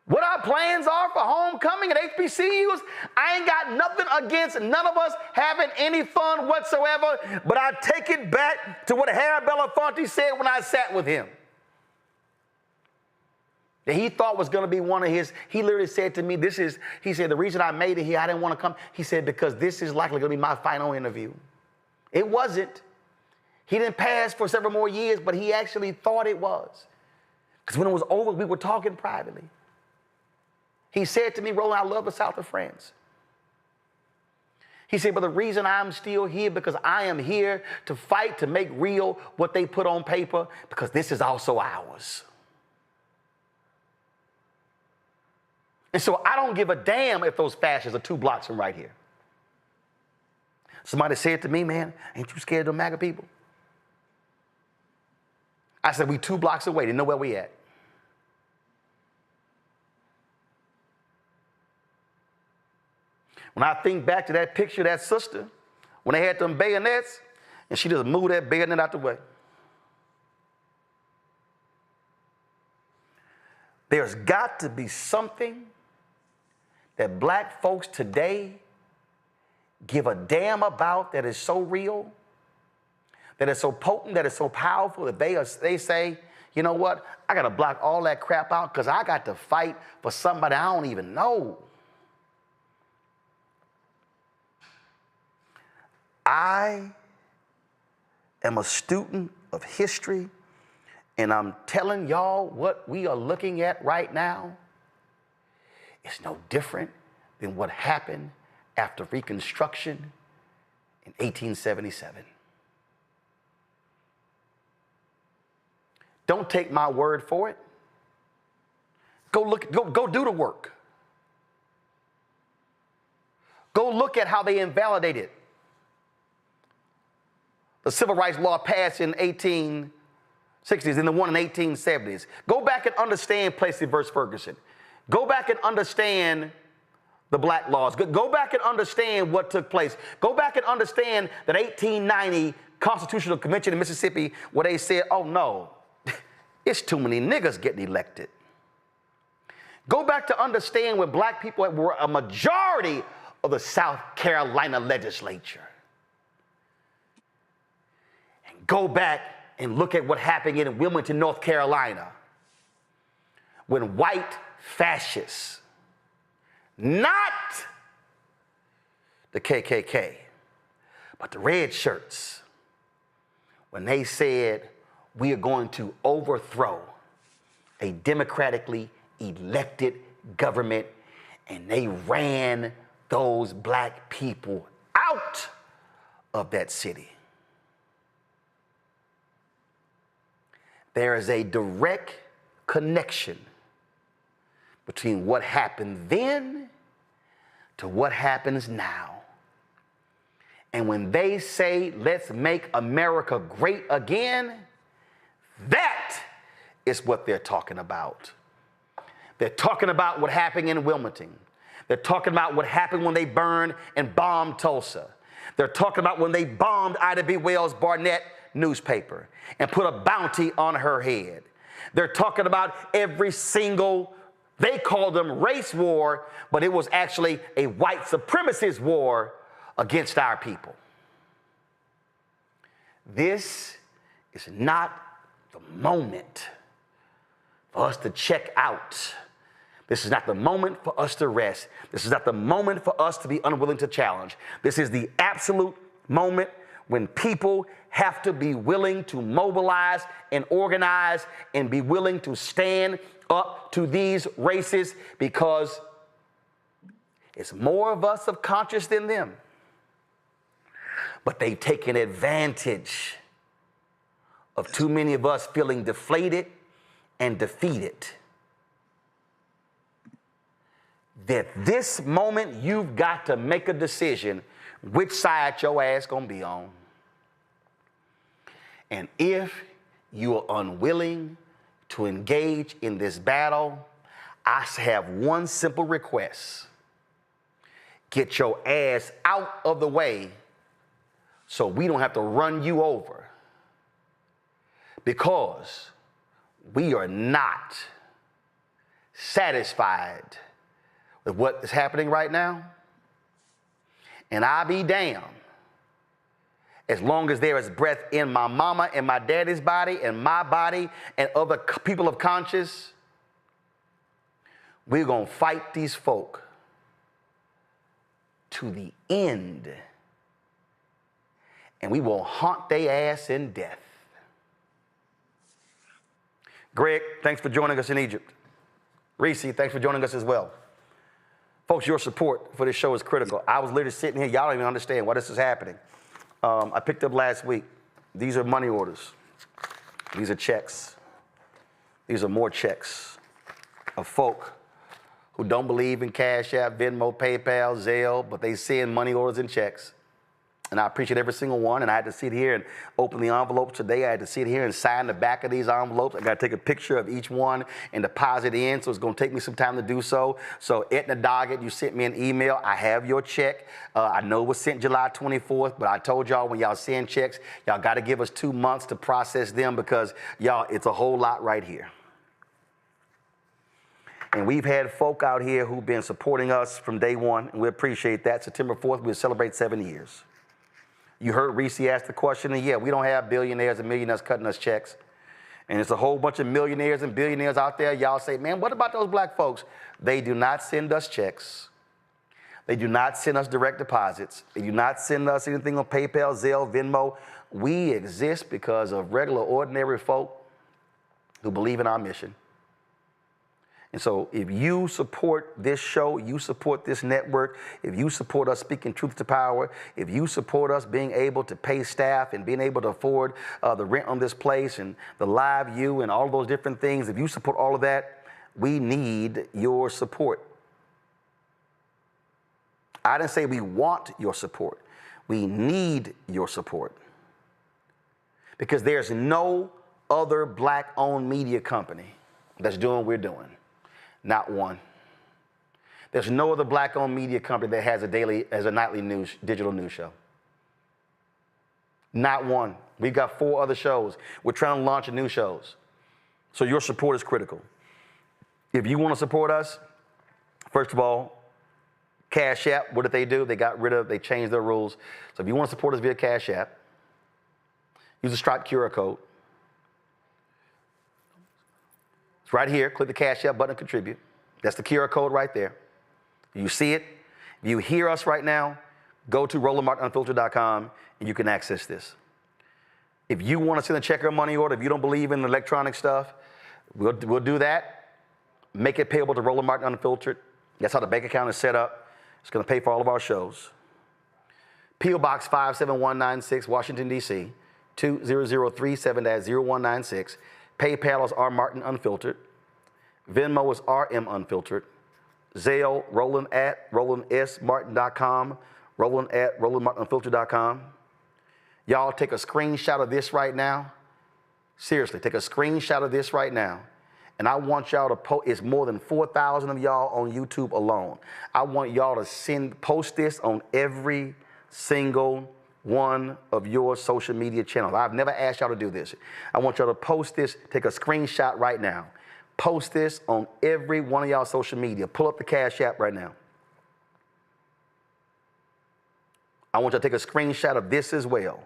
what our plans are for homecoming at HBCUs. I ain't got nothing against none of us having any fun whatsoever, but I take it back to what Harry Belafonte said when I sat with him. that he thought was going to be one of his. He literally said to me, he said, the reason I made it here, I didn't want to come. He said, because this is likely going to be my final interview. It wasn't. He didn't pass for several more years, but he actually thought it was. Because when it was over, we were talking privately. He said to me, Roland, I love the South of France. He said, but the reason I'm still here, because I am here to fight to make real what they put on paper, because this is also ours. And so I don't give a damn if those fascists are 2 blocks from right here. Somebody said to me, man, ain't you scared of the MAGA people? I said, we 2 blocks away. They know where we at. When I think back to that picture of that sister, when they had them bayonets, and she just moved that bayonet out the way. There's got to be something that black folks today give a damn about that is so real, that is so potent, that is so powerful, that they say, you know what, I got to block all that crap out because I got to fight for somebody I don't even know. I am a student of history, and I'm telling y'all what we are looking at right now is no different than what happened after Reconstruction in 1877. Don't take my word for it. Go do the work. Go look at how they invalidated the civil rights law passed in 1860s and the one in 1870s. Go back and understand Plessy versus Ferguson. Go back and understand the black laws. Go back and understand what took place. Go back and understand that 1890 Constitutional Convention in Mississippi where they said, oh no, it's too many niggas getting elected. Go back to understand when black people were a majority of the South Carolina legislature. Go back and look at what happened in Wilmington, North Carolina, when white fascists, not the KKK, but the red shirts, when they said, we are going to overthrow a democratically elected government, and they ran those black people out of that city. There is a direct connection between what happened then to what happens now. And when they say, let's make America great again, that is what they're talking about. They're talking about what happened in Wilmington. They're talking about what happened when they burned and bombed Tulsa. They're talking about when they bombed Ida B. Wells Barnett newspaper and put a bounty on her head. They're talking about every single, they call them race war, but it was actually a white supremacist war against our people. This is not the moment for us to check out. This is not the moment for us to rest. This is not the moment for us to be unwilling to challenge. This is the absolute moment when people have to be willing to mobilize and organize and be willing to stand up to these races, because it's more of us subconscious than them. But they've taken advantage of too many of us feeling deflated and defeated. That this moment you've got to make a decision which side your ass gonna be on. And if you are unwilling to engage in this battle, I have one simple request. Get your ass out of the way so we don't have to run you over. Because we are not satisfied with what is happening right now. And I'll be damned as long as there is breath in my mama and my daddy's body and my body and other people of conscience We're going to fight these folk to the end. And we will haunt their ass in death. Greg, thanks for joining us in Egypt. Reese, thanks for joining us as well. Folks, your support for this show is critical. I was literally sitting here. Y'all don't even understand why this is happening. I picked up last week. These are money orders. These are checks. These are more checks of folk who don't believe in Cash App, Venmo, PayPal, Zelle, but they send money orders and checks. And I appreciate every single one. And I had to sit here and open the envelopes today. I had to sit here and sign the back of these envelopes. I got to take a picture of each one and deposit in. So it's going to take me some time to do so. So Etna Doggett, you sent me an email. I have your check. I know it was sent July 24th, but I told y'all when y'all send checks, y'all got to give us 2 months to process them because, y'all, it's a whole lot right here. And we've had folk out here who've been supporting us from day one, and we appreciate that. September 4th, we'll celebrate 7 years. You heard Reese ask the question, and yeah, we don't have billionaires and millionaires cutting us checks. And there's a whole bunch of millionaires and billionaires out there. Y'all say, man, what about those black folks? They do not send us checks. They do not send us direct deposits. They do not send us anything on PayPal, Zelle, Venmo. We exist because of regular, ordinary folk who believe in our mission. And so if you support this show, you support this network, if you support us speaking truth to power, if you support us being able to pay staff and being able to afford the rent on this place and the live view and all those different things, if you support all of that, we need your support. I didn't say we want your support. We need your support. Because there's no other black-owned media company that's doing what we're doing. Not one. There's no other black-owned media company that has a nightly news, digital news show. Not one. We've got 4 other shows. We're trying to launch new shows. So your support is critical. If you want to support us, first of all, Cash App, what did they do? They changed their rules. So if you want to support us via Cash App, use the Stripe QR code. It's right here. Click the Cash App button and contribute. That's the QR code right there. You see it. If you hear us right now, go to RolandMartinUnfiltered.com and you can access this. If you want to send a check or money order, if you don't believe in electronic stuff, we'll do that. Make it payable to Roland Martin Unfiltered. That's how the bank account is set up. It's going to pay for all of our shows. P.O. Box 57196, Washington, D.C., 20037-0196. PayPal is R Martin Unfiltered. Venmo is RM Unfiltered. Zelle, Roland at RolandSMartin.com. Roland at RolandMartinUnfiltered.com. Y'all take a screenshot of this right now. Seriously, take a screenshot of this right now. And I want y'all to post, it's more than 4,000 of y'all on YouTube alone. I want y'all to post this on every single one of your social media channels. I've never asked y'all to do this. I want y'all to post this, take a screenshot right now. Post this on every one of y'all social media. Pull up the Cash App right now. I want y'all to take a screenshot of this as well.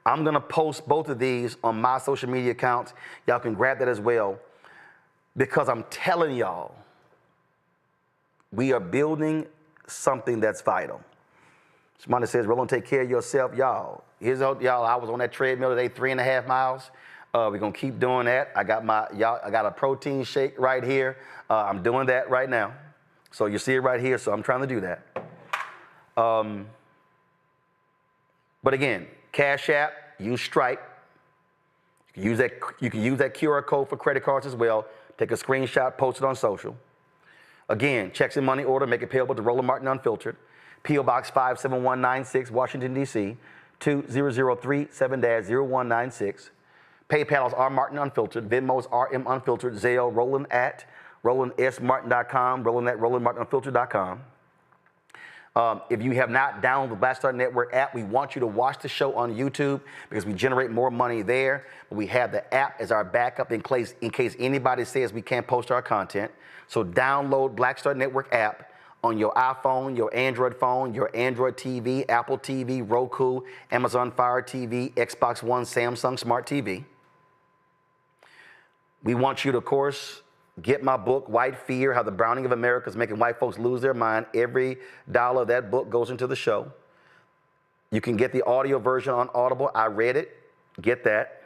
I'm gonna post both of these on my social media accounts. Y'all can grab that as well. Because I'm telling y'all, we are building something that's vital. Somebody says, Roland, take care of yourself. Y'all, I was on that treadmill today, 3.5 miles. We're going to keep doing that. I got a protein shake right here. I'm doing that right now. So you see it right here, so I'm trying to do that. But again, Cash App, use Stripe. You can use that QR code for credit cards as well. Take a screenshot, post it on social. Again, checks and money order, make it payable to Roland Martin Unfiltered. P.O. Box 57196, Washington, D.C., 20037-0196. PayPal is R Martin Unfiltered. Venmo is RM Unfiltered. Zelle, Roland at RolandSMartin.com. Roland at RolandMartinUnfiltered.com. If you have not downloaded the Black Star Network app, we want you to watch the show on YouTube because we generate more money there. We have the app as our backup in case anybody says we can't post our content. So download Black Star Network app on your iPhone, your Android phone, your Android TV, Apple TV, Roku, Amazon Fire TV, Xbox One, Samsung Smart TV. We want you to, of course, Get my book, White Fear, How the Browning of America is Making White Folks Lose Their Mind. Every dollar of that book goes into the show. You can get the audio version on Audible. I read it. Get that.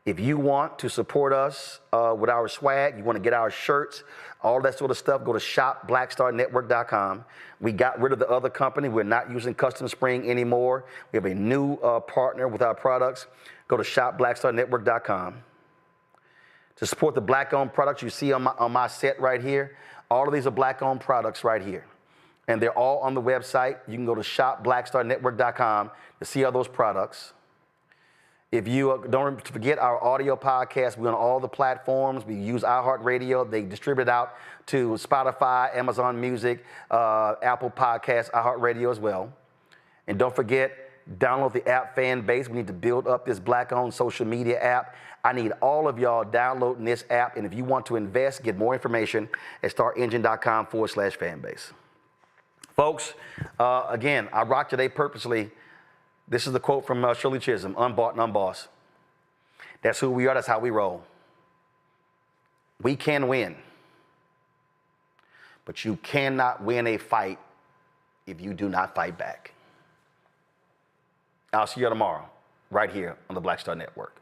If you want to support us with our swag, you want to get our shirts, all that sort of stuff, go to shopblackstarnetwork.com. We got rid of the other company. We're not using Custom Spring anymore. We have a new partner with our products. Go to shopblackstarnetwork.com. To support the black-owned products you see on my set right here, all of these are black-owned products right here. And they're all on the website. You can go to shopblackstarnetwork.com to see all those products. If you don't forget our audio podcast, we're on all the platforms. We use iHeartRadio. They distribute it out to Spotify, Amazon Music, Apple Podcasts, iHeartRadio as well. And don't forget, download the app Fan Base. We need to build up this black-owned social media app. I need all of y'all downloading this app. And if you want to invest, get more information at startengine.com/fanbase. Folks, again, I rock today purposely. This is the quote from Shirley Chisholm, unbought and unbossed. That's who we are. That's how we roll. We can win, but you cannot win a fight if you do not fight back. I'll see you tomorrow, right here on the Black Star Network.